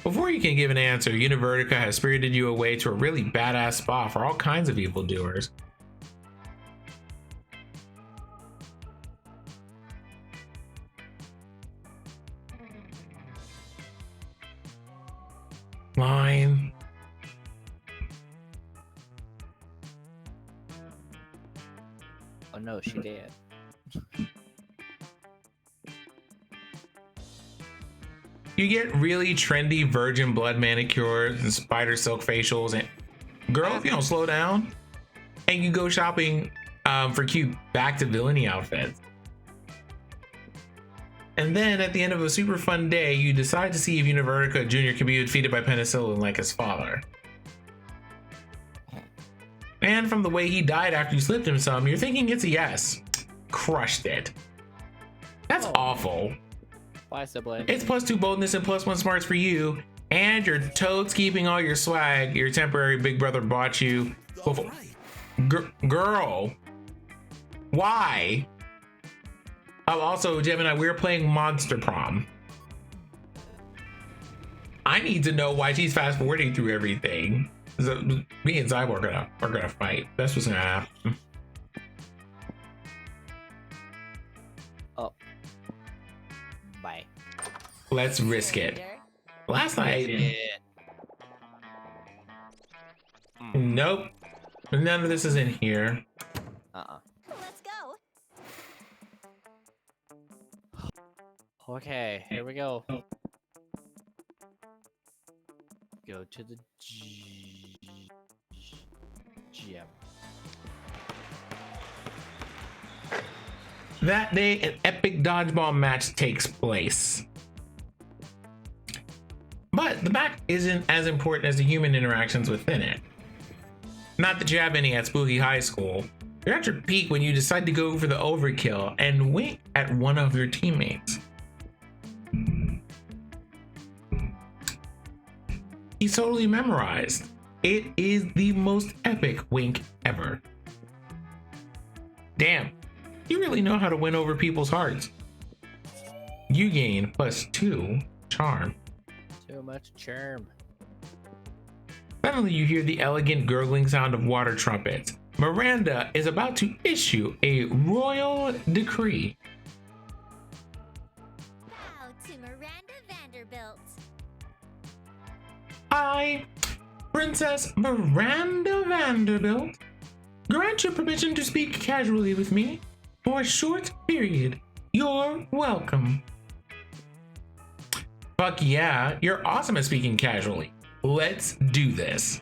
Before you can give an answer, Univertica has spirited you away to a really badass spa for all kinds of evildoers. Line. Oh no, she did. You get really trendy virgin blood manicures and spider silk facials, and girl, if you don't slow down, and you go shopping for cute back to villainy outfits. And then at the end of a super fun day, you decide to see if Univertica Jr. can be defeated by penicillin like his father. And from the way he died after you slipped him some, you're thinking it's a yes. Crushed it. That's awful. Bye, sibling. It's +2 boldness and +1 smarts for you, and you're totes keeping all your swag your temporary big brother bought you. Before. Girl, why? Also, Gemini, we're playing Monster Prom. I need to know why she's fast forwarding through everything. So, me and Cyborg are gonna fight. That's what's gonna happen. Oh. Bye. Let's risk it. Last night. Nope. None of this is in here. Let's go. Okay, here we go. Go to the GM. That day, an epic dodgeball match takes place. But the match isn't as important as the human interactions within it. Not that you have any at Spooky High School. You're at your peak when you decide to go for the overkill and wink at one of your teammates. he's totally memorized. It is the most epic wink ever. Damn, you really know how to win over people's hearts. You gain +2 charm. Too much charm. Suddenly you hear the elegant gurgling sound of water trumpets. Miranda is about to issue a royal decree. Bow to Miranda Vanderbilt. I, Princess Miranda Vanderbilt, grant you permission to speak casually with me for a short period. You're welcome. Fuck yeah, you're awesome at speaking casually. Let's do this.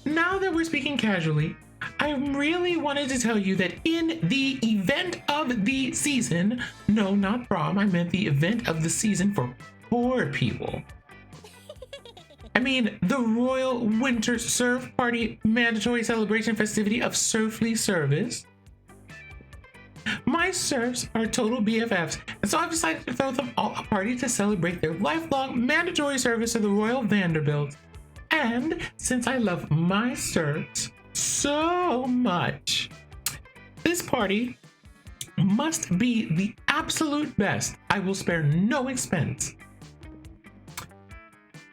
Now that we're speaking casually, I really wanted to tell you that in the event of the season, no, not prom, I meant the event of the season for poor people. I mean, the Royal Winter Surf Party mandatory celebration festivity of Surfly Service. My serfs are total BFFs, and so I've decided to throw them all a party to celebrate their lifelong mandatory service to the Royal Vanderbilt. And since I love my serfs so much, this party must be the absolute best. I will spare no expense.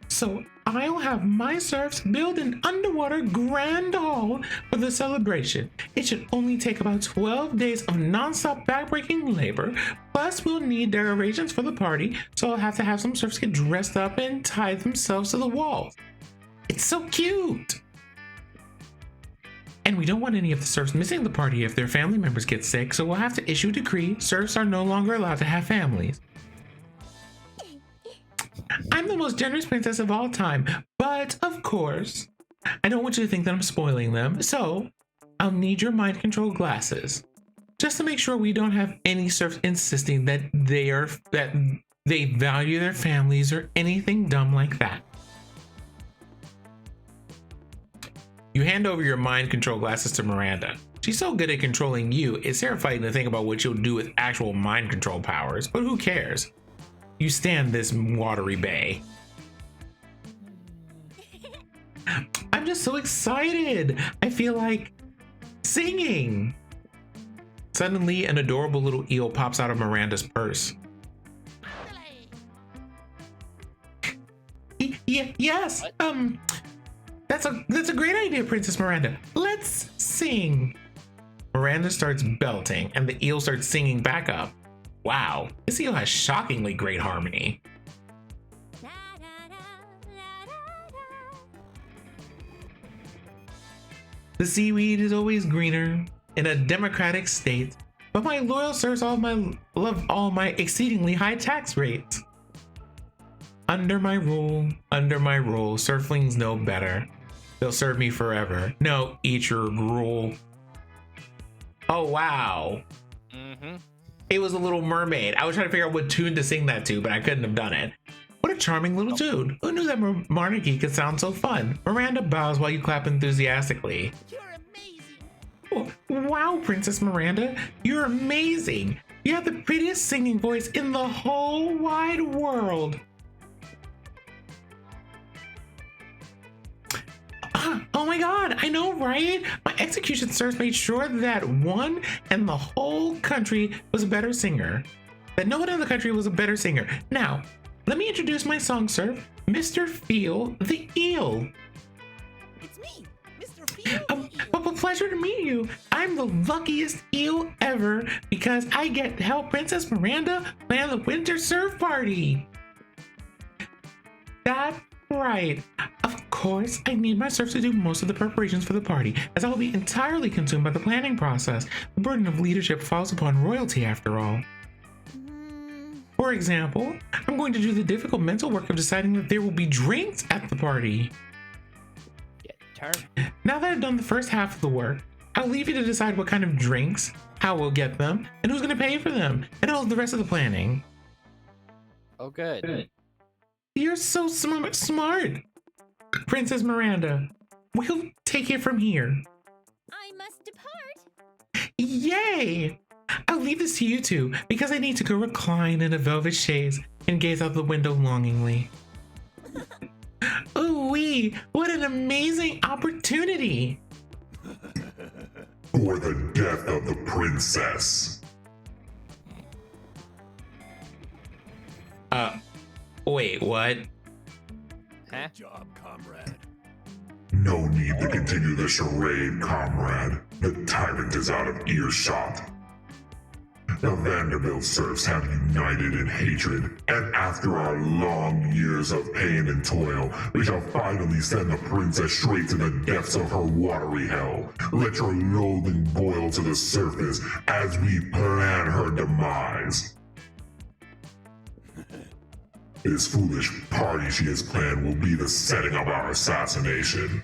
So I'll have my serfs build an underwater grand hall for the celebration. It should only take about 12 days of non-stop backbreaking labor. Plus, we'll need decorations for the party, so I'll have to have some serfs get dressed up and tie themselves to the walls. It's so cute! And we don't want any of the serfs missing the party if their family members get sick, so we'll have to issue a decree. Serfs are no longer allowed to have families. I'm the most generous princess of all time, but of course, I don't want you to think that I'm spoiling them, so I'll need your mind control glasses. Just to make sure we don't have any serfs insisting that they value their families or anything dumb like that. You hand over your mind control glasses to Miranda. She's so good at controlling you, it's terrifying to think about what she'll do with actual mind control powers, but who cares? You stand this watery bay. I'm just so excited. I feel like singing. Suddenly, an adorable little eel pops out of Miranda's purse. Yes. What? That's a great idea, Princess Miranda. Let's sing. Miranda starts belting, and the eel starts singing back up. Wow, this eel has shockingly great harmony. The seaweed is always greener in a democratic state, but my loyal serfs love all my exceedingly high tax rates. Under my rule, surflings know better. They'll serve me forever. No, eat your gruel. Oh, wow. It was a Little Mermaid. I was trying to figure out what tune to sing that to, but I couldn't have done it. What a charming little tune. Who knew that monarchy could sound so fun? Miranda bows while you clap enthusiastically. You're amazing. Oh, wow, Princess Miranda. You're amazing. You have the prettiest singing voice in the whole wide world. Oh my god, I know, right? My execution serfs made sure that one and the whole country was a better singer. That no one in the country was a better singer. Now, let me introduce my song serf, Mr. Feel the Eel. It's me, Mr. Field. A pleasure to meet you. I'm the luckiest eel ever because I get to help Princess Miranda plan the winter surf party. That's right. Of course, I need my serfs to do most of the preparations for the party, as I will be entirely consumed by the planning process. The burden of leadership falls upon royalty, after all. For example, I'm going to do the difficult mental work of deciding that there will be drinks at the party. Now that I've done the first half of the work, I'll leave you to decide what kind of drinks, how we'll get them, and who's going to pay for them, and all the rest of the planning. Oh, good. You're so smart. Princess Miranda, we'll take it from here. I must depart. Yay! I'll leave this to you two because I need to go recline in a velvet chaise. and gaze out the window longingly. Ooh wee! What an amazing opportunity! For the death of the princess. Wait, what? Huh? Good job, comrade. No need to continue the charade, comrade. The tyrant is out of earshot. The Vanderbilt serfs have united in hatred, and after our long years of pain and toil, we shall finally send the princess straight to the depths of her watery hell. Let your loathing boil to the surface as we plan her demise. This foolish party she has planned will be the setting of our assassination.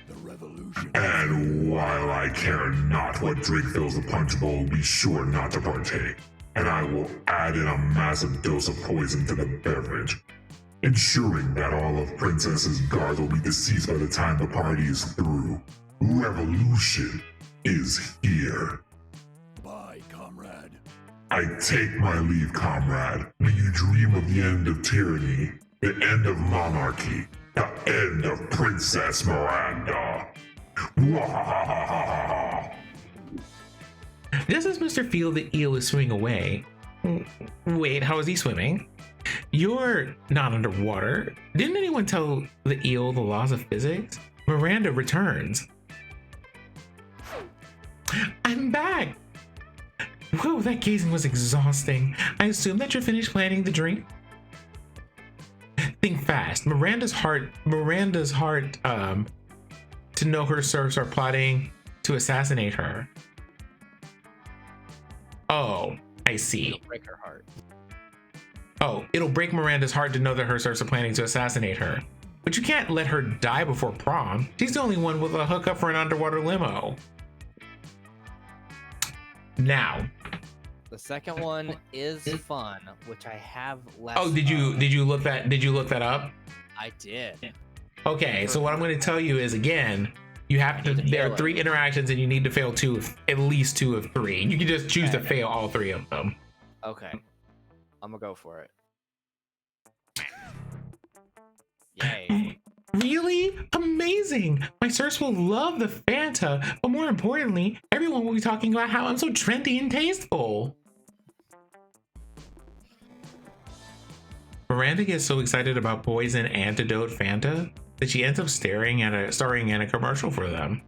The revolution. And while I care not what drink fills the punch bowl, be sure not to partake. And I will add in a massive dose of poison to the beverage, ensuring that all of Princess's guards will be deceased by the time the party is through. Revolution is here. Bye, comrade. I take my leave, comrade. May you dream of the end of tyranny, the end of monarchy, the end of Princess Miranda. Mwahahaha. Just as Mr. Field the eel is swimming away. Wait, how is he swimming? You're not underwater. Didn't anyone tell the eel the laws of physics? Miranda returns. I'm back! Whoa, that gazing was exhausting. I assume that you're finished planning the drink? Think fast. Miranda's heart, to know her serfs are plotting to assassinate her. Oh, I see. It'll break her heart. Oh, it'll break Miranda's heart to know that her serfs are planning to assassinate her. But you can't let her die before prom. She's the only one with a hookup for an underwater limo. Now. The second one is fun, which I have less. Oh, did you look that up? I did. Okay, so what I'm going to tell you is, again, you have to. There are 3 interactions, and you need to fail at least 2 of 3. You can just choose to fail all 3 of them. Okay, I'm gonna go for it. Yay! Really? Amazing! My serfs will love the Fanta, but more importantly, everyone will be talking about how I'm so trendy and tasteful. Miranda gets so excited about Poison Antidote Fanta that she ends up starring in a commercial for them,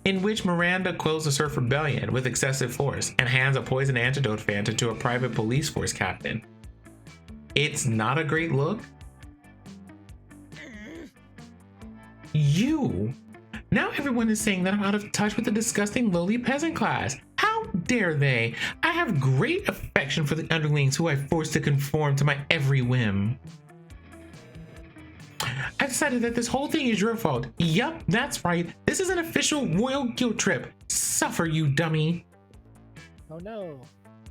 in which Miranda quells a surf rebellion with excessive force and hands a poison antidote Fanta to a private police force captain. It's not a great look. You! Now everyone is saying that I'm out of touch with the disgusting lowly peasant class. How dare they? I have great affection for the underlings who I forced to conform to my every whim. I decided that this whole thing is your fault. Yup, that's right. This is an official royal guilt trip. Suffer, you dummy. Oh no.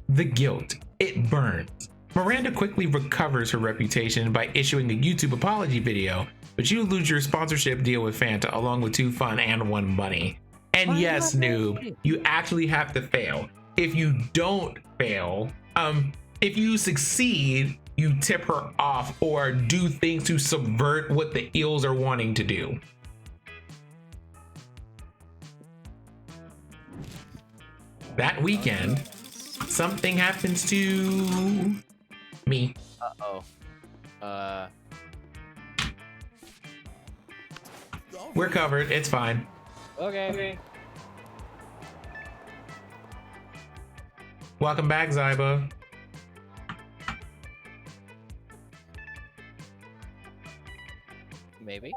The guilt. It burns. Miranda quickly recovers her reputation by issuing a YouTube apology video, but you lose your sponsorship deal with Fanta along with 2 fun and 1 money. And yes, noob, you actually have to fail. If you don't fail, if you succeed, you tip her off or do things to subvert what the eels are wanting to do. That weekend, something happens to me. Uh-oh. We're covered. It's fine. Okay. Welcome back, Zyba. Maybe.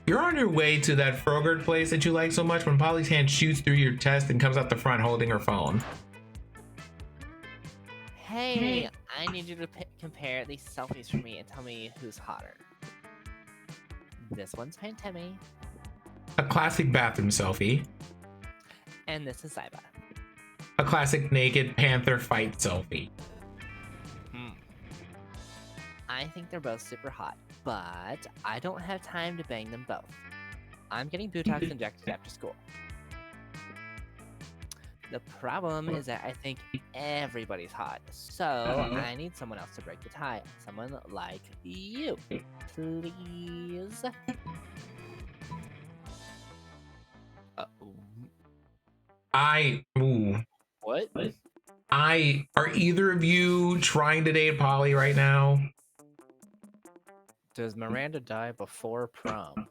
You're on your way to that Frogurt place that you like so much when Polly's hand shoots through your chest and comes out the front holding her phone. Hey, I need you to compare these selfies for me and tell me who's hotter. This one's Pantemi, A classic bathroom selfie. and this is Zyba. A classic naked panther fight selfie. I think they're both super hot, but I don't have time to bang them both. I'm getting Botox injected after school. The problem is that I think everybody's hot, so I need someone else to break the tie. Someone like you, please. What? Are either of you trying to date Polly right now? Does Miranda die before prom?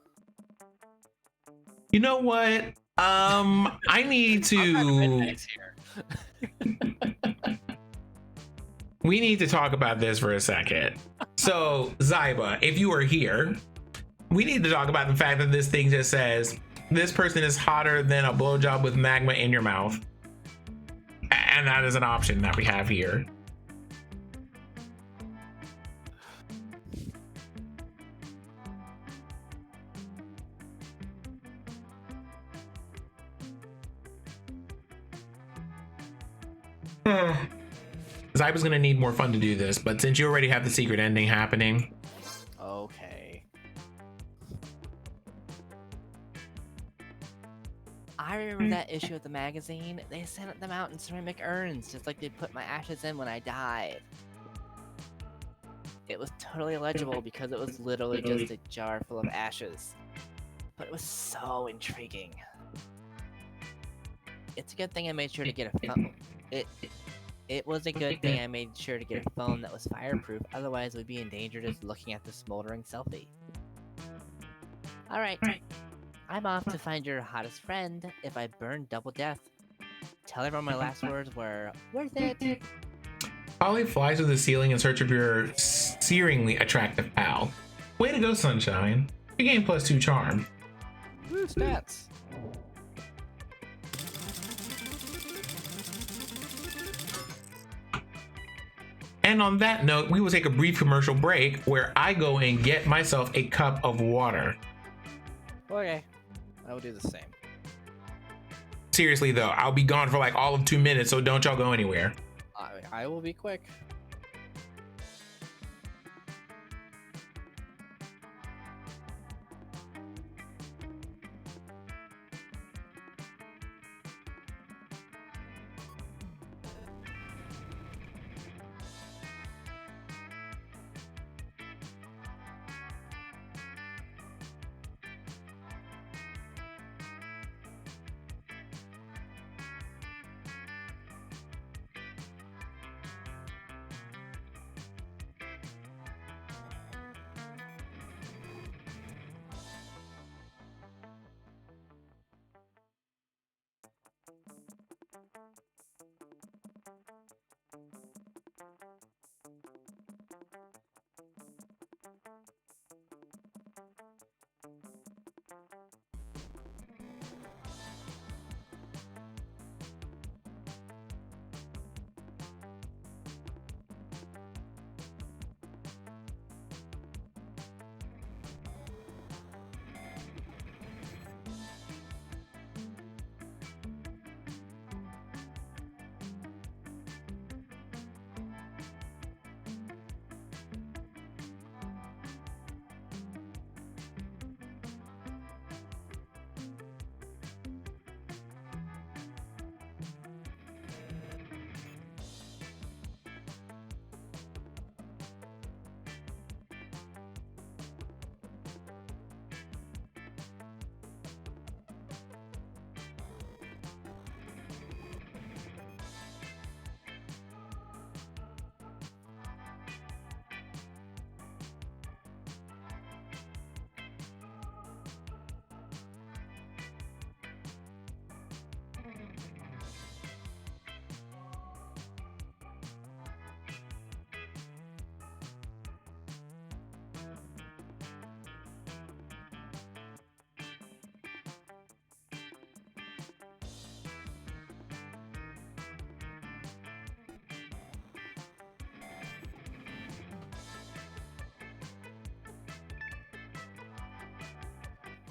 You know what? I need to. We need to talk about this for a second. So, Zyba, if you are here, we need to talk about the fact that this thing just says this person is hotter than a blowjob with magma in your mouth. And that is an option that we have here. Zyba's gonna need more fun to do this, but since you already have the secret ending happening. Okay. I remember that issue of the magazine. They sent them out in ceramic urns, just like they put my ashes in when I died. It was totally illegible because it was literally just a jar full of ashes. But it was so intriguing. It's a good thing I made sure to get a phone. It was a good thing I made sure to get a phone that was fireproof, otherwise we'd be in danger just looking at the smoldering selfie. Alright, I'm off to find your hottest friend if I burn double death. Tell everyone my last words were worth it. Polly flies to the ceiling in search of your searingly attractive pal. Way to go, Sunshine. You gain +2 charm. Woo, stats. And on that note, we will take a brief commercial break where I go and get myself a cup of water. Okay. I will do the same. Seriously though, I'll be gone for like all of 2 minutes, so don't y'all go anywhere. I will be quick.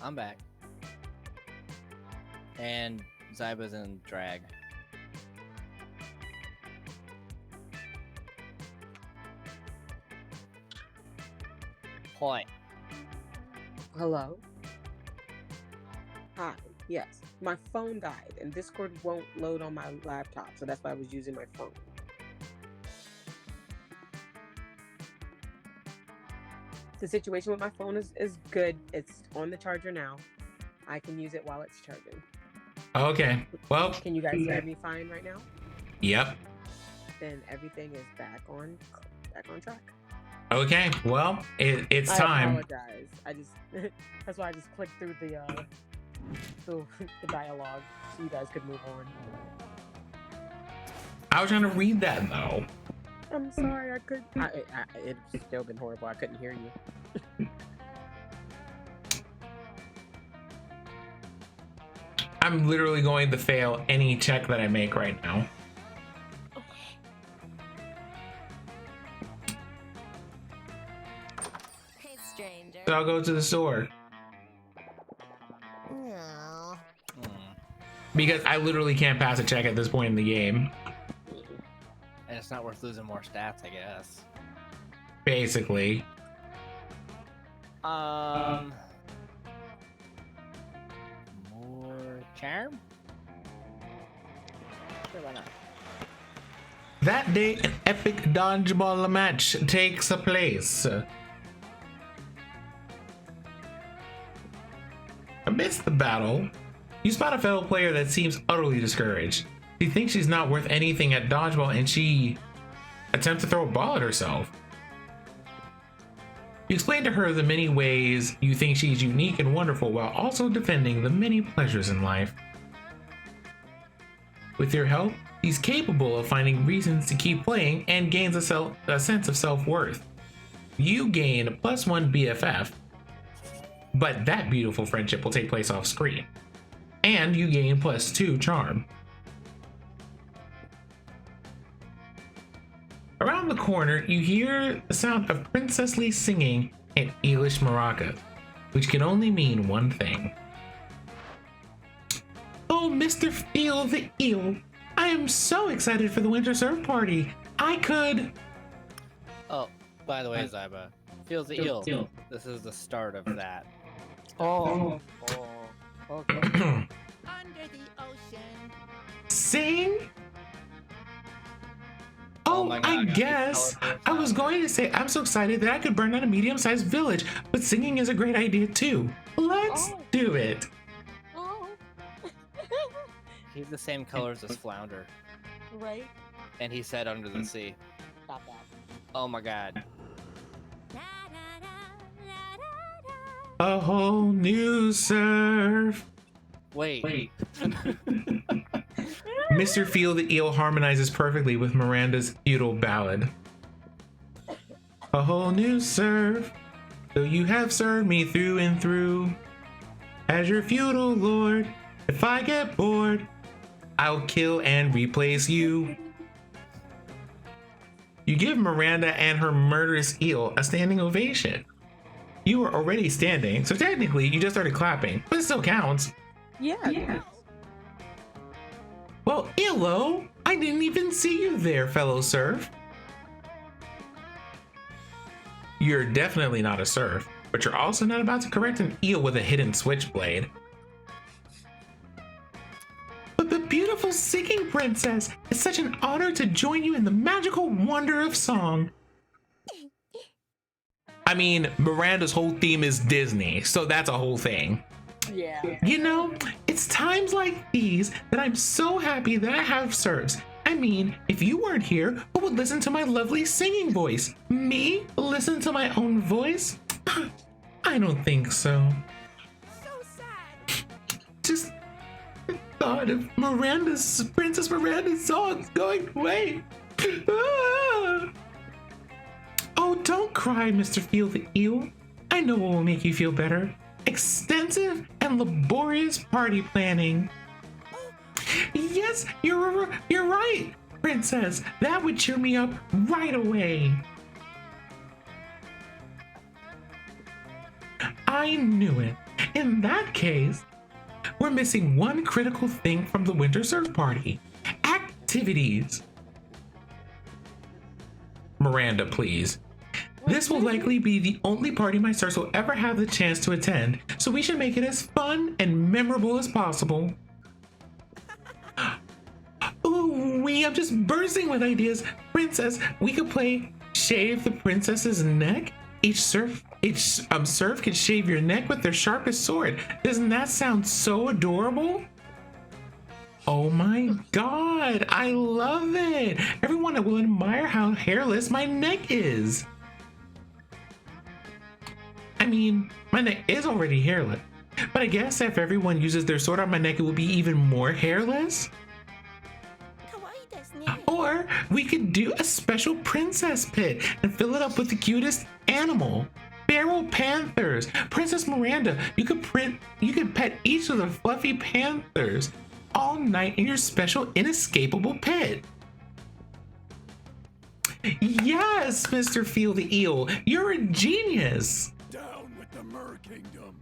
I'm back. And Zyba's in drag. Point. Hello? Hi. Yes. My phone died, and Discord won't load on my laptop, so that's why I was using my phone. The situation with my phone is good. It's on the charger now. I can use it while it's charging. Okay. Well. Can you guys hear me fine right now? Yep. Then everything is back on track. Okay. Well, it's time. I apologize. I just that's why I just clicked through the dialogue so you guys could move on. I was trying to read that though. I'm sorry, I couldn't. It's still been horrible. I couldn't hear you. I'm literally going to fail any check that I make right now. Hey, stranger. So I'll go to the store. No. Because I literally can't pass a check at this point in the game. And it's not worth losing more stats, I guess. Basically. More charm? Sure, why not? That day, an epic dodgeball match takes place. Amidst the battle, you spot a fellow player that seems utterly discouraged. She thinks she's not worth anything at dodgeball and she attempts to throw a ball at herself. You explain to her the many ways you think she's unique and wonderful while also defending the many pleasures in life. With your help, she's capable of finding reasons to keep playing and gains a sense of self-worth. You gain a +1 BFF, but that beautiful friendship will take place off screen. And you gain +2 charm. Around the corner, you hear the sound of princessly singing in English maraca, which can only mean one thing. Oh, Mr. Feel the Eel, I am so excited for the winter surf party. I could... Oh, by the way, Zyba, feels the eel. This is the start of that. Oh. Okay. Under the ocean. Sing? Oh, my God, I guess. I was going to say I'm so excited that I could burn down a medium-sized village, but singing is a great idea too. Let's do it. Oh. He's the same colors as Flounder. Right? And he said under the sea. Stop that. Oh my God. A whole new surf. Wait. Mr. Feel the Eel harmonizes perfectly with Miranda's feudal ballad. A whole new surf, though you have served me through and through. As your feudal lord, if I get bored, I'll kill and replace you. You give Miranda and her murderous eel a standing ovation. You were already standing, so technically you just started clapping, but it still counts. Yeah. Well, hello! I didn't even see you there, fellow surf. You're definitely not a surf, but you're also not about to correct an eel with a hidden switchblade. But the beautiful singing princess, it's such an honor to join you in the magical wonder of song. I mean, Miranda's whole theme is Disney, so that's a whole thing. Yeah. You know, it's times like these that I'm so happy that I have serfs. I mean, if you weren't here, who would listen to my lovely singing voice? Me? Listen to my own voice? I don't think so. So sad. Just the thought of Princess Miranda's songs going away. Ah. Oh, don't cry, Mr. Feel the Eel. I know what will make you feel better. Extensive and laborious party planning. Yes, you're right, Princess. That would cheer me up right away. I knew it. In that case, we're missing one critical thing from the winter surf party. Activities. Miranda, please. This will likely be the only party my stars will ever have the chance to attend, so we should make it as fun and memorable as possible. me, I'm just bursting with ideas. Princess, we could play Shave the Princess's Neck. Each serf can shave your neck with their sharpest sword. Doesn't that sound so adorable? Oh my god, I love it. Everyone will admire how hairless my neck is. I mean, my neck is already hairless, but I guess if everyone uses their sword on my neck, it will be even more hairless. Or we could do a special princess pit and fill it up with the cutest animal. Feral panthers. Princess Miranda, you could pet each of the fluffy panthers all night in your special inescapable pit. Yes, Mr. Feel the Eel, you're a genius. Down with the Mer Kingdom.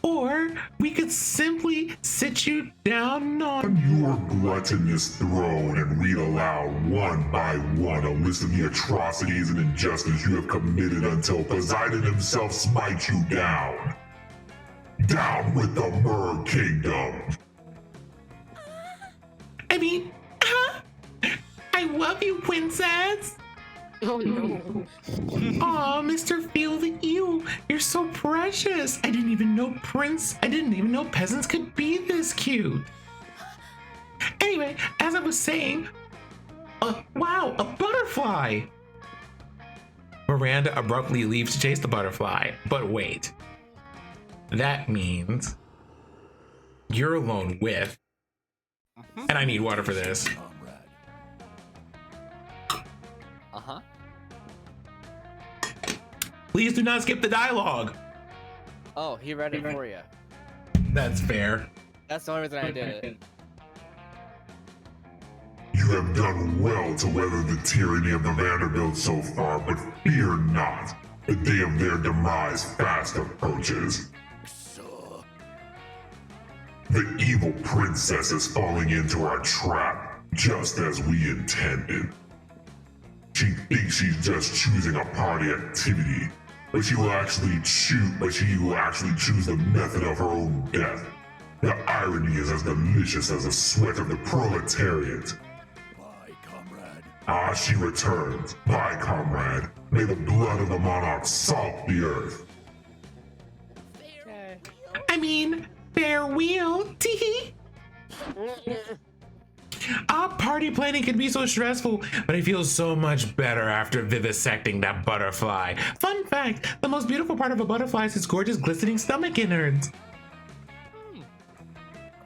Or we could simply sit you down on your gluttonous throne and read aloud one by one a list of the atrocities and injustice you have committed until Poseidon himself smites you down. Down with the Mer Kingdom. I mean, I love you, princess. Oh no. Aw, Mr. Feel the Eel, you're so precious. I didn't even know peasants could be this cute. Anyway, as I was saying, wow, a butterfly. Miranda abruptly leaves to chase the butterfly, but wait. That means you're alone with, and I need water for this. Uh-huh. Please do not skip the dialogue. Oh, he read it for you. That's fair. That's the only reason I did it. You have done well to weather the tyranny of the Vanderbilts so far, but fear not. The day of their demise fast approaches. The evil princess is falling into our trap, just as we intended. She thinks she's just choosing a party activity, but she will actually choose the method of her own death. The irony is as delicious as the sweat of the proletariat. Bye, comrade. Ah, she returns. Bye, comrade. May the blood of the monarch salt the earth. I mean, farewell. Teehee. Party planning can be so stressful, but I feel so much better after vivisecting that butterfly. Fun fact, the most beautiful part of a butterfly is its gorgeous glistening stomach innards.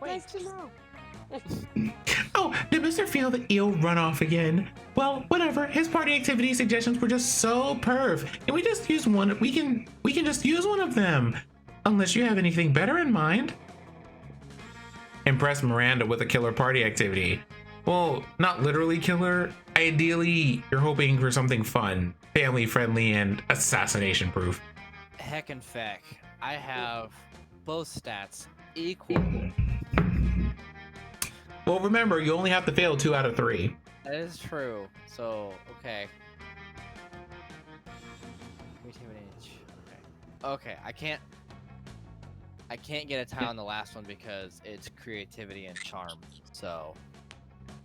Nice to know. Oh, did Mr. Feel the Eel run off again? Well, whatever. His party activity suggestions were just so perf. And we just use one. We can just use one of them. Unless you have anything better in mind. Impress Miranda with a killer party activity. Well, not literally killer. Ideally, you're hoping for something fun, family friendly, and assassination proof. Heck and feck. I have both stats equal. Well, remember, you only have to fail 2 out of 3. That is true. So, okay. Okay, I can't get a tie on the last one because it's creativity and charm. So,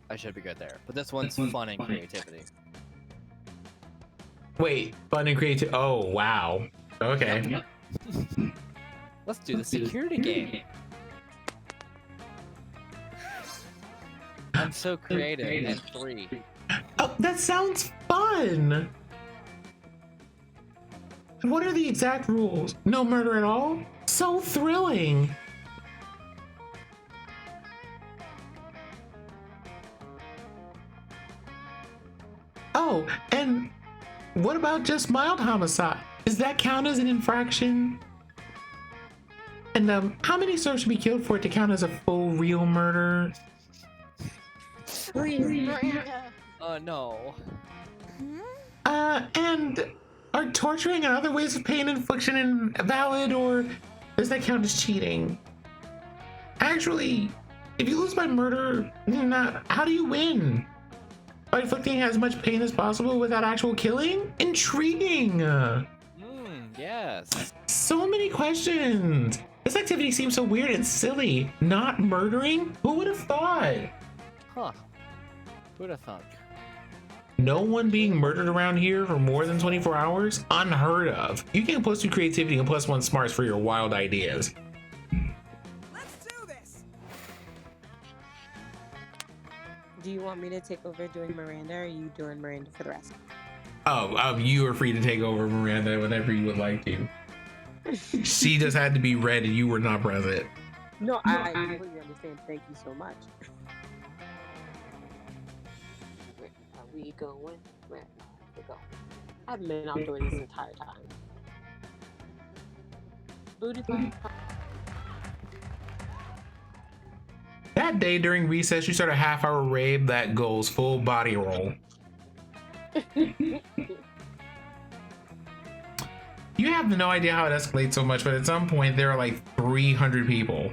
I should be good there. But this one's fun and creativity. Wait, fun and creative. Oh, wow. Okay. Yep. Let's do the security game. I'm so creative and 3. Oh, that sounds fun. What are the exact rules? No murder at all? So thrilling. Oh, and what about just mild homicide? Does that count as an infraction? And how many serfs should be killed for it to count as a full real murder? Oh no. And are torturing and other ways of pain infliction invalid, or does that count as cheating? Actually, if you lose by murder, how do you win? By inflicting as much pain as possible without actual killing? Intriguing! Yes. So many questions! This activity seems so weird and silly. Not murdering? Who would have thought? Huh. Who'd have thunk? No one being murdered around here for more than 24 hours? Unheard of. You get +2 creativity and +1 smarts for your wild ideas. Let's do this. Do you want me to take over doing Miranda, or are you doing Miranda for the rest? You are free to take over Miranda whenever you would like to. She just had to be read and you were not present. No, I completely understand. Thank you so much. Where are we going? Where are we going? I've been outdoors this entire time. Booty. That day during recess, you start a half-hour rave that goes full body roll. You have no idea how it escalates so much, but at some point there are like 300 people.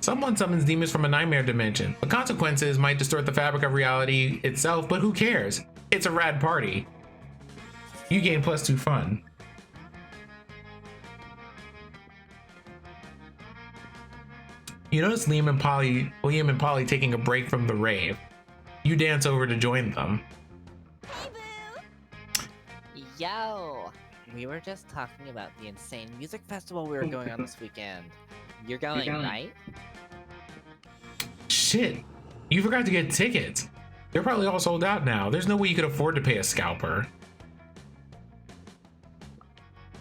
Someone summons demons from a nightmare dimension. The consequences might distort the fabric of reality itself, but who cares? It's a rad party. You gain +2 fun. You notice Liam and Polly taking a break from the rave. You dance over to join them. Hey, boo! Yo! We were just talking about the insane music festival we were going on this weekend. You're going, right? Shit, you forgot to get tickets. They're probably all sold out now. There's no way you could afford to pay a scalper.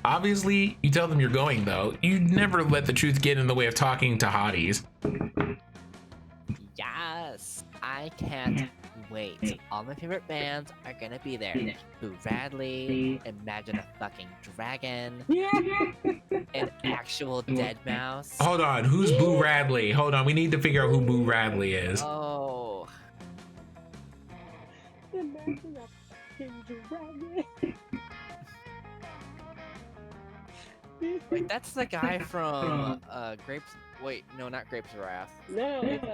Obviously, you tell them you're going though. You'd never let the truth get in the way of talking to hotties. Yes! I can't wait. All my favorite bands are gonna be there. Boo Radley, Imagine a Fucking Dragon, an actual dead mouse. Hold on, who's Boo Radley? Hold on, we need to figure out who Boo Radley is. Oh. Wait, that's the guy from Grapes. Wait, no, not Grapes of Wrath. No, it's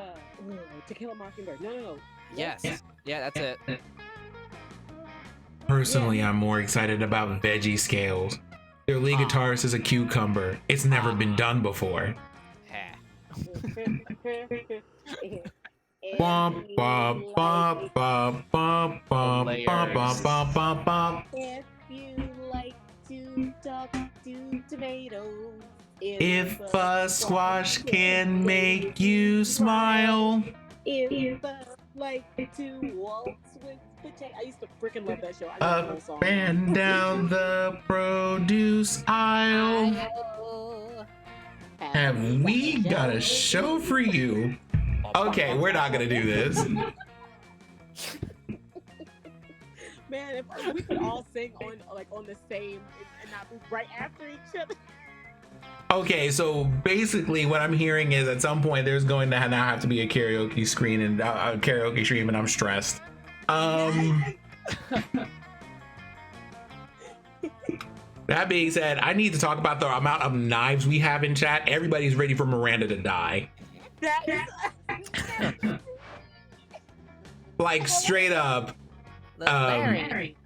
To Kill a Mockingbird. No. Yes. Yeah, that's it. Personally, I'm more excited about Veggie Scales. Their lead guitarist is a cucumber. It's never been done before. Heh. Bump, bump, bump, bump, bump, bump, bump, bump, bump, bump, bump. If you like to talk to tomatoes, If a squash can make you smile. if I like to waltz with potato. I used to freaking love that show. I know the whole song. Up and down the produce aisle. Have we got a show for you? Okay, we're not gonna do this. Man, if we could all sing on the same and not be right after each other. Okay, so basically what I'm hearing is at some point there's going to now have to be a karaoke screen and a karaoke stream, and I'm stressed. That being said, I need to talk about the amount of knives we have in chat. Everybody's ready for Miranda to die. Like straight up. Larry,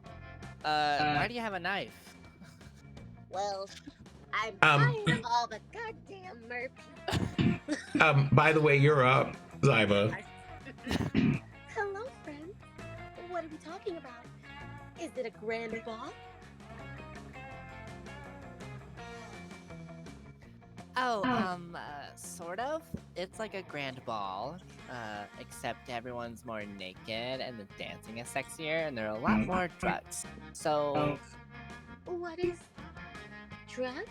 why do you have a knife? Well, I'm tired of all the goddamn merpeople. By the way, you're up, Zyba. Hello, friend. What are we talking about? Is it a grand ball? Oh, sort of. It's like a grand ball, except everyone's more naked and the dancing is sexier and there are a lot more drugs. So, What is drugs?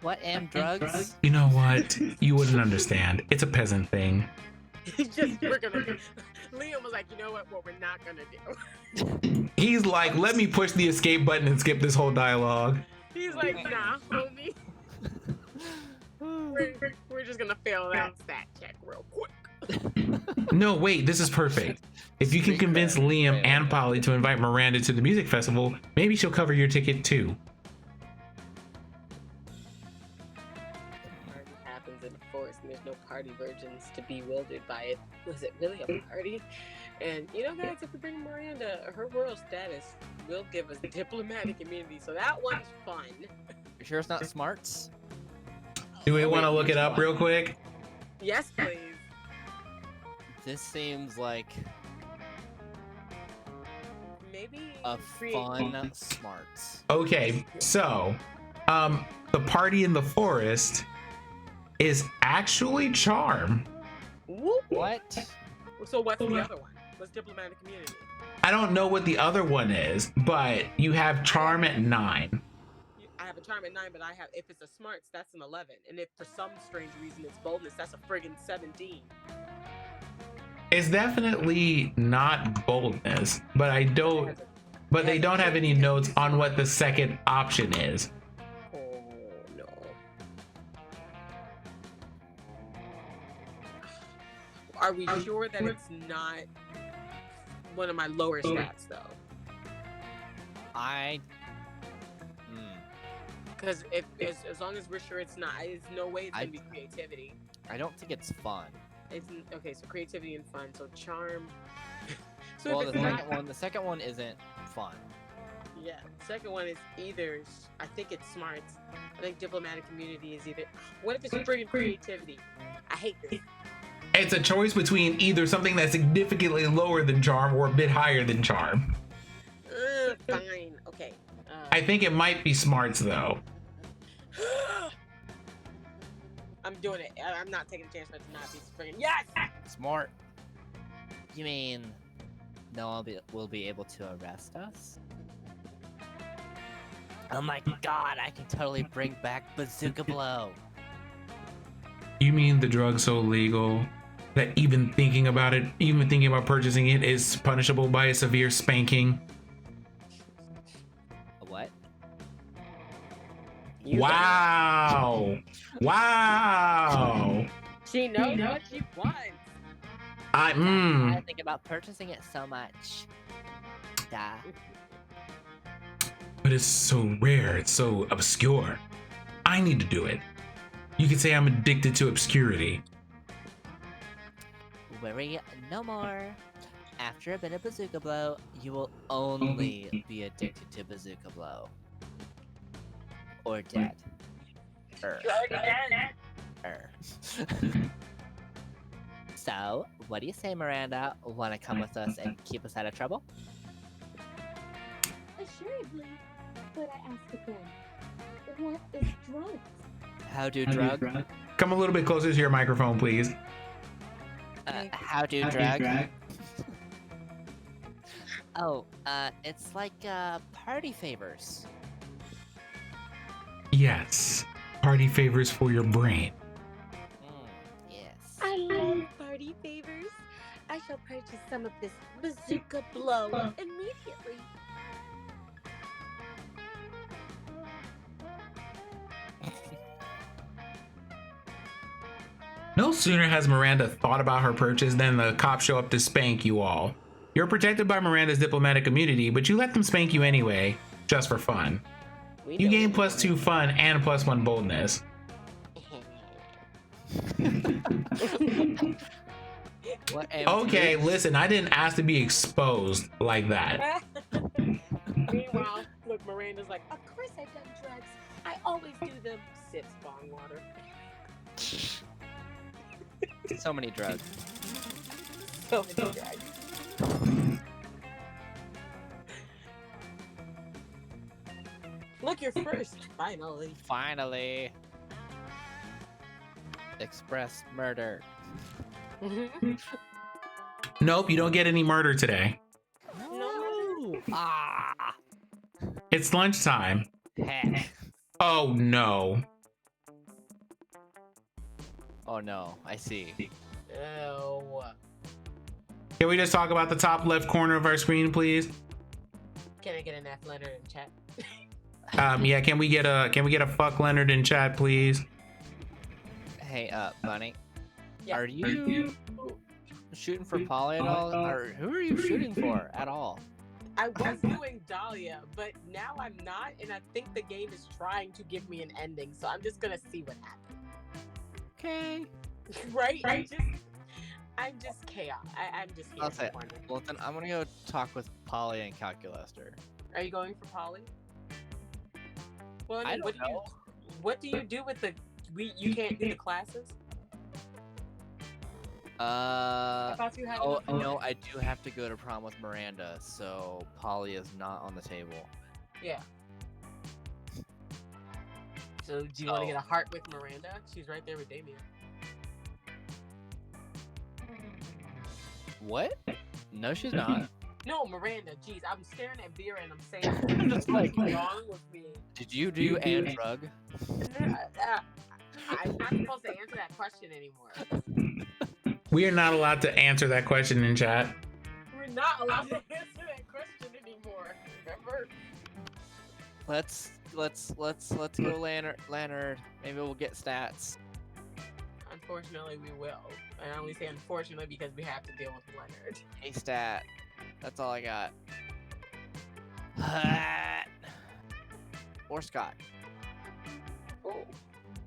what am drugs? You know what? You wouldn't understand. It's a peasant thing. Liam was like, you know what we're not gonna do. He's like, let me push the escape button and skip this whole dialogue. He's like, nah, homie. We're just gonna fail that stat check real quick. No, wait, this is perfect. If you can convince Liam and Polly to invite Miranda to the music festival, maybe she'll cover your ticket too. Party happens in the forest and there's no party virgins to be bewildered by it. Was it really a party? And you know, guys, if we bring Miranda, her royal status will give us diplomatic immunity, so that one's fun. You sure it's not smarts? Do we want to look it up real quick? Yes, please. This seems like Maybe a create- fun smarts. Okay, so the party in the forest is actually charm. Whoop. What? So what's the other one? What's diplomatic community? I don't know what the other one is, but you have charm at 9. I have a charm at 9, but I have, if it's a smarts, that's an 11, and if for some strange reason it's boldness, that's a friggin' 17. It's definitely not boldness, but I don't. But they don't have any notes on what the second option is. Oh no. Are we sure that it's not one of my lower stats though? Because if as long as we're sure it's not, there's no way it's gonna be creativity. I don't think it's fun. It's okay. So creativity and fun. So charm. So Well, if the it's second not, one, the second one isn't fun. yeah. Second one is either. I think it's smarts. I think diplomatic community is either. What if it's friggin' creativity? I hate this. It's a choice between either something that's significantly lower than charm or a bit higher than charm. Fine. Okay. I think it might be smarts though. I'm doing it. I'm not taking a chance for it to not be friggin' yes. Smart. You mean no one will be able to arrest us? Oh my god, I can totally bring back Bazooka Blow. You mean the drug so legal that even thinking about it, even thinking about purchasing it is punishable by a severe spanking? A what? Wow. Wow. She knows what she wants. I think about purchasing it so much. Duh. But it's so rare, it's so obscure. I need to do it. You could say I'm addicted to obscurity. Worry no more. After a bit of Bazooka Blow, you will only be addicted to Bazooka Blow. Or dead. So, what do you say, Miranda? Want to come with us and keep us out of trouble? Assuredly. But I ask again, what is drugs? How do drug? Come a little bit closer to your microphone, please. How do drug? Oh, it's like, party favors. Yes. Party favors for your brain. Yes. I love party favors. I shall purchase some of this Bazooka Blow immediately. No sooner has Miranda thought about her purchase than the cops show up to spank you all. You're protected by Miranda's diplomatic immunity, but you let them spank you anyway, just for fun. You gain +2 fun and +1 boldness. Okay, listen, I didn't ask to be exposed like that. Meanwhile, look, Miranda's like, of course I've done drugs. I always do them. Sips bong water. So many drugs. So many drugs. Look, you're first. Finally. Finally. Express murder. Nope, you don't get any murder today. No. Ah. It's lunchtime. Heck. Oh no. Oh no, I see. Ew. Can we just talk about the top left corner of our screen, please? Can I get an F letter in chat? Yeah, can we get a fuck Leonard in chat, please? Hey, Bunny. Yeah. Are you shooting for Polly at all? Or who are you shooting for at all? I was doing Dahlia, but now I'm not, and I think the game is trying to give me an ending, so I'm just gonna see what happens. Okay. Right? I'm just chaos. I'm just here. Okay. Well, then I'm gonna go talk with Polly and Calculaster. Are you going for Polly? Well, I mean, don't know. What do you do with the? You can't do the classes. I thought you had. Oh enough no, already. I do have to go to prom with Miranda, so Polly is not on the table. Yeah. So do you want to get a heart with Miranda? She's right there with Damien. What? No, she's not. No, Miranda. Jeez, I'm staring at Vera and I'm saying, I'm just like, what's wrong with me? did you do and drug? I'm not supposed to answer that question anymore. We are not allowed to answer that question in chat. We're not allowed to answer that question anymore. Remember? Let's go Leonard. Maybe we'll get stats. Unfortunately, we will. And I only say unfortunately because we have to deal with Leonard. Hey stat. That's all I got. Or Scott. Oh.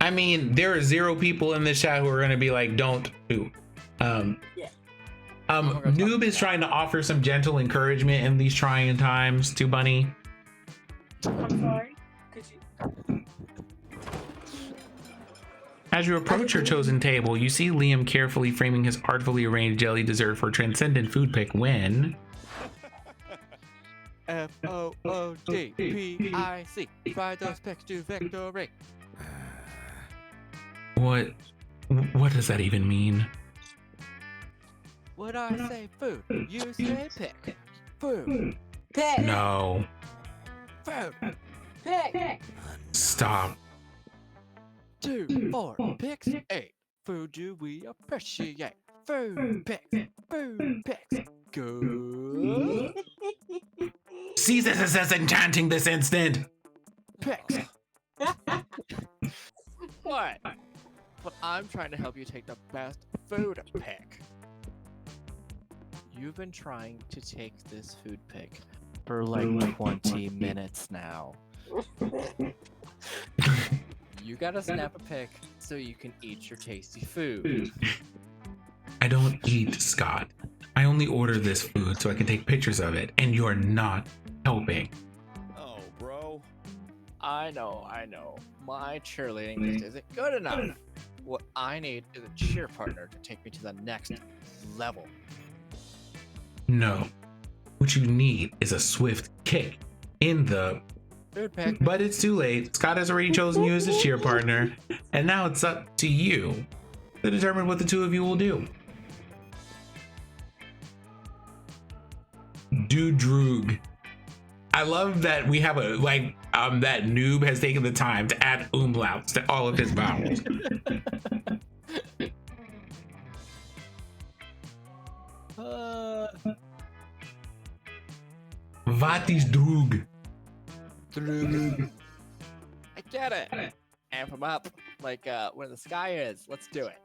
I mean, there are 0 people in this chat who are going to be like, don't do. Yeah. Noob is trying to offer some gentle encouragement in these trying times to Bunny. I'm sorry. Could you? As you approach your chosen table, you see Liam carefully framing his artfully arranged jelly dessert for transcendent food pick when... FOODPIC. Divide those picks to victory. What does that even mean? Would I say food? You say pick. Food. Pick. No. Food. Pick. Stop. 2, 4, picks, 8. Food do we appreciate? Food picks. Food picks. Good. Cease as enchanting this instant. Picks. What? But I'm trying to help you take the best food pick. You've been trying to take this food pick for like 20 minutes now. You gotta snap a pic so you can eat your tasty food. I don't eat, Scott. I only order this food so I can take pictures of it, and you're not helping. Oh, bro. I know. My cheerleading just isn't good enough. What I need is a cheer partner to take me to the next level. No. What you need is a swift kick in the... Food pick. But it's too late. Scott has already chosen you as his cheer partner, and now it's up to you to determine what the two of you will do. Droog. I love that we have a that Noob has taken the time to add umlauts to all of his vowels. Wat is droog? I get it. Amp him up like where the sky is. Let's do it.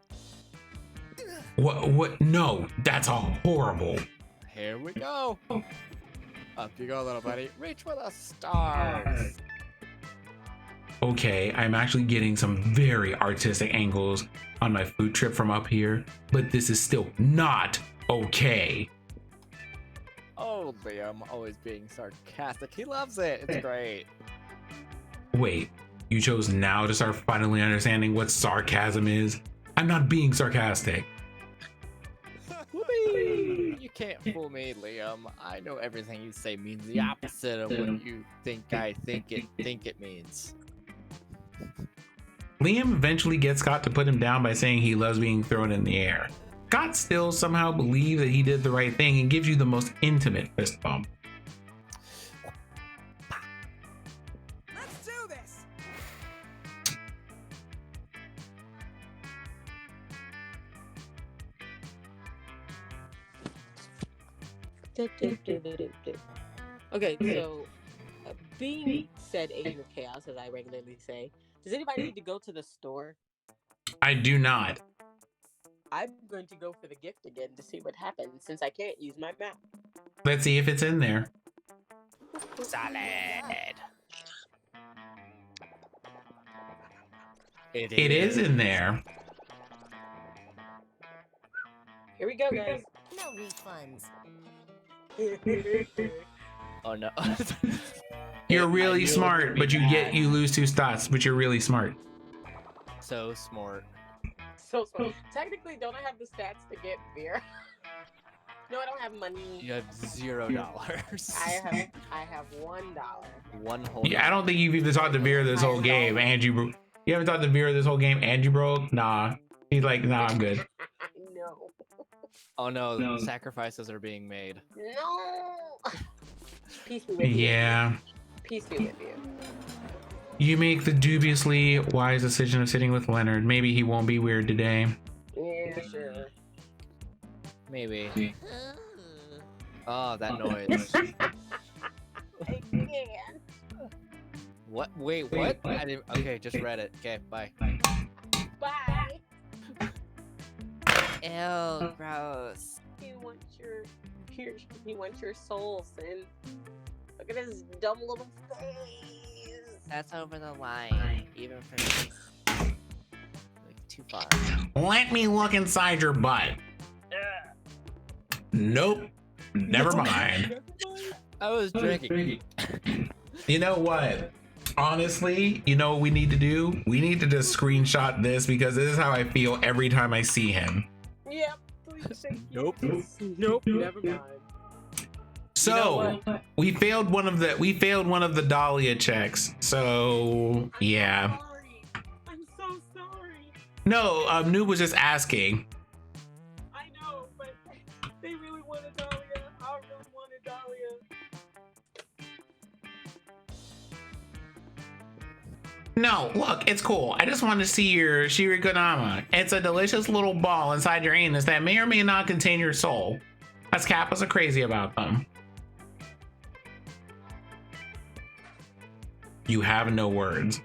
What? No, that's all horrible. Here we go. Up you go, little buddy. Reach for the stars. Okay, I'm actually getting some very artistic angles on my food trip from up here, but this is still not okay. Oh, Liam, always being sarcastic. He loves it. It's great. Wait, you chose now to start finally understanding what sarcasm is? I'm not being sarcastic. Whoopee! You can't fool me, Liam. I know everything you say means the opposite of what you think I think it means. Liam eventually gets Scott to put him down by saying he loves being thrown in the air. Scott still somehow believes that he did the right thing and gives you the most intimate fist bump. Let's do this. Okay, so being said agent of chaos, as I regularly say, does anybody need to go to the store? I do not. I'm going to go for the gift again to see what happens since I can't use my map. Let's see if it's in there. Solid. It is in there. Here we go, guys. No refunds. Oh no. You're I knew really it smart, would be but you bad. lose 2 stats, but you're really smart. So smart. so smart. Technically, don't I have the stats to get beer? No, I don't have money. You have $0. I have $1. One whole. Yeah, I don't think you've even talked to Vera this whole game, and you haven't talked to Vera this whole game, and you broke. Nah, he's like, nah, I'm good. No. Oh no, sacrifices are being made. No. Peace be with you. Yeah. Peace be with you. You make the dubiously wise decision of sitting with Leonard. Maybe he won't be weird today. Yeah, sure. Maybe. Oh, that noise. I can't. What? Wait, what? I didn't. Okay, just read it. Okay, bye. Bye. Ew, gross. He wants your soul, Sin. Look at his dumb little face. That's over the line, even for me. Like, too far. Let me look inside your butt. Nope. Never mind. I was drinking. You know what? Honestly, you know what we need to do? We need to just screenshot this because this is how I feel every time I see him. Yep. Please, thank you. Nope. Never mind. So we failed one of the Dahlia checks. So yeah. Sorry. I'm so sorry. No, Noob was just asking. I know, but they really wanted Dahlia. I really wanted Dahlia. No, look, it's cool. I just want to see your Shirikodama. It's a delicious little ball inside your anus that may or may not contain your soul. Us Kappas are crazy about them. You have no words.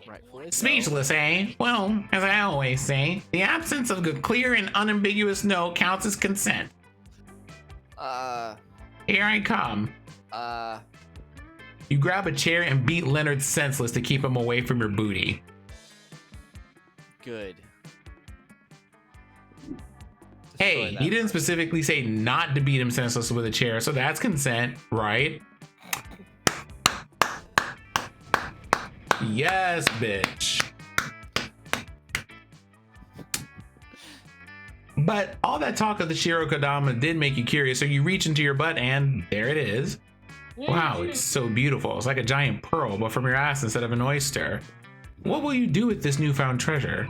Rightfully so. Speechless, eh? Well, as I always say, the absence of a clear and unambiguous no counts as consent. Here I come. You grab a chair and beat Leonard senseless to keep him away from your booty. Good. Hey, he didn't specifically say not to beat him senseless with a chair, so that's consent, right? Yes, bitch. But all that talk of the Shirikodama did make you curious, so you reach into your butt and there it is. Wow, it's so beautiful. It's like a giant pearl, but from your ass instead of an oyster. What will you do with this newfound treasure?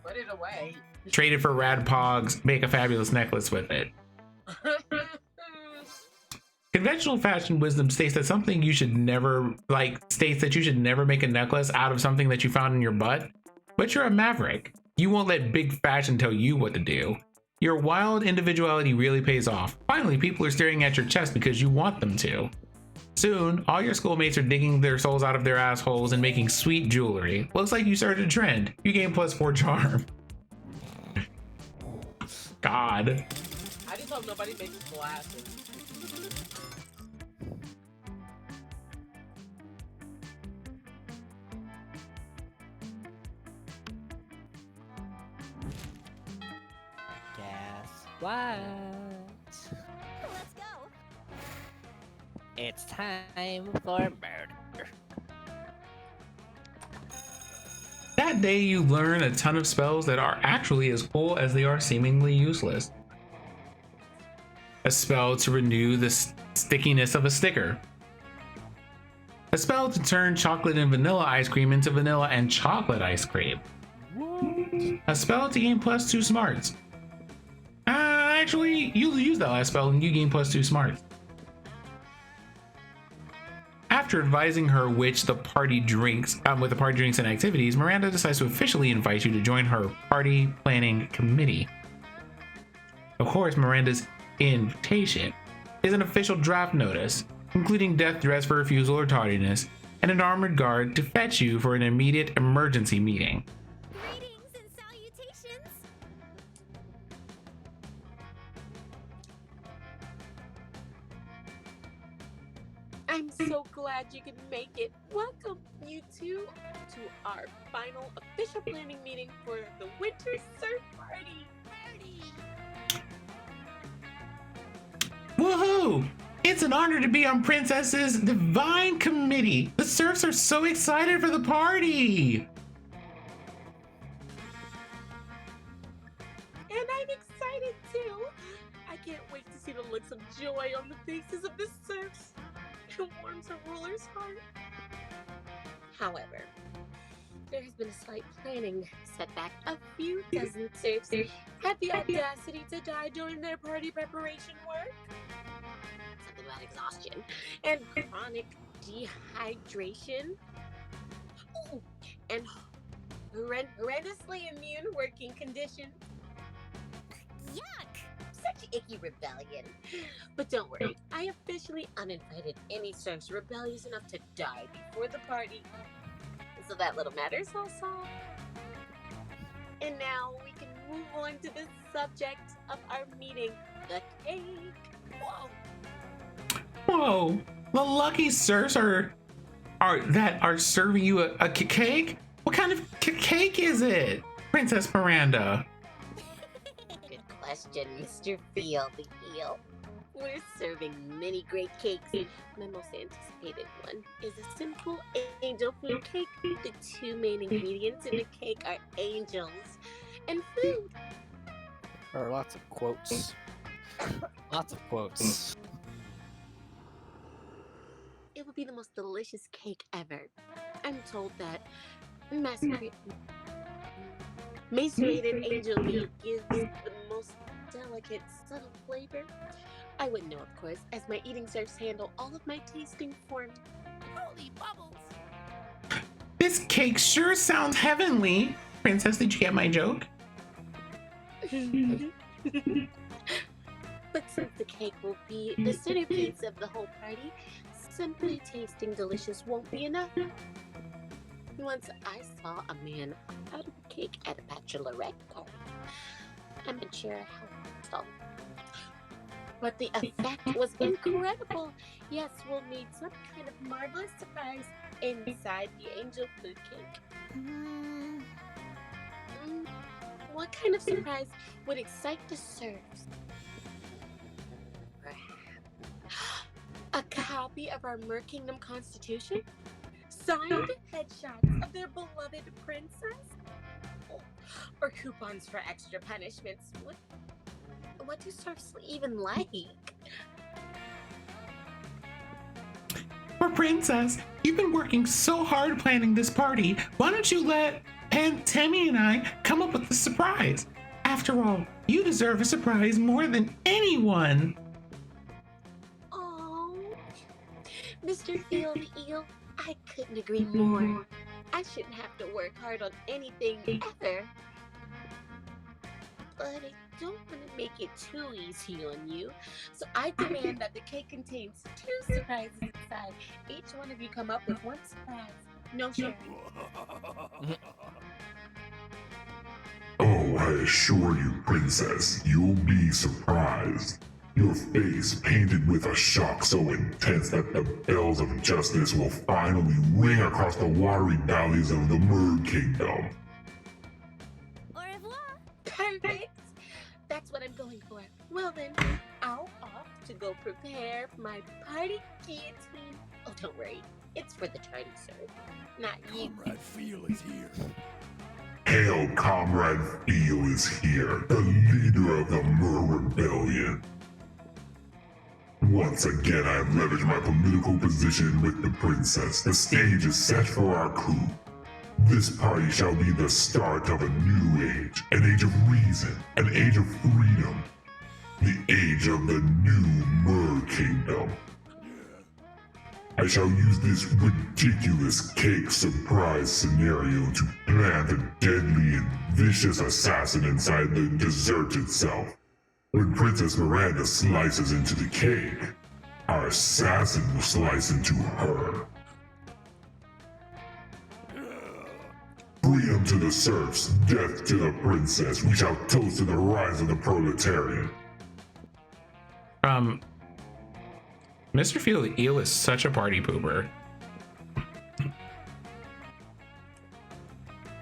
Put it away. Trade it for rad pogs, make a fabulous necklace with it. Conventional fashion wisdom states that you should never make a necklace out of something that you found in your butt. But you're a maverick. You won't let big fashion tell you what to do. Your wild individuality really pays off. Finally, people are staring at your chest because you want them to. Soon, all your schoolmates are digging their souls out of their assholes and making sweet jewelry. Looks like you started a trend. You gain +4 charm. God. I just hope nobody makes glasses. Guess what? Let's go. It's time for murder. That day you learn a ton of spells that are actually as cool as they are seemingly useless. A spell to renew the stickiness of a sticker. A spell to turn chocolate and vanilla ice cream into vanilla and chocolate ice cream. A spell to gain +2 smarts. Actually, you'll use that last spell and you gain +2 smarts. After advising her with the party drinks and activities, Miranda decides to officially invite you to join her party planning committee. Of course, Miranda's invitation is an official draft notice, including death threats for refusal or tardiness, and an armored guard to fetch you for an immediate emergency meeting. Greetings and salutations. I'm so glad you could make it. Welcome, you two, to our final official planning meeting for the Winter Surf Party. Woohoo! It's an honor to be on Princess's Divine Committee. The Surfs are so excited for the party. excited too. I can't wait to see the looks of joy on the faces of the serfs. It warms a ruler's heart. However, there has been a slight planning setback. A few dozen serfs had the audacity to die during their party preparation work. Something about exhaustion and chronic dehydration. Oh, and horrendously immune working conditions. Yuck! Such icky rebellion. But don't worry, I officially uninvited any serfs rebellious enough to die before the party. So that little matter's all solved. And now we can move on to the subject of our meeting, the cake. Whoa! Whoa! The lucky serfs are serving you a cake? What kind of cake is it, Princess Miranda? Good question, Mr. Feel the Eel. We're serving many great cakes. My most anticipated one is a simple angel food cake. The two main ingredients in the cake are angels and food. There are lots of quotes. Lots of quotes. It will be the most delicious cake ever. I'm told that macerated angel meat gives the most delicate, subtle flavor. I wouldn't know, of course, as my eating serfs handle all of my tasting for me. Holy bubbles! This cake sure sounds heavenly. Princess, did you get my joke? But since the cake will be the centerpiece of the whole party, simply tasting delicious won't be enough. Once I saw a man out of a cake at a bachelorette party. I'm not sure how so. But the effect was incredible. Yes, we'll need some kind of marvelous surprise inside the angel food cake. What kind of surprise would excite the serfs? A copy of our Mer Kingdom Constitution? Signed headshots of their beloved princess? Or coupons for extra punishments? What do serfs even like? For Princess, you've been working so hard planning this party. Why don't you let Aunt Tammy and I come up with a surprise? After all, you deserve a surprise more than anyone. Oh, Mr. Feel the Eel, I couldn't agree more. I shouldn't have to work hard on anything ever. But I don't want to make it too easy on you. So I demand that the cake contains 2 surprises inside. Each one of you come up with 1 surprise. No sharing. Oh, I assure you, Princess, you'll be surprised. Your face painted with a shock so intense that the bells of justice will finally ring across the watery valleys of the Mer Kingdom. Au revoir. Perfect. That's what I'm going for. Well then, I'll off to go prepare my party guillotine. Oh, don't worry. It's for the tardy, sir. Not you. Comrade Feel is here. Hail, Comrade Feel is here, the leader of the Mer Rebellion. Once again, I have leveraged my political position with the princess. The stage is set for our coup. This party shall be the start of a new age, an age of reason, an age of freedom, the age of the new Mer Kingdom. I shall use this ridiculous cake surprise scenario to plant a deadly and vicious assassin inside the dessert itself. When Princess Miranda slices into the cake, our assassin will slice into her. Freedom to the serfs, death to the princess. We shall toast to the rise of the proletariat. Mr. Feel the Eel is such a party pooper.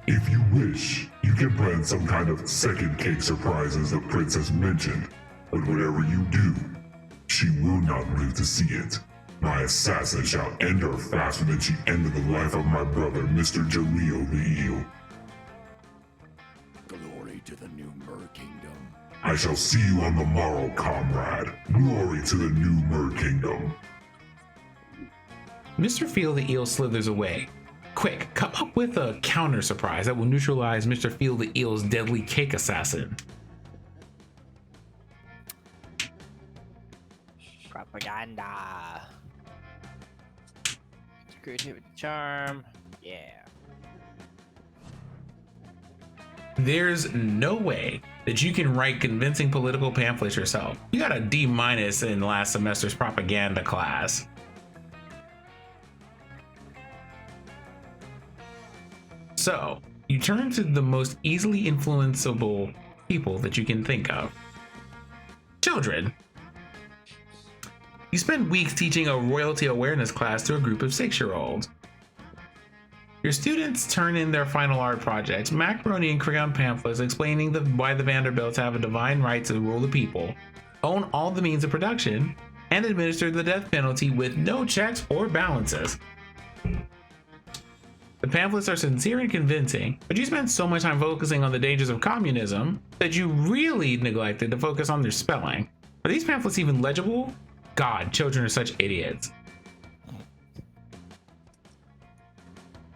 If you wish, you can plan some kind of second cake surprise as the princess mentioned, but whatever you do, she will not live to see it. My assassin shall end her faster than she ended the life of my brother, Mr. Jaleel the Eel. Glory to the new Mer Kingdom. I shall see you on the morrow, comrade. Glory to the new Mer Kingdom. Mr. Field the Eel slithers away. Quick, come up with a counter surprise that will neutralize Mr. Field the Eel's deadly cake assassin. Propaganda. Creativity, charm. Yeah. There's no way that you can write convincing political pamphlets yourself. You got a D- in last semester's propaganda class. So, you turn to the most easily influenceable people that you can think of. Children. You spend weeks teaching a royalty awareness class to a group of 6-year-olds. Your students turn in their final art projects, macaroni and crayon pamphlets explaining why the Vanderbilts have a divine right to rule the people, own all the means of production, and administer the death penalty with no checks or balances. The pamphlets are sincere and convincing, but you spend so much time focusing on the dangers of communism that you really neglected to focus on their spelling. Are these pamphlets even legible? God, children are such idiots.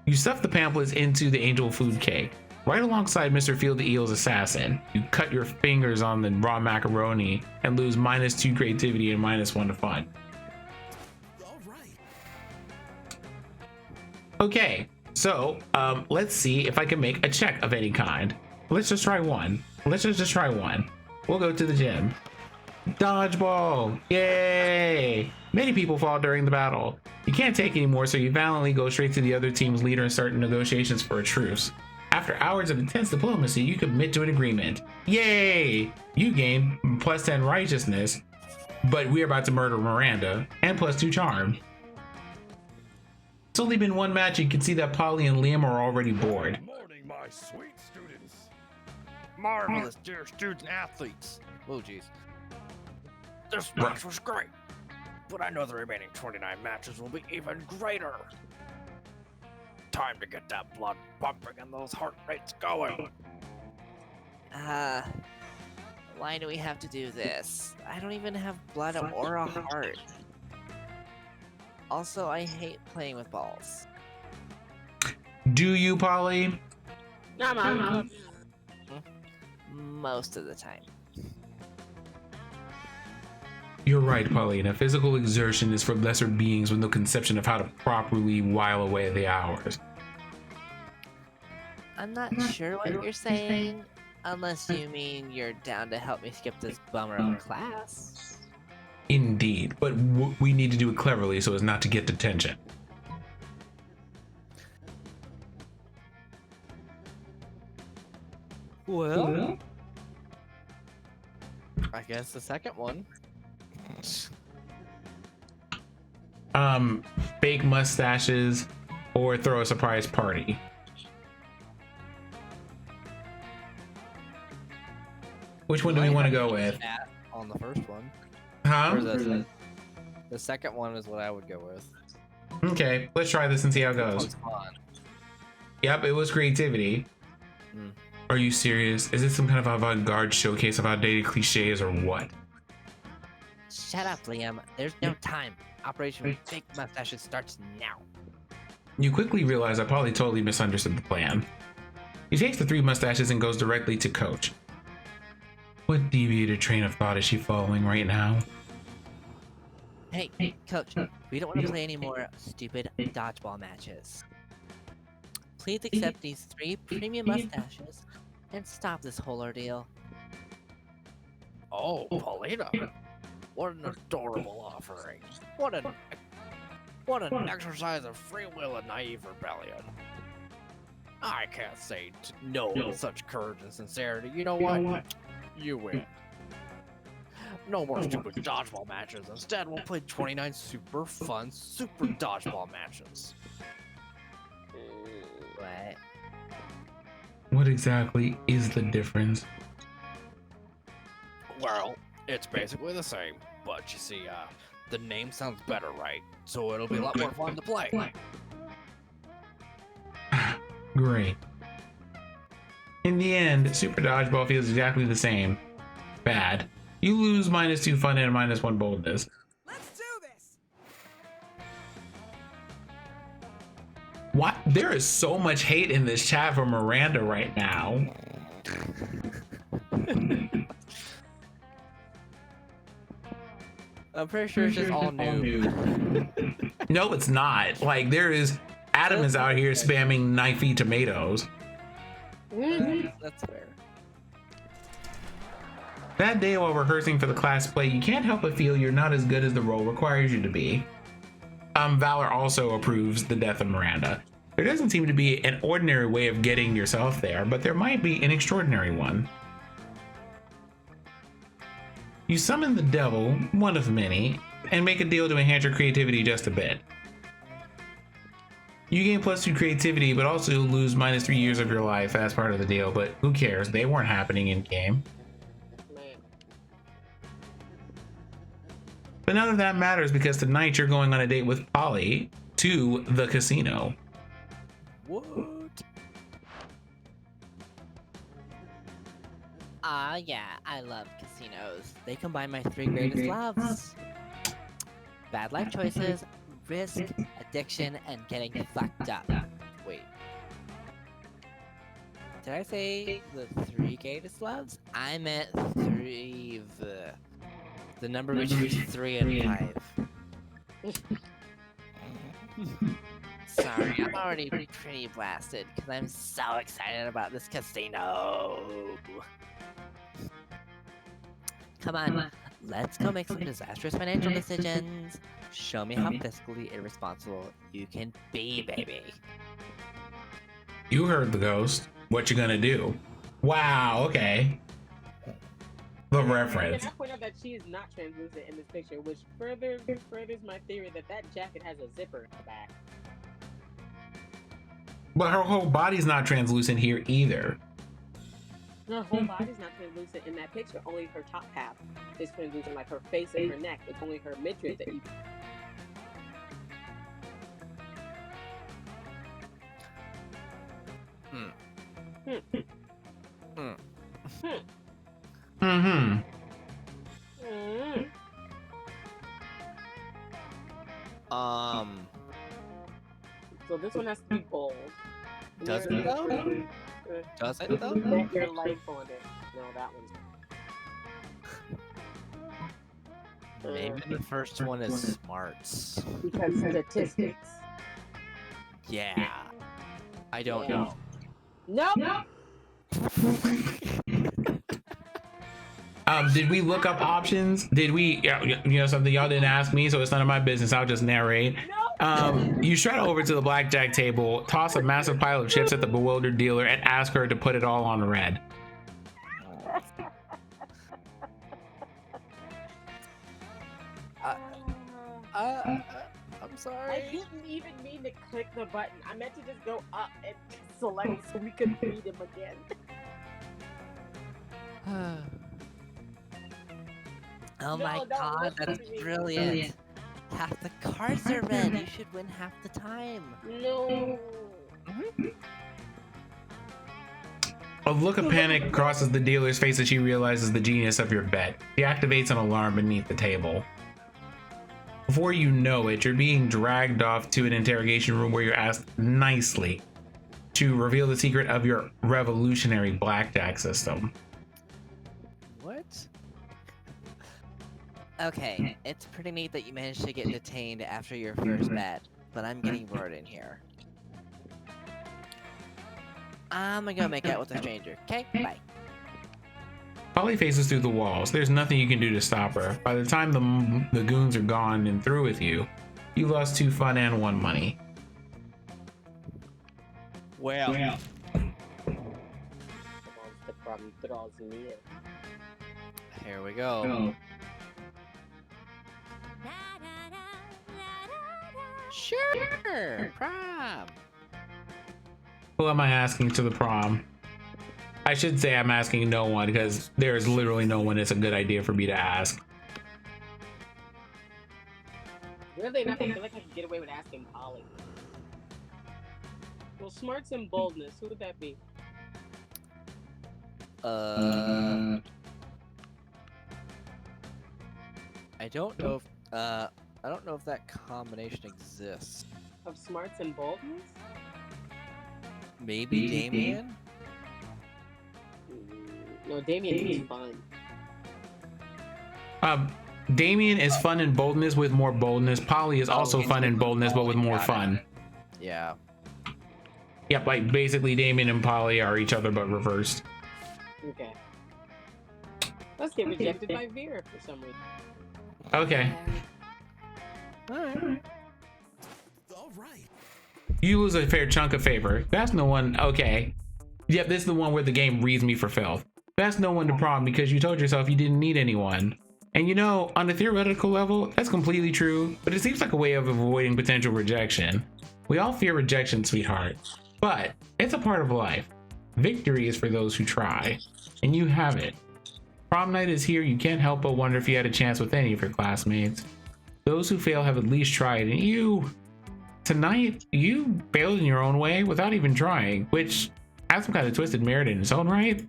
You stuff the pamphlets into the angel food cake. Right alongside Mr. Field the Eel's assassin, you cut your fingers on the raw macaroni and lose -2 creativity and -1 to fun. All right. Okay, so let's see if I can make a check of any kind. Let's just try one. Let's just try one. We'll go to the gym. Dodgeball! Yay! Many people fall during the battle. You can't take anymore, so you valiantly go straight to the other team's leader and start negotiations for a truce. After hours of intense diplomacy, you commit to an agreement. Yay! You gain +10 righteousness, but we're about to murder Miranda, and +2 charm. It's only been one match, you can see that Polly and Liam are already bored. Good morning, my sweet students. Marvelous, dear students and athletes. Oh, jeez. This match was great, but I know the remaining 29 matches will be even greater. Time to get that blood pumping and those heart rates going. Why do we have to do this? I don't even have blood or a heart. Also, I hate playing with balls. Do you, Polly? Most of the time. You're right, Paulina. Physical exertion is for lesser beings with no conception of how to properly while away the hours. I'm not sure what you're saying, unless you mean you're down to help me skip this bummer of class. Indeed, but we need to do it cleverly so as not to get detention. Well, I guess the second one. Fake mustaches or throw a surprise party. Which one do we want to go with? On the first one. Huh? Or the second one is what I would go with. Okay, let's try this and see how it It goes. was fun. Yep, it was creativity. Mm. Are you serious? Is this some kind of avant-garde showcase of outdated cliches or what? Shut up, Liam. There's no time. Operation Fake Mustaches starts now. You quickly realize I probably totally misunderstood the plan. He takes the 3 mustaches and goes directly to Coach. What deviated train of thought is she following right now? Hey, Coach, we don't want to play any more stupid dodgeball matches. Please accept these 3 premium mustaches and stop this whole ordeal. Oh, Paulina. What an adorable offering. What an exercise of free will and naive rebellion. I can't say no with such courage and sincerity. You know what? You win. No more stupid dodgeball matches. Instead, we'll play 29 super fun super dodgeball matches. What? What exactly is the difference? Well, it's basically the same, but you see, the name sounds better, right? So it'll be a lot more fun to play. Great. In the end, Super Dodgeball feels exactly the same. Bad. You lose -2 fun and -1 boldness. Let's do this. What? There is so much hate in this chat for Miranda right now. I'm pretty sure it's just all new. No, it's not. Like, there is... Adam is out here spamming knifey tomatoes. That's fair. That day while rehearsing for the class play, you can't help but feel you're not as good as the role requires you to be. Valor also approves the death of Miranda. There doesn't seem to be an ordinary way of getting yourself there, but there might be an extraordinary one. You summon the devil, one of many, and make a deal to enhance your creativity just a bit. You gain +2 creativity, but also lose -3 years of your life as part of the deal, but who cares? They weren't happening in game. But none of that matters because tonight you're going on a date with Polly to the casino. What? Yeah, I love casinos. They combine my 3 greatest loves. Bad life choices, risk, addiction, and getting fucked up. Wait. Did I say the 3 greatest loves? I meant 3 The number between 3 and 5. Sorry, I'm already pretty blasted because I'm so excited about this casino. Come on, let's go make some disastrous financial decisions. Show me how fiscally irresponsible you can be, baby. You heard the ghost. What you gonna do? Wow, okay. The reference. Can I point out that she is not translucent in this picture, which furthers my theory that that jacket has a zipper in the back. But her whole body's not translucent here either. Her whole body's not translucent in that picture. Only her top half is translucent, like her face and her neck. It's only her midriff that you. Mm-hmm. So this one has to be bold. Does it though? Does it though? Bet your life on it. No, that one's. Maybe the first one is smarts. Because statistics. Yeah. I don't know. Nope. Did we look up options? Did we, you know, something y'all didn't ask me, so it's none of my business. I'll just narrate. You strut over to the blackjack table, toss a massive pile of chips at the bewildered dealer, and ask her to put it all on red. I'm sorry. I didn't even mean to click the button. I meant to just go up and select so we could read him again. Oh No, my no, god, listen that's to me. brilliant. Half the cards are red. You should win half the time. No. A look of panic crosses the dealer's face as she realizes the genius of your bet. She activates an alarm beneath the table. Before you know it, you're being dragged off to an interrogation room where you're asked nicely to reveal the secret of your revolutionary blackjack system. What? Okay, it's pretty neat that you managed to get detained after your first bet, but I'm getting bored in here. I'm gonna go make out with a stranger, okay? Bye. Polly faces through the walls. There's nothing you can do to stop her. By the time the goons are gone and through with you, you lost 2 fun and 1 money. Well. The problem draws near. Here we go. Sure. Prom. Who am I asking to the prom? I should say I'm asking no one because there's literally no one it's a good idea for me to ask. Really enough, I feel like I could get away with asking Polly. Well, smarts and boldness, who would that be? I don't know if I don't know if that combination exists. Of smarts and boldness? Maybe Damien? No, Damien is fun. Damien is fun and boldness with more boldness. Polly is also fun and boldness, but with more fun. Yeah. Yep, like basically Damien and Polly are each other but reversed. Okay. Let's get rejected by Vera for some reason. Okay. Alright. All right. You lose a fair chunk of favor. That's no one. Okay. Yep, this is the one where the game reads me for filth. That's no one to problem because you told yourself you didn't need anyone. And you know, on a theoretical level, that's completely true, but it seems like a way of avoiding potential rejection. We all fear rejection, sweetheart, but it's a part of life. Victory is for those who try, and you have it. Prom night is here. You can't help but wonder if you had a chance with any of your classmates. Those who fail have at least tried, and you... Tonight, you failed in your own way without even trying, which has some kind of twisted merit in its own right.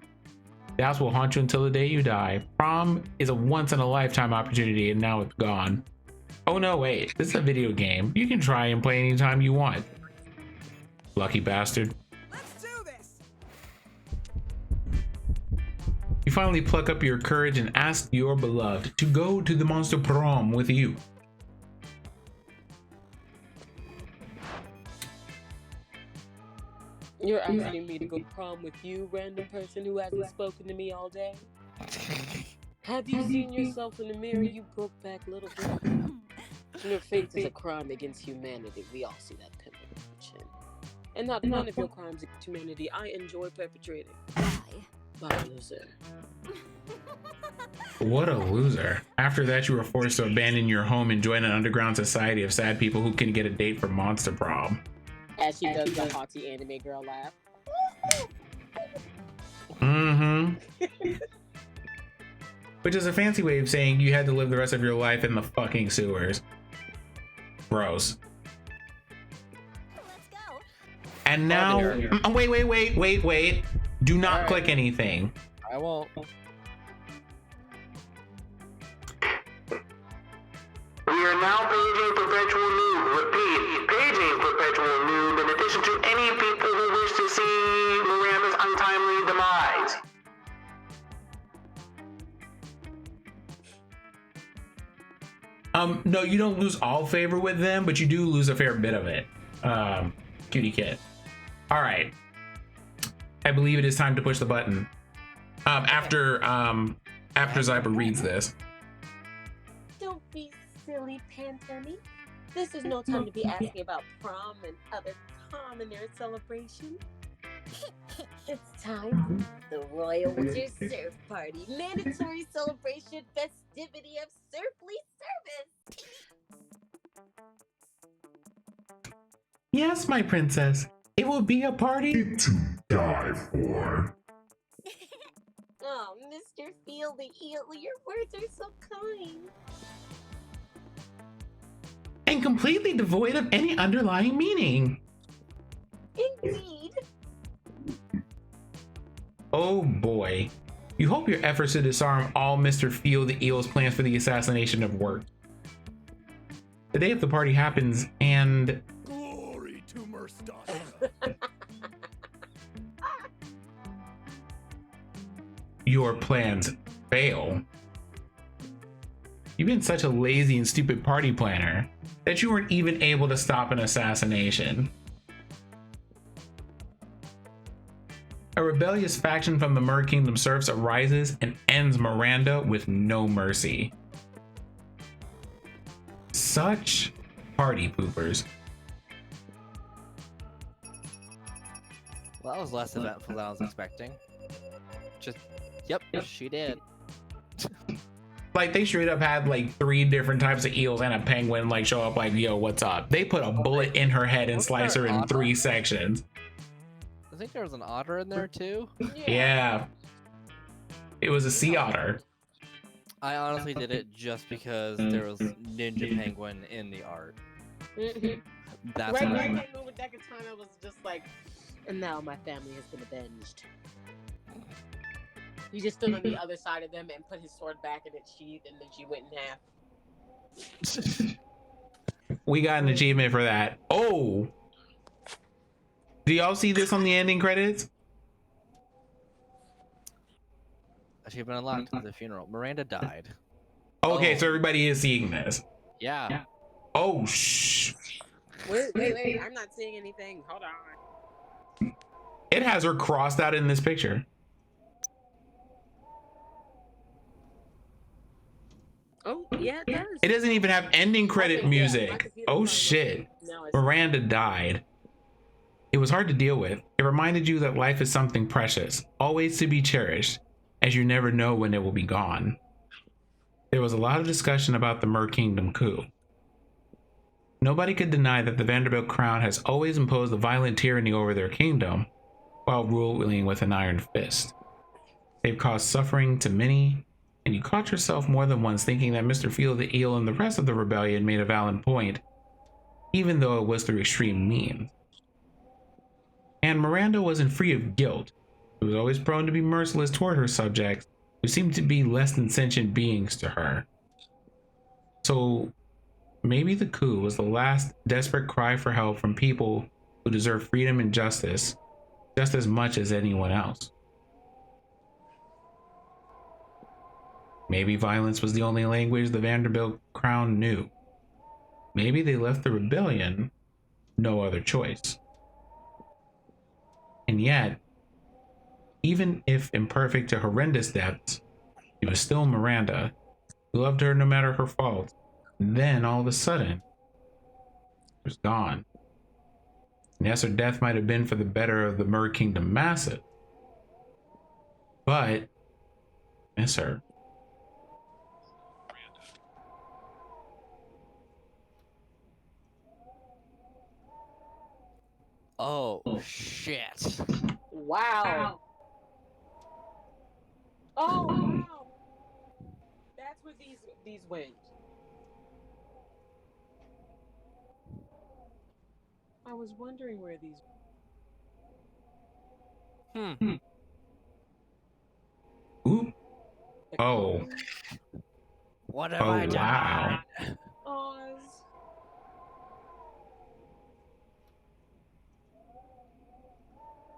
Doubts will haunt you until the day you die. Prom is a once-in-a-lifetime opportunity, and now it's gone. Oh no, wait, this is a video game. You can try and play anytime you want. Lucky bastard. Let's do this. You finally pluck up your courage and ask your beloved to go to the monster prom with you. You're asking me to go prom with you, random person who hasn't spoken to me all day? Have you seen yourself in the mirror, you broke-back little girl? Your faith is a crime against humanity. We all see that pimple on your chin. And not none of your crimes against humanity I enjoy perpetrating. Bye, loser. What a loser. After that, you were forced to abandon your home and join an underground society of sad people who can get a date for monster prom. As she does the haughty anime girl laugh. Mm-hmm. Which is a fancy way of saying you had to live the rest of your life in the fucking sewers. Gross. Let's go. And now, wait. Do not Alright. click anything. I won't. We are now paging perpetual nude. Repeat, paging perpetual nude in addition to any people who wish to see Miranda's untimely demise. No, you don't lose all favor with them, but you do lose a fair bit of it. Cutie kid. All right. I believe it is time to push the button. After Zyber reads this. Don't be silly, Pantemy. This is no time to be asking about prom and other commoner celebration. It's time. The Royal Witcher Surf Party. Mandatory celebration festivity of surfly service. Yes, my princess. It will be a party To die for. Oh, Mr. Feel the Eel, your words are so kind. and completely devoid of any underlying meaning. Indeed. Oh boy. You hope your efforts to disarm all Mr. Feel the Eel's plans for the assassination have worked. The day of the party happens and... Glory to Merstasia. your plans fail. You've been such a lazy and stupid party planner that you weren't even able to stop an assassination. A rebellious faction from the Mer Kingdom serfs arises and ends Miranda with no mercy. Such party poopers. Well, that was less eventful than I was expecting. Yep, she did. Like, they straight up had like 3 different types of eels and a penguin like show up like, yo, what's up? They put a bullet in her head and slice her in 3 sections. I think there was an otter in there too. Yeah. It was a sea otter. I honestly did it just because there was Ninja Penguin in the art. That's Right what when I I came with that katana, I was just like, and now my family has been avenged. He just stood on the other side of them and put his sword back in its sheath, and then she went in half. We got an achievement for that. Oh, do y'all see this on the ending credits? Achievement unlocked. The funeral. Miranda died. Okay, Oh. so everybody is seeing this. Yeah. Oh, shh. Wait. I'm not seeing anything. Hold on. It has her crossed out in this picture. Oh, yeah, it does. It doesn't even have ending credit Okay, yeah, music. my computer's Oh, not shit. working. Now it's- Miranda died. It was hard to deal with. It reminded you that life is something precious, always to be cherished, as you never know when it will be gone. There was a lot of discussion about the Mer Kingdom coup. Nobody could deny that the Vanderbilt crown has always imposed a violent tyranny over their kingdom while ruling with an iron fist. They've caused suffering to many, and you caught yourself more than once thinking that Mr. Field the Eel and the rest of the rebellion made a valid point, even though it was through extreme means. And Miranda wasn't free of guilt. She was always prone to be merciless toward her subjects, who seemed to be less than sentient beings to her. So maybe the coup was the last desperate cry for help from people who deserve freedom and justice just as much as anyone else. Maybe violence was the only language the Vanderbilt crown knew. Maybe they left the rebellion no other choice. And yet, even if imperfect to horrendous depths, she was still Miranda, who loved her no matter her faults. And then all of a sudden, she was gone. And yes, her death might have been for the better of the Mer Kingdom massive, but miss her. Oh, shit. Wow. Oh, wow. That's where these went. I was wondering where these. Ooh. Oh. What have Oh, I done? wow. Oz.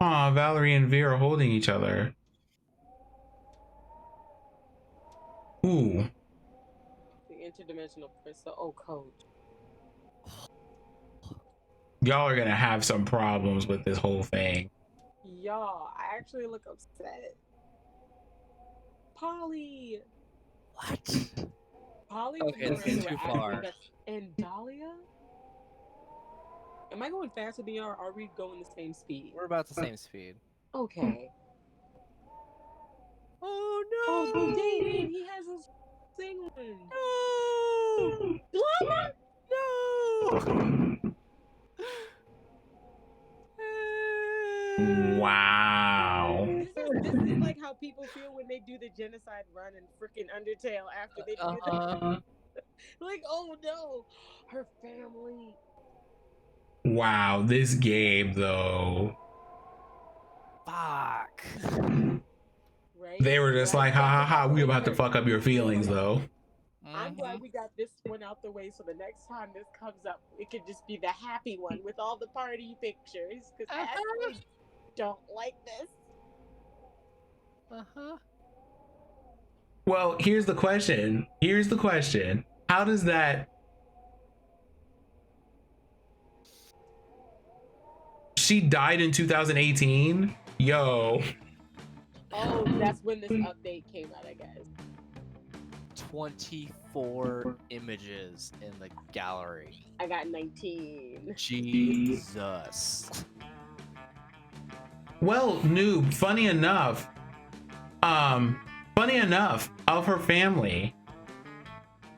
Aw, Valerie and Veer are holding each other. Ooh. The interdimensional crystal. Oh, coach. Y'all are gonna have some problems with this whole thing. Y'all, I actually look upset. Polly. What? Polly. Okay, this is too far. And Dahlia. Am I going faster than y'all, or are we going the same speed? We're about the same speed. Okay. Oh no! Oh, David, he has a thing one. No! Wow. This is like how people feel when they do the genocide run in freaking Undertale after they do that. Like, oh no, her family. Wow, this game though. Fuck. Right? They were just like, ha ha ha, we about to fuck up your feelings though. I'm glad we got this one out the way, so the next time this comes up, it could just be the happy one with all the party pictures. Because I actually don't like this. Well, here's the question. How does that... She died in 2018? Yo. Oh, that's when this update came out, I guess. 24 images in the gallery. I got 19. Jesus. Well, Noob, funny enough, of her family,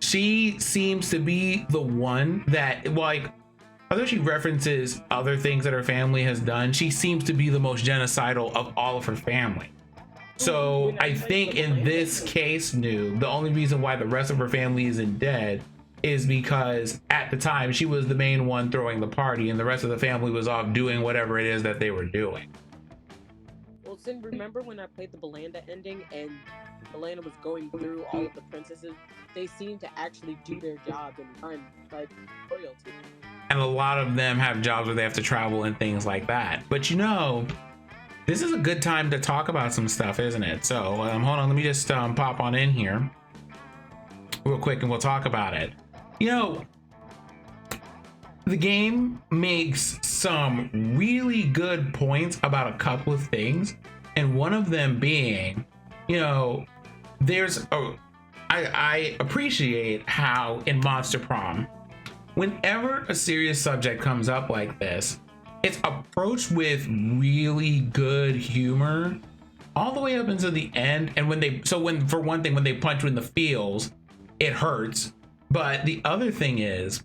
she seems to be the one that, like, although she references other things that her family has done, she seems to be the most genocidal of all of her family. So I think in this case, Noob, the only reason why the rest of her family isn't dead is because at the time she was the main one throwing the party and the rest of the family was off doing whatever it is that they were doing. Well, Sin, remember when I played the Miranda ending and Miranda was going through all of the princesses? They seemed to actually do their job and run like royalty. And a lot of them have jobs where they have to travel and things like that. But you know, this is a good time to talk about some stuff, isn't it? So hold on, let me just pop on in here real quick and we'll talk about it. You know, the game makes some really good points about a couple of things, and one of them being, you know, I appreciate how in Monster Prom, whenever a serious subject comes up like this, it's approached with really good humor all the way up until the end. And for one thing, when they punch you in the feels, it hurts. But the other thing is,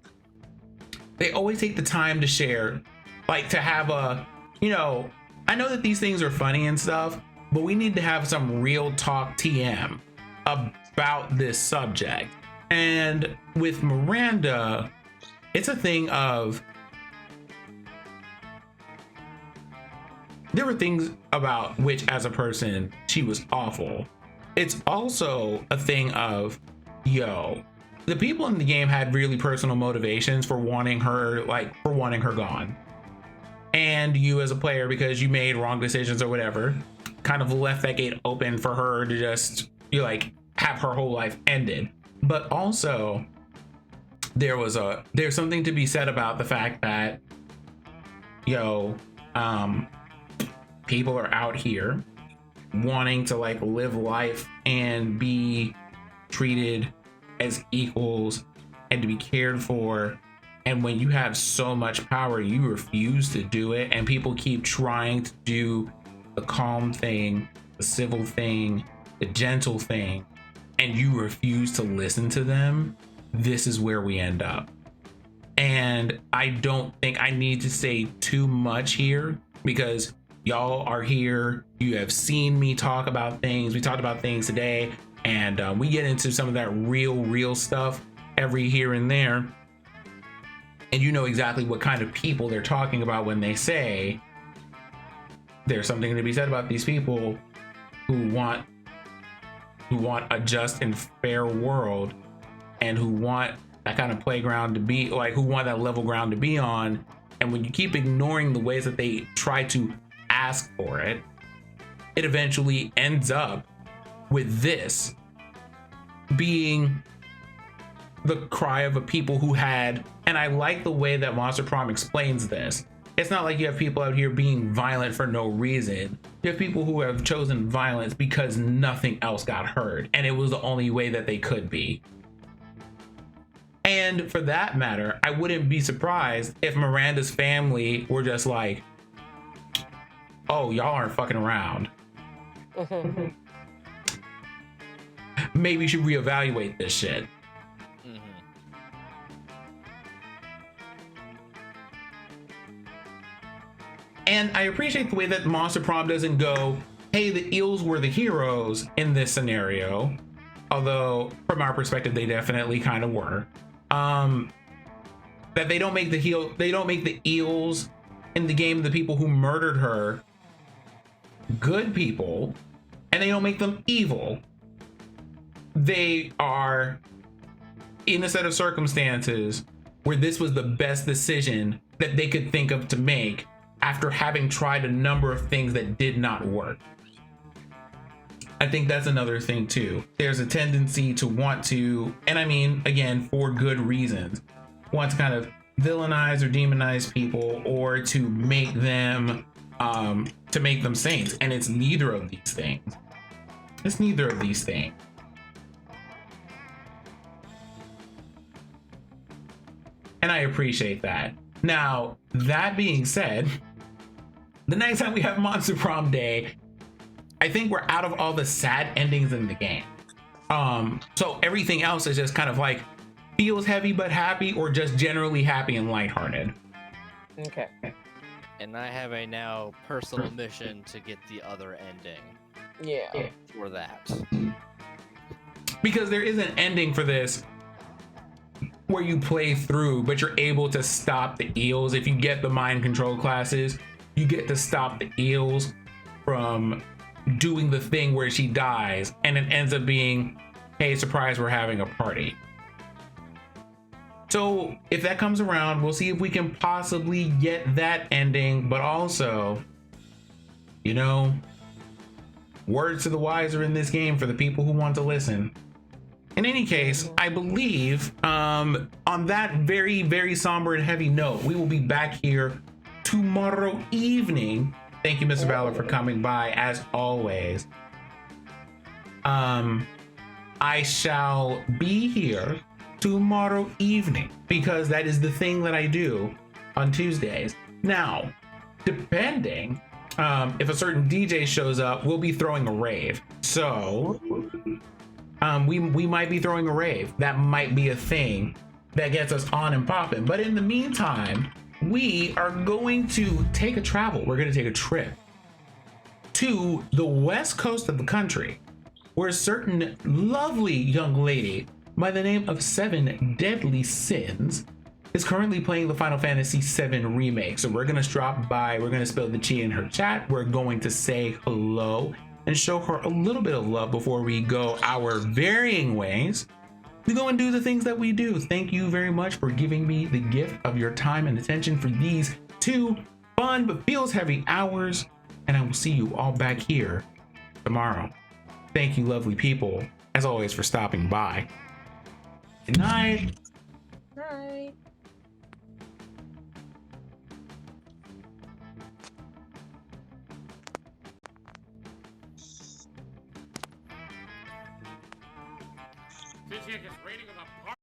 they always take the time to share, like to have you know, I know that these things are funny and stuff, but we need to have some real talk TM about this subject. And with Miranda, it's a thing of, there were things about which as a person, she was awful. It's also a thing of, yo, the people in the game had really personal motivations for wanting her gone. And you as a player, because you made wrong decisions or whatever, kind of left that gate open for her to just, have her whole life ended. But also, there's something to be said about the fact that, people are out here wanting to live life and be treated as equals and to be cared for. And when you have so much power, you refuse to do it, and people keep trying to do the calm thing, the civil thing, the gentle thing, and you refuse to listen to them. This is where we end up. And I don't think I need to say too much here, because y'all are here, you have seen me talk about things. We talked about things today, and we get into some of that real stuff every here and there. And you know exactly what kind of people they're talking about when they say there's something to be said about these people who want a just and fair world, and who want that kind of playground to be who want that level ground to be on. And when you keep ignoring the ways that they try to ask for it, it eventually ends up with this being the cry of a people who had, and I like the way that Monster Prom explains this. It's not like you have people out here being violent for no reason. You have people who have chosen violence because nothing else got heard, and it was the only way that they could be. And for that matter, I wouldn't be surprised if Miranda's family were just like, oh, y'all aren't fucking around. Maybe you should reevaluate this shit. And I appreciate the way that Monster Prom doesn't go, hey, the eels were the heroes in this scenario. Although, from our perspective, they definitely kind of were. That they don't make the eels in the game, the people who murdered her, good people, and they don't make them evil. They are in a set of circumstances where this was the best decision that they could think of to make after having tried a number of things that did not work. I think that's another thing too. There's a tendency to want to, and I mean, again, for good reasons, want to kind of villainize or demonize people, or to make them saints. And it's neither of these things. It's neither of these things. And I appreciate that. Now, that being said, the next time we have Monster Prom Day, I think we're out of all the sad endings in the game. So everything else is just kind of feels heavy but happy, or just generally happy and lighthearted. Okay. And I have a now personal mission to get the other ending. Yeah. For that. Because there is an ending for this where you play through, but you're able to stop the eels. If you get the mind control classes, you get to stop the eels. from doing the thing where she dies and it ends up being, hey, surprise, we're having a party. So if that comes around, we'll see if we can possibly get that ending, but also, you know, words to the wise are in this game for the people who want to listen. In any case, I believe on that very, very somber and heavy note, we will be back here tomorrow evening. Thank you, Mr. Valor, for coming by as always. I shall be here tomorrow evening because that is the thing that I do on Tuesdays. Now, depending if a certain DJ shows up, we'll be throwing a rave. So we might be throwing a rave. That might be a thing that gets us on and popping. But in the meantime, we are going to take a travel. We're going to take a trip to the west coast of the country, where a certain lovely young lady by the name of Seven Deadly Sins is currently playing the Final Fantasy VII Remake. So we're going to drop by, we're going to spill the tea in her chat, we're going to say hello and show her a little bit of love before we go our varying ways. We go and do the things that we do. Thank you very much for giving me the gift of your time and attention for these 2 fun but feels heavy hours. And I will see you all back here tomorrow. Thank you, lovely people, as always, for stopping by. Good night. Night. This is rating of the